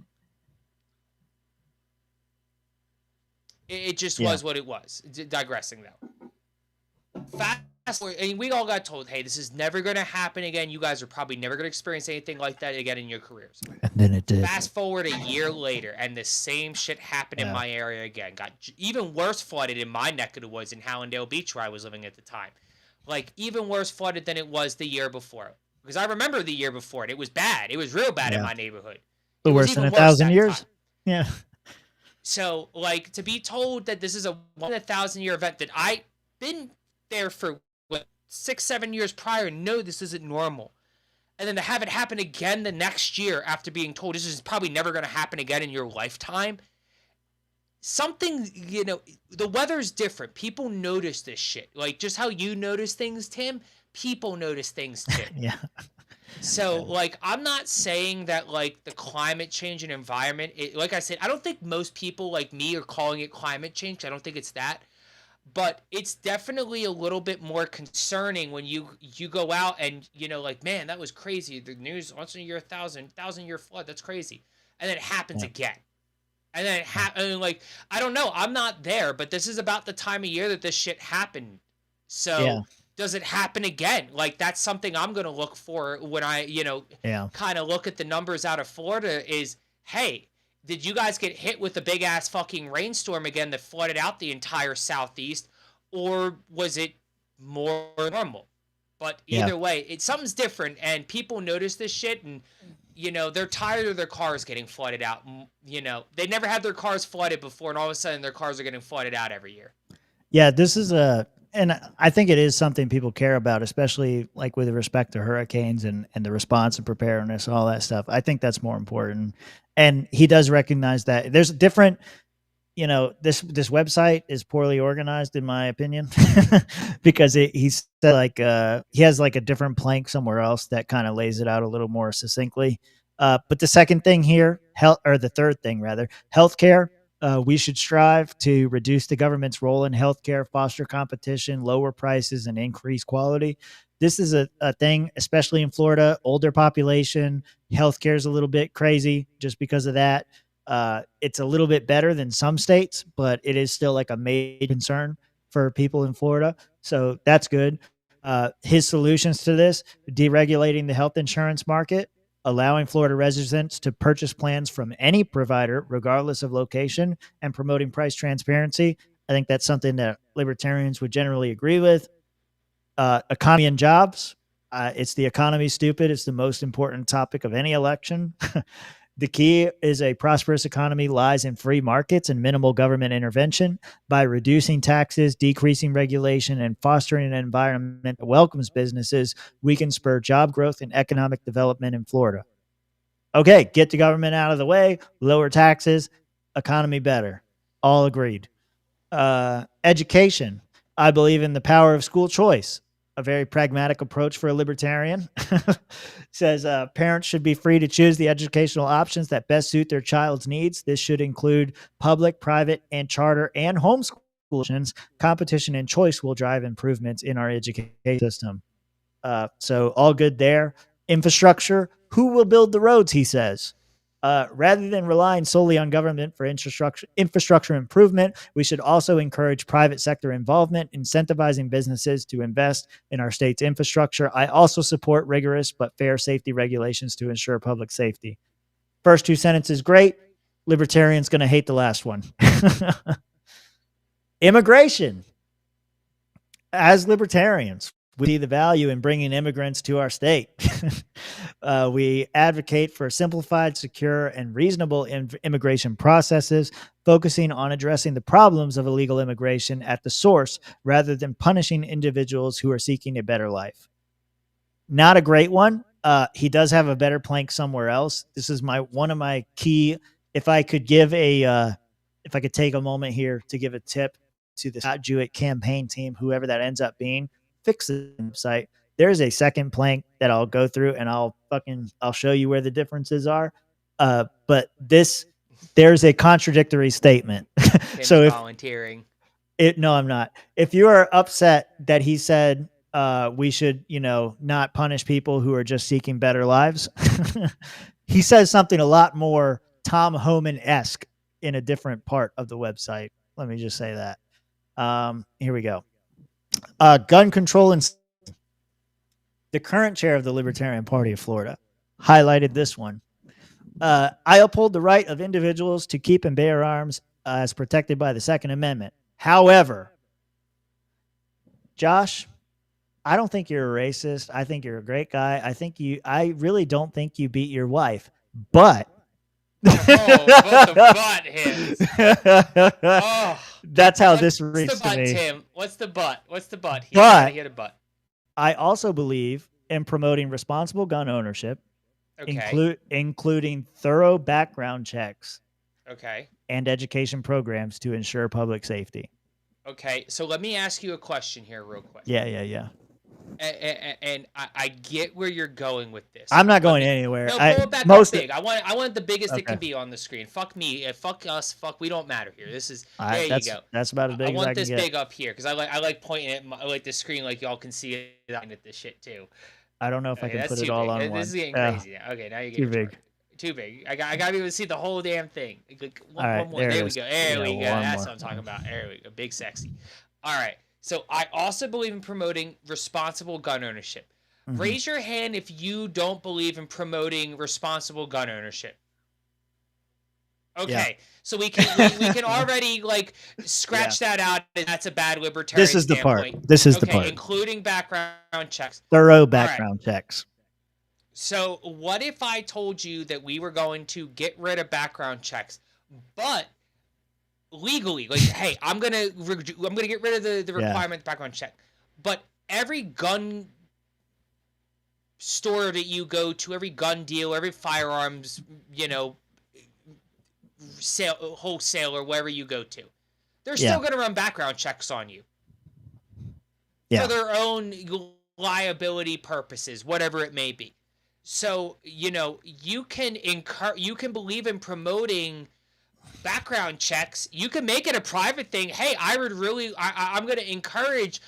it just was what it was. Digressing, though. Fast forward, and we all got told, hey, this is never going to happen again. You guys are probably never going to experience anything like that again in your careers. And then it did. Fast forward a year later, and the same shit happened in my area again. Got even worse flooded in my neck of the woods in Hallandale Beach, where I was living at the time. Like, even worse flooded than it was the year before. Because I remember the year before it. It was bad. It was real bad in my neighborhood. But worse than 1,000 years. Yeah. So, like, to be told that this is a 1,000-year event that I've been there for 6-7 years prior, no, this isn't normal. And then to have it happen again the next year after being told this is probably never going to happen again in your lifetime. Something, you know, the weather's different. People notice this shit. Like, just how you notice things, Tim, people notice things too. Yeah. So, like, I'm not saying that, like, the climate change and environment, like I said, I don't think most people like me are calling it climate change. I don't think it's that. But it's definitely a little bit more concerning when you go out and, you know, like, man, that was crazy. The news, once in a year, 1,000-year flood, that's crazy. And then it happens again. And then and like, I don't know, I'm not there, but this is about the time of year that this shit happened. So does it happen again? Like, that's something I'm going to look for when I, you know, kind of look at the numbers out of Florida is, hey, did you guys get hit with a big ass fucking rainstorm again that flooded out the entire Southeast, or was it more normal? But either way, something's different, and people notice this shit, and you know they're tired of their cars getting flooded out. You know, they never had their cars flooded before, and all of a sudden their cars are getting flooded out every year. Yeah, this is and I think it is something people care about, especially like with respect to hurricanes and the response and preparedness and all that stuff. I think that's more important. And he does recognize that there's a different, you know, this website is poorly organized in my opinion, because he said like he has like a different plank somewhere else that kind of lays it out a little more succinctly. But the second thing here, the third thing rather, healthcare. We should strive to reduce the government's role in healthcare, foster competition, lower prices, and increase quality. This is a thing, especially in Florida, older population, healthcare is a little bit crazy just because of that. It's a little bit better than some states, but it is still like a major concern for people in Florida. So that's good. His solutions to this, deregulating the health insurance market, allowing Florida residents to purchase plans from any provider, regardless of location, and promoting price transparency. I think that's something that libertarians would generally agree with. Economy and jobs, It's the economy, stupid. It's the most important topic of any election. The key is a prosperous economy lies in free markets and minimal government intervention. By reducing taxes, decreasing regulation, and fostering an environment that welcomes businesses, we can spur job growth and economic development in Florida. Okay, get the government out of the way, lower taxes, economy better. All agreed. Education. I believe in the power of school choice. A very pragmatic approach for a libertarian. Says parents should be free to choose the educational options that best suit their child's needs. This should include public, private, and charter and homeschool options. Competition and choice will drive improvements in our education system. So all good there. Infrastructure. Who will build the roads, he says. Rather than relying solely on government for infrastructure improvement, we should also encourage private sector involvement, incentivizing businesses to invest in our state's infrastructure. I also support rigorous but fair safety regulations to ensure public safety. First two sentences, great. Libertarian's going to hate the last one. Immigration. As libertarians, we see the value in bringing immigrants to our state. We advocate for simplified, secure, and reasonable immigration processes, focusing on addressing the problems of illegal immigration at the source rather than punishing individuals who are seeking a better life. Not a great one. He does have a better plank somewhere else. This is one of my key. If I could take a moment here to give a tip to the Jewett campaign team, whoever that ends up being, fix the website. There's a second plank that I'll go through and I'll show you where the differences are. But there's a contradictory statement. So if volunteering, no, I'm not. If you are upset that he said we should, not punish people who are just seeking better lives, he says something a lot more Tom Homan-esque in a different part of the website. Let me just say that. Here we go. Gun control and the current chair of the Libertarian Party of Florida highlighted this one. I uphold the right of individuals to keep and bear arms as protected by the Second Amendment. However, Josh, I don't think you're a racist. I think you're a great guy. I really don't think you beat your wife, but butt hits. Oh, that's how this reads to me. Tim? What's the butt? But he had a butt. I also believe in promoting responsible gun ownership, including thorough background checks, and education programs to ensure public safety. Okay, so let me ask you a question here, real quick. Yeah. And I get where you're going with this. I'm not going anywhere. No, pull it back up big. I want the biggest it can be on the screen. Fuck me. Fuck us. Fuck. We don't matter here. This is there. You go. That's about as big as I can get. I want this big up here because I like pointing at the screen like y'all can see it at this shit too. I don't know if I can put it all on one. This is getting crazy now. Okay, now you get too big. Too big. I gotta be able to see the whole damn thing. Like, one more. There we go. There we go. That's what I'm talking about. There we go. Big sexy. All right. So I also believe in promoting responsible gun ownership. Mm-hmm. Raise your hand if you don't believe in promoting responsible gun ownership. Okay, yeah. So we can already scratch that out. That's a bad libertarian. This is the part. This is the part. Including background checks. Thorough background checks. So what if I told you that we were going to get rid of background checks, but legally, hey, I'm gonna get rid of the requirement background check, but every gun store that you go to, every gun deal, every firearms, wholesaler, wherever you go to, they're still gonna run background checks on you for their own liability purposes, whatever it may be. So you can believe in promoting background checks. You can make it a private thing. Hey, I'm going to encourage,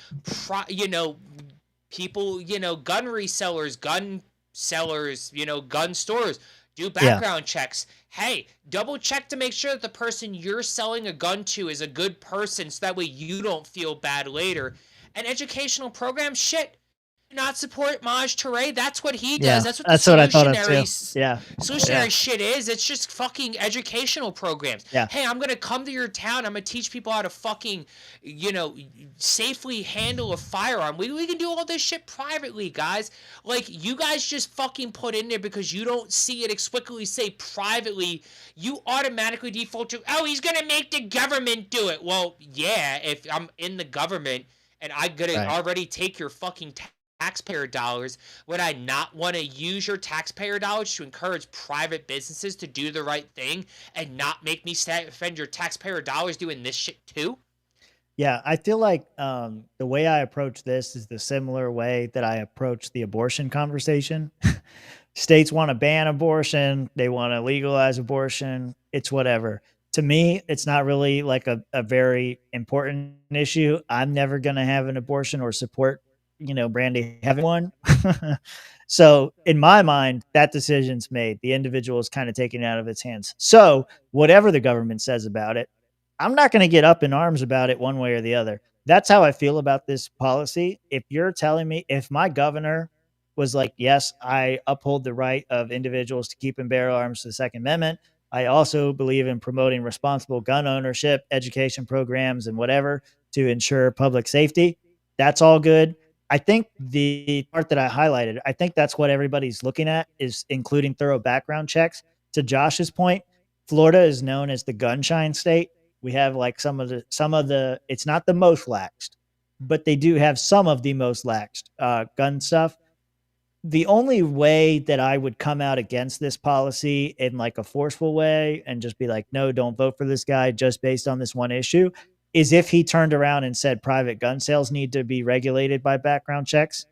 people, gun resellers, gun sellers, gun stores, do background checks. Hey, double check to make sure that the person you're selling a gun to is a good person so that way you don't feel bad later. And educational programs, shit. not support Maj Toure? That's what he does. Yeah, that's what I thought of too. Yeah. Solutionary shit is. It's just fucking educational programs. Yeah. Hey, I'm gonna come to your town. I'm gonna teach people how to fucking, safely handle a firearm. We can do all this shit privately, guys. Like, you guys just fucking put in there because you don't see it explicitly say privately. You automatically default to, oh, he's gonna make the government do it. Well, yeah, if I'm in the government and I gotta already take your fucking taxpayer dollars, would I not want to use your taxpayer dollars to encourage private businesses to do the right thing and not make me spend your taxpayer dollars doing this shit too? Yeah, I feel like the way I approach this is the similar way that I approach the abortion conversation. States want to ban abortion. They want to legalize abortion. It's whatever. To me, it's not really like a very important issue. I'm never going to have an abortion or support Brandy having one. So in my mind, that decision's made. The individual is kind of taken out of its hands. So whatever the government says about it, I'm not going to get up in arms about it one way or the other. That's how I feel about this policy. If you're telling me, if my governor was like, yes, I uphold the right of individuals to keep and bear arms to the Second Amendment. I also believe in promoting responsible gun ownership, education programs, and whatever to ensure public safety. That's all good. I think the part that I highlighted, I think that's what everybody's looking at, is including thorough background checks. To Josh's point, Florida is known as the gunshine state. We have like some of the, it's not the most laxed, but they do have some of the most laxed gun stuff. The only way that I would come out against this policy in like a forceful way and just be like, no, don't vote for this guy just based on this one issue, is if he turned around and said private gun sales need to be regulated by background checks,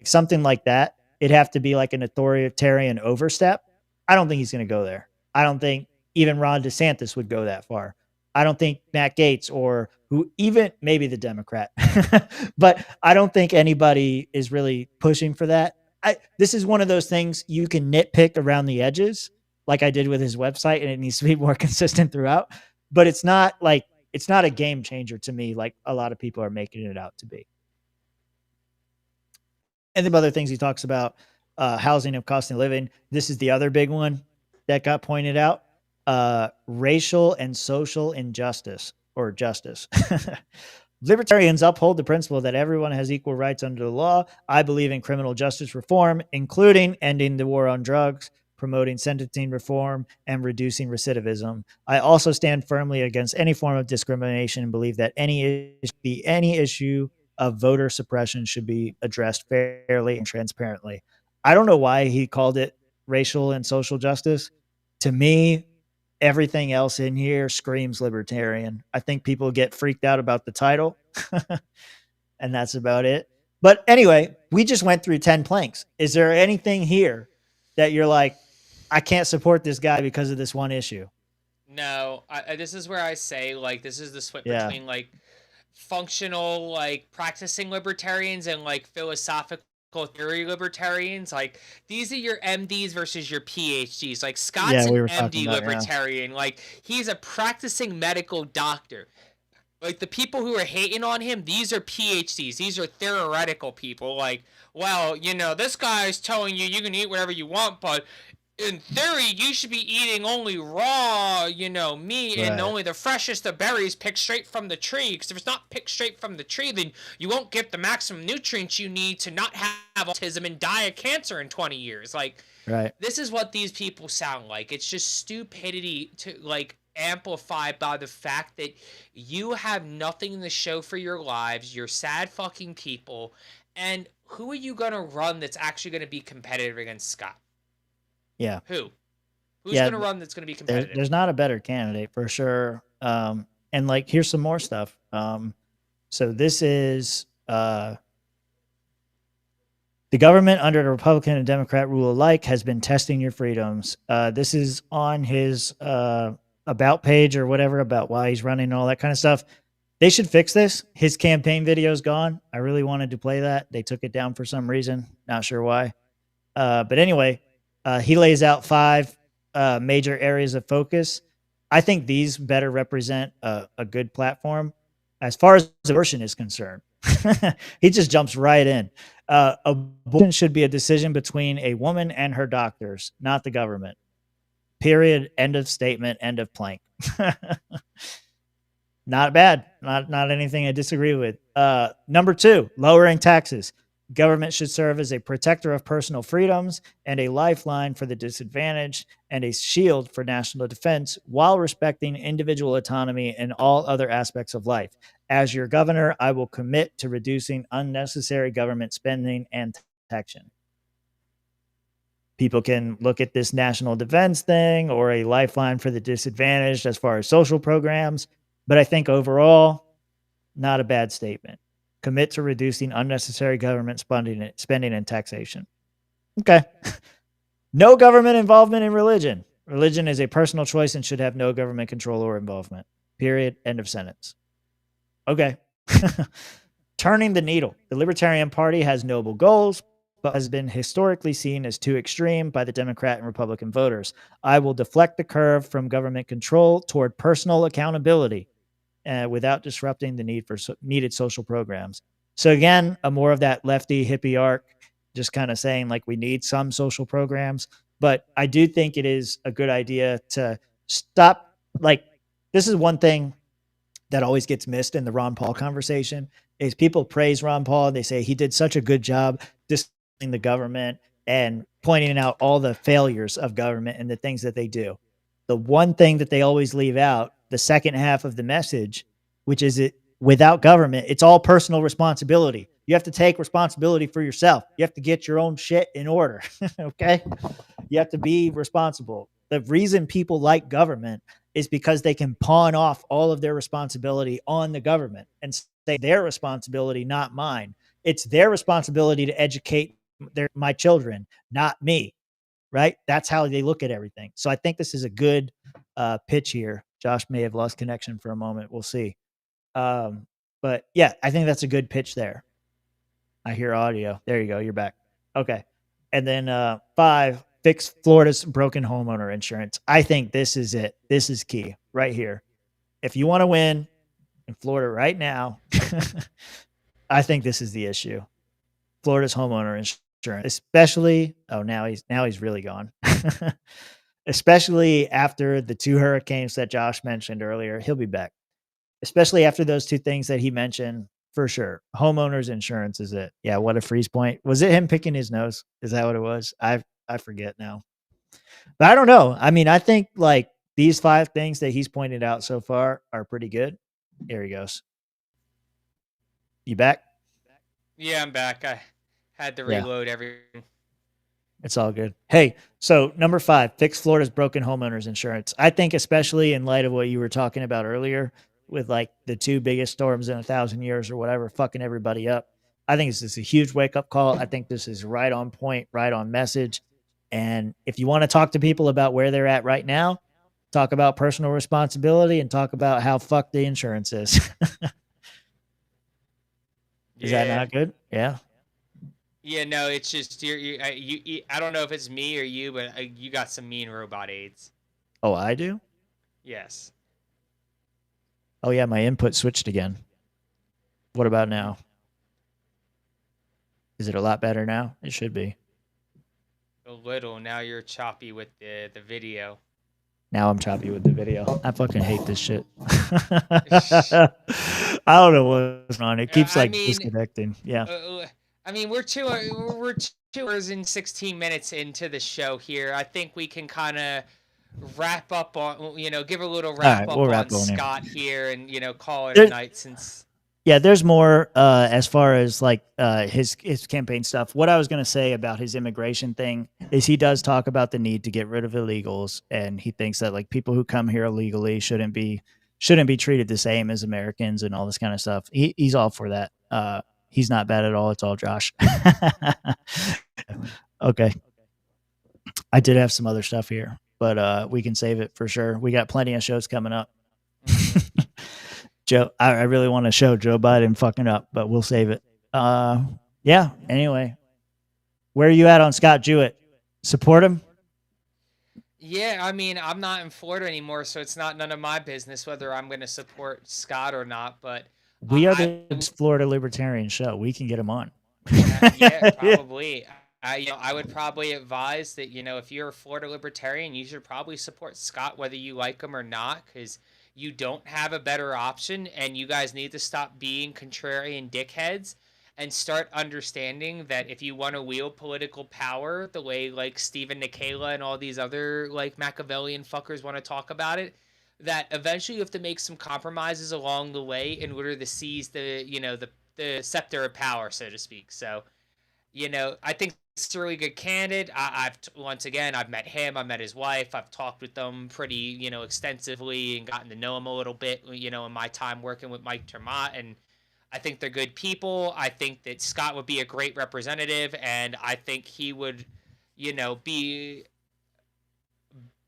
something like that. It'd have to be like an authoritarian overstep. I don't think he's going to go there. I don't think even Ron DeSantis would go that far. I don't think Matt Gaetz or who, even maybe the Democrat, but I don't think anybody is really pushing for that. This is one of those things you can nitpick around the edges, like I did with his website, and it needs to be more consistent throughout. But it's not a game changer to me, like a lot of people are making it out to be. And the other things he talks about, housing and cost of living. This is the other big one that got pointed out. Racial and social injustice or justice. Libertarians uphold the principle that everyone has equal rights under the law. I believe in criminal justice reform, including ending the war on drugs, promoting sentencing reform, and reducing recidivism. I also stand firmly against any form of discrimination and believe that any issue of voter suppression should be addressed fairly and transparently. I don't know why he called it racial and social justice. To me, everything else in here screams libertarian. I think people get freaked out about the title, and that's about it. But anyway, we just went through 10 planks. Is there anything here that you're like, I can't support this guy because of this one issue? No, this is where I say, like, this is the split between, like, functional, like, practicing libertarians and, like, philosophical theory libertarians. Like, these are your MDs versus your PhDs. Like, Scott's an MD libertarian. Like, he's a practicing medical doctor. Like, the people who are hating on him, these are PhDs. These are theoretical people. Like, well, this guy's telling you can eat whatever you want, but in theory, you should be eating only raw, meat and only the freshest of berries picked straight from the tree. Because if it's not picked straight from the tree, then you won't get the maximum nutrients you need to not have autism and die of cancer in 20 years. Like, this is what these people sound like. It's just stupidity to, like, amplified by the fact that you have nothing to show for your lives. You're sad fucking people. And who are you going to run that's actually going to be competitive against Scott? Yeah. Who's going to run that's going to be competitive? There's not a better candidate for sure. And like, here's some more stuff. So this is the government under the Republican and Democrat rule alike has been testing your freedoms. This is on his about page or whatever about why he's running and all that kind of stuff. They should fix this. His campaign video is gone. I really wanted to play that. They took it down for some reason. Not sure why. But anyway, he lays out 5 major areas of focus. I think these better represent a good platform as far as abortion is concerned. He just jumps right in. Abortion should be a decision between a woman and her doctors, not the government. Period. End of statement. End of plank. Not bad. Not anything I disagree with. Number 2, lowering taxes. Government should serve as a protector of personal freedoms and a lifeline for the disadvantaged and a shield for national defense while respecting individual autonomy in all other aspects of life. As your governor, I will commit to reducing unnecessary government spending and taxation. People can look at this national defense thing or a lifeline for the disadvantaged as far as social programs, but I think overall, not a bad statement. Commit to reducing unnecessary government spending and taxation. Okay. No government involvement in religion. Religion is a personal choice and should have no government control or involvement. Period. End of sentence. Okay. Turning the needle. The Libertarian Party has noble goals, but has been historically seen as too extreme by the Democrat and Republican voters. I will deflect the curve from government control toward personal accountability without disrupting the need for needed social programs. So again, a more of that lefty hippie arc, just kind of saying like we need some social programs. But I do think it is a good idea to stop. Like, this is one thing that always gets missed in the Ron Paul conversation is people praise Ron Paul. They say he did such a good job disciplining the government and pointing out all the failures of government and the things that they do. The one thing that they always leave out, the second half of the message, which is it without government, it's all personal responsibility. You have to take responsibility for yourself. You have to get your own shit in order. Okay. You have to be responsible. The reason people like government is because they can pawn off all of their responsibility on the government and say their responsibility, not mine. It's their responsibility to educate my children, not me. Right. That's how they look at everything. So I think this is a good pitch here. Josh may have lost connection for a moment. We'll see. But yeah, I think that's a good pitch there. I hear audio. There you go. You're back. Okay. And then 5, fix Florida's broken homeowner insurance. I think this is it. This is key right here. If you want to win in Florida right now, I think this is the issue. Florida's homeowner insurance, especially, now he's really gone. Especially after the 2 hurricanes that Josh mentioned earlier. He'll be back. Especially after those 2 things that he mentioned, for sure. Homeowners insurance is it. Yeah, what a freeze point. Was it him picking his nose? Is that what it was? I forget now. But I don't know. I mean, I think like these 5 things that he's pointed out so far are pretty good. Here he goes. You back? Yeah, I'm back. I had to reload everything. It's all good. Hey, so number 5, fix Florida's broken homeowners insurance. I think especially in light of what you were talking about earlier with like the 2 biggest storms in 1,000 years or whatever, fucking everybody up. I think this is a huge wake-up call. I think this is right on point, right on message. And if you want to talk to people about where they're at right now, talk about personal responsibility and talk about how fucked the insurance is. Is that not good? Yeah. Yeah, no, it's just you. I don't know if it's me or you, but you got some mean robot aids. Oh, I do? Yes. Oh yeah, my input switched again. What about now? Is it a lot better now? It should be. A little. Now you're choppy with the video. Now I'm choppy with the video. I fucking hate this shit. I don't know what's on. It keeps disconnecting. Yeah. I mean, we're 2 hours and 16 minutes into the show here. I think we can kind of wrap up on, give a little wrap up on Scott here and, call it a night since. Yeah, there's more as far as like his campaign stuff. What I was going to say about his immigration thing is he does talk about the need to get rid of illegals, and he thinks that like people who come here illegally shouldn't be treated the same as Americans and all this kind of stuff. He's all for that. He's not bad at all. It's all Josh. Okay. I did have some other stuff here, but we can save it for sure. We got plenty of shows coming up. Joe, I really want to show Joe Biden fucking up, but we'll save it. Yeah. Anyway, where are you at on Scott Jewett? Support him? Yeah, I mean, I'm not in Florida anymore, so it's not none of my business whether I'm going to support Scott or not. But We are the Florida Libertarian show. We can get him on. Yeah, probably. I would probably advise that, if you're a Florida Libertarian, you should probably support Scott, whether you like him or not, because you don't have a better option, and you guys need to stop being contrarian dickheads and start understanding that if you want to wield political power the way like Stephen Nikela and all these other like Machiavellian fuckers want to talk about it, that eventually you have to make some compromises along the way in order to seize the scepter of power, so to speak. So, I think it's a really good candidate. Once again, I've met him, I've met his wife, I've talked with them pretty, extensively and gotten to know him a little bit, in my time working with Mike Termott, and I think they're good people. I think that Scott would be a great representative, and I think he would, be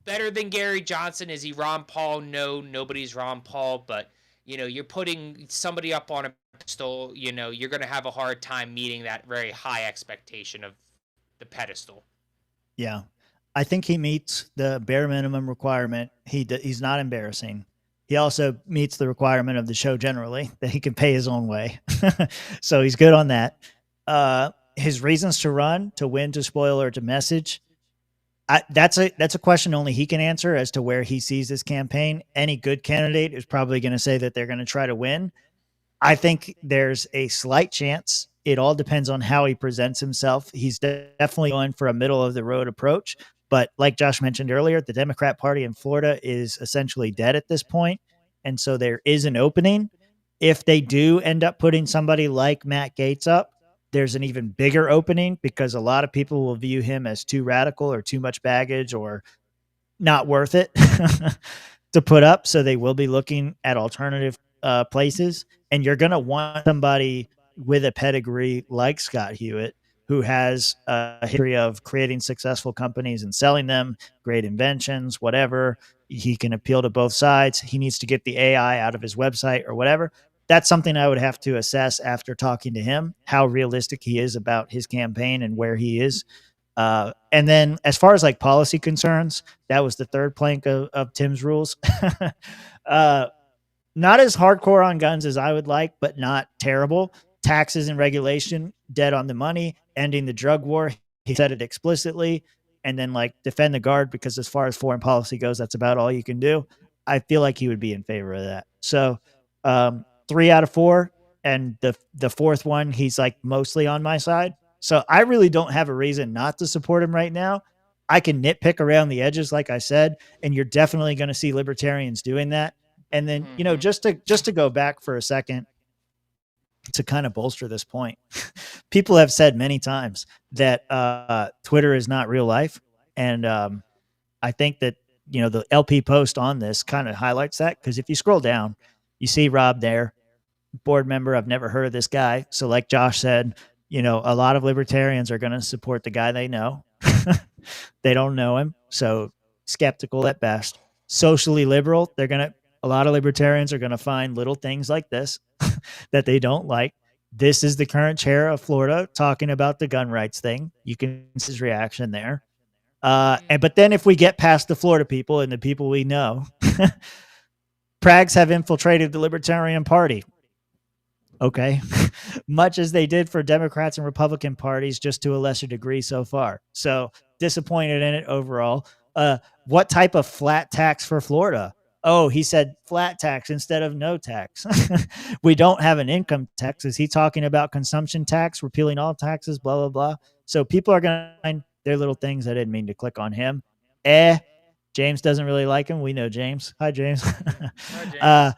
better than Gary Johnson. Is he Ron Paul? No, nobody's Ron Paul, but, you're putting somebody up on a pedestal, you're going to have a hard time meeting that very high expectation of the pedestal. Yeah. I think he meets the bare minimum requirement. He's not embarrassing. He also meets the requirement of the show generally, that he can pay his own way. So he's good on that. His reasons to run, to win, to spoil, or to message, that's a question only he can answer as to where he sees this campaign. Any good candidate is probably going to say that they're going to try to win. I think there's a slight chance. It all depends on how he presents himself. He's definitely going for a middle of the road approach. But like Josh mentioned earlier, the Democrat Party in Florida is essentially dead at this point. And so there is an opening. If they do end up putting somebody like Matt Gaetz up, there's an even bigger opening because a lot of people will view him as too radical or too much baggage or not worth it to put up. So they will be looking at alternative places. And you're going to want somebody with a pedigree like Scott Hewitt, who has a history of creating successful companies and selling them, great inventions, whatever. He can appeal to both sides. He needs to get the AI out of his website or whatever. That's something I would have to assess after talking to him, how realistic he is about his campaign and where he is. And then as far as like policy concerns, that was the third plank of Tim's rules. Not as hardcore on guns as I would like, but not terrible. Taxes and regulation, dead on the money, ending the drug war. He said it explicitly. And then like defend the guard, because as far as foreign policy goes, that's about all you can do. I feel like he would be in favor of that. So 3 out of 4. And the fourth one, he's like mostly on my side. So I really don't have a reason not to support him right now. I can nitpick around the edges, like I said, and you're definitely going to see libertarians doing that. And then, just to go back for a second to kind of bolster this point, people have said many times that Twitter is not real life. And I think that, the LP post on this kind of highlights that, because if you scroll down, you see Rob there, board member. I've never heard of this guy. So like Josh said, a lot of libertarians are going to support the guy they know. They don't know him. So skeptical at best. Socially liberal, a lot of libertarians are going to find little things like this that they don't like. This is the current chair of Florida talking about the gun rights thing. You can see his reaction there. But then if we get past the Florida people and the people we know, Prags have infiltrated the Libertarian Party. Okay. Much as they did for Democrats and Republican parties, just to a lesser degree so far. So disappointed in it overall. What type of flat tax for Florida? Oh, he said flat tax instead of no tax. We don't have an income tax. Is he talking about consumption tax, repealing all taxes, blah, blah, blah. So people are going to find their little things. I didn't mean to click on him. James doesn't really like him. We know James. Hi, James. Hi, James.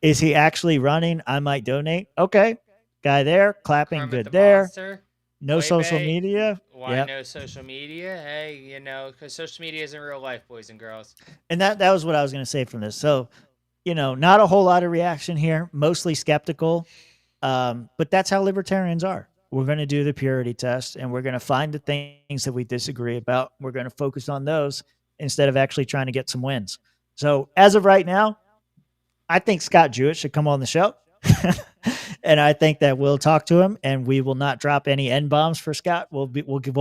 Is he actually running? I might donate. Okay. Guy there, clapping, Kermit good the there. Monster. No social media. Why no social media? Hey, because social media isn't real life, boys and girls. And that was what I was going to say from this. So, not a whole lot of reaction here, mostly skeptical. But that's how libertarians are. We're going to do the purity test, and we're going to find the things that we disagree about. We're going to focus on those instead of actually trying to get some wins. So as of right now, I think Scott Jewett should come on the show. And I think that we'll talk to him, and we will not drop any N-bombs for Scott. We'll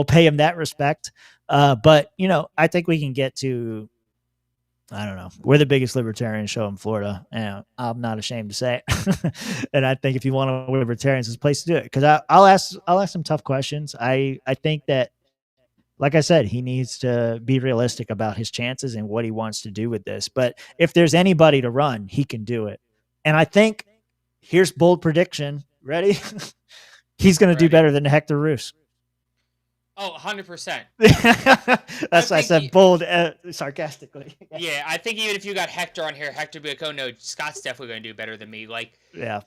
pay him that respect. But I think we can get to I don't know. We're the biggest libertarian show in Florida, and I'm not ashamed to say it. And I think if you want to libertarians, it's a place to do it. Because I'll ask some tough questions. I think that, like I said, he needs to be realistic about his chances and what he wants to do with this. But if there's anybody to run, he can do it. And I think here's bold prediction. Ready? He's going to do better than Hector Roos. Oh, 100%. That's why I said bold sarcastically. Yeah, I think even if you got Hector on here, Hector would be like, oh no, Scott's definitely going to do better than me. Like, yeah.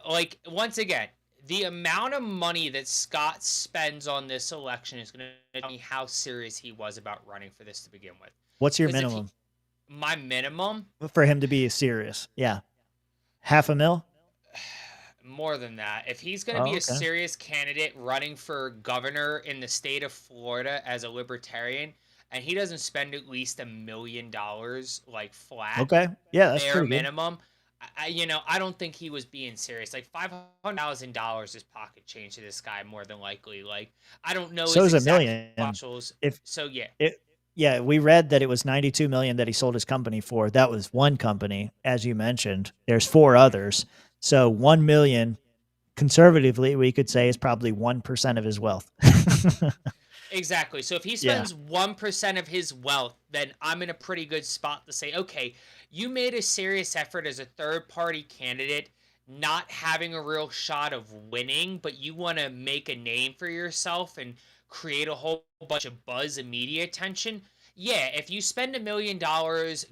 Like, once again, the amount of money that Scott spends on this election is going to tell me how serious he was about running for this to begin with. What's your minimum? My minimum? For him to be serious. Yeah. $500,000? More than that. If he's going to be a serious candidate running for governor in the state of Florida as a libertarian, and he doesn't spend at least $1 million like flat, yeah, that's bare pretty minimum. I don't think he was being serious. Like $500,000 is pocket change to this guy, more than likely. Like, I don't know. So is $1 million. Yeah, we read that it was $92 million that he sold his company for. That was one company, as you mentioned. There's 4 others. So $1 million, conservatively, we could say is probably 1% of his wealth. Exactly. So if he spends 1% of his wealth, then I'm in a pretty good spot to say, okay, you made a serious effort as a third-party candidate, not having a real shot of winning, but you want to make a name for yourself and create a whole bunch of buzz and media attention. Yeah, if you spend $1 million,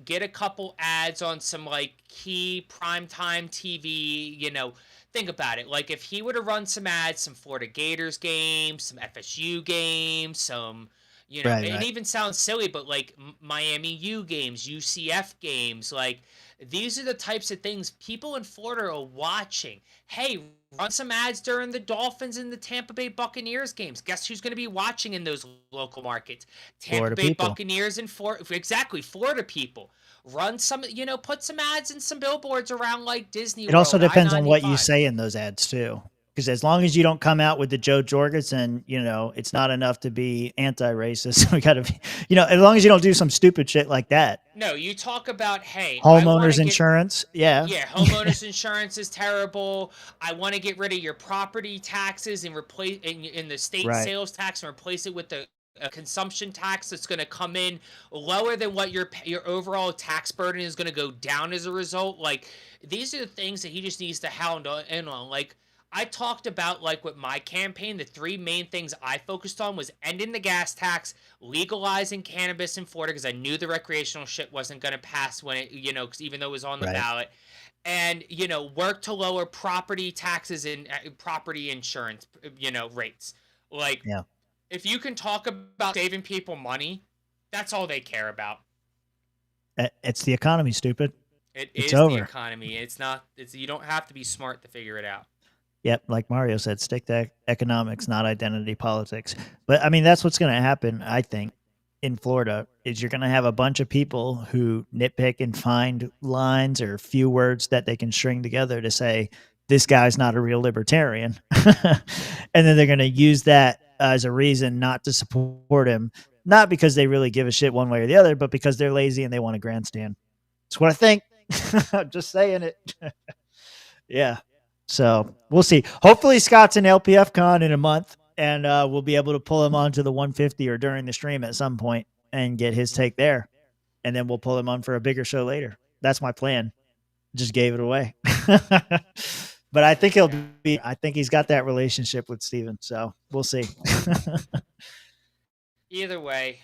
get a couple ads on some like key primetime TV, think about it. Like, if he were to run some ads, some Florida Gators games, some FSU games, some, it even sounds silly, but like Miami U games, UCF games, like these are the types of things people in Florida are watching. Hey, run some ads during the Dolphins and the Tampa Bay Buccaneers games. Guess who's going to be watching in those local markets? Tampa Bay Buccaneers and Florida people. Run some, put some ads and some billboards around like Disney World. It also depends on what you say in those ads too. Because as long as you don't come out with the Joe Jorgensen, it's not enough to be anti-racist. We got to be, as long as you don't do some stupid shit like that. No, you talk about, hey, homeowners insurance. Yeah. Yeah. Homeowners insurance is terrible. I want to get rid of your property taxes and replace in the state sales tax and replace it with the consumption tax that's going to come in lower than what your overall tax burden is going to go down as a result. Like, these are the things that he just needs to hound in on. Like, I talked about, like, with my campaign, the 3 main things I focused on was ending the gas tax, legalizing cannabis in Florida, because I knew the recreational shit wasn't going to pass when it, because even though it was on the ballot, and, work to lower property taxes and property insurance, rates. Like, if you can talk about saving people money, that's all they care about. It's the economy, stupid. It's over. The economy. You don't have to be smart to figure it out. Yep, like Mario said, stick to economics, not identity politics. But I mean, that's what's going to happen, I think, in Florida, is you're going to have a bunch of people who nitpick and find lines or few words that they can string together to say, this guy's not a real libertarian. And then they're going to use that as a reason not to support him, not because they really give a shit one way or the other, but because they're lazy and they want a grandstand. That's what I think. I'm just saying it. Yeah. So we'll see. Hopefully Scott's in LPF Con in a month, and we'll be able to pull him onto the 150 or during the stream at some point and get his take there. And then we'll pull him on for a bigger show later. That's my plan. Just gave it away. But I think I think he's got that relationship with Steven. So we'll see. Either way,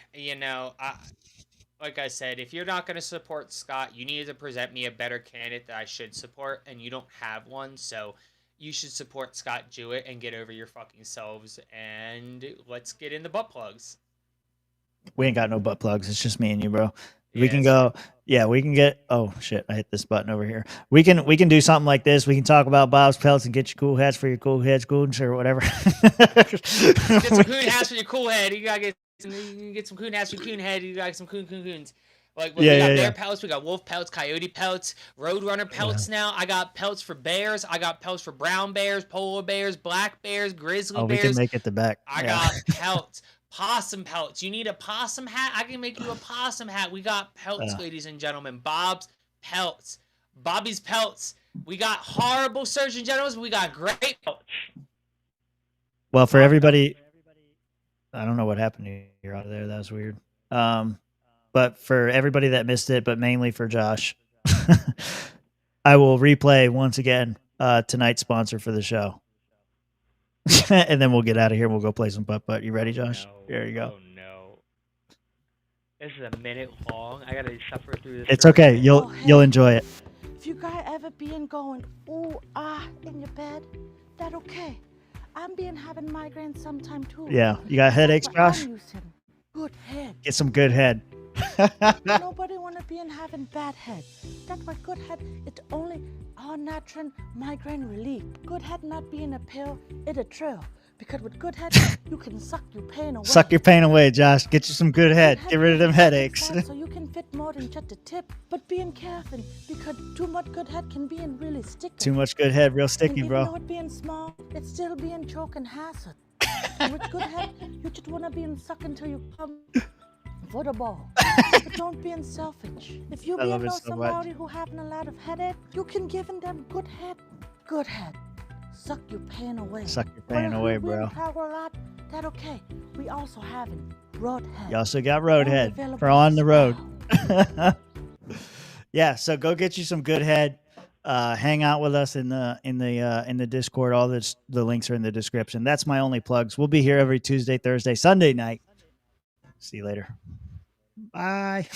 like I said, if you're not going to support Scott, you need to present me a better candidate that I should support, and you don't have one, so you should support Scott Jewett and get over your fucking selves, and let's get in the butt plugs. We ain't got no butt plugs. It's just me and you, bro. We can go. Yeah, we can get. Oh shit! I hit this button over here. We can do something like this. We can talk about Bob's pelts and get your cool hats for your cool heads, coons or whatever. Get some coon hats for your cool head. You gotta get some coon hats for your coon head. You got some coons. Like, we got bear pelts, we got wolf pelts, coyote pelts, roadrunner pelts now. I got pelts for bears. I got pelts for brown bears, polar bears, black bears, grizzly bears. We can make it the back. I got pelts Possum pelts. You need a possum hat? I can make you a possum hat. We got pelts, ladies and gentlemen. Bob's pelts. Bobby's pelts. We got horrible Surgeon Generals. We got great pelts. Well, for everybody, I don't know what happened to you out there. That was weird. But for everybody that missed it, but mainly for Josh, I will replay once again tonight's sponsor for the show. And then we'll get out of here. We'll go play some putt-putt. You ready, Josh? No. There you go. Oh, no. This is a minute long. I got to suffer through this. It's okay. You'll enjoy it. If you guys ever being going, ooh, in your bed, that okay. I'm having migraines sometime too. Yeah. You got headaches, Josh? Good head. Get some good head. Nobody want to be having bad head. That's why good head, it's only all natural migraine relief. Good head not being a pill, it a trill. Because with good head, you can suck your pain away. Suck your pain away, Josh. Get you some good head. Get rid of them headaches. So you can fit more than just a tip. But being careful, because too much good head can be really sticky. Too much good head, real sticky, and bro. Even though it being small, it's still being choke and hazard. And with good head, you just want to be suck until you come for the ball. But don't be selfish. If you know somebody who having a lot of headache, you can give them good head. Good head. Suck your pain away. Suck your pain away, bro. Travel a lot, that okay. We also having road head. You also got road head for on the road. Yeah, so go get you some good head. Hang out with us in the Discord. All the links are in the description. That's my only plugs. We'll be here every Tuesday, Thursday, Sunday night. See you later. Bye.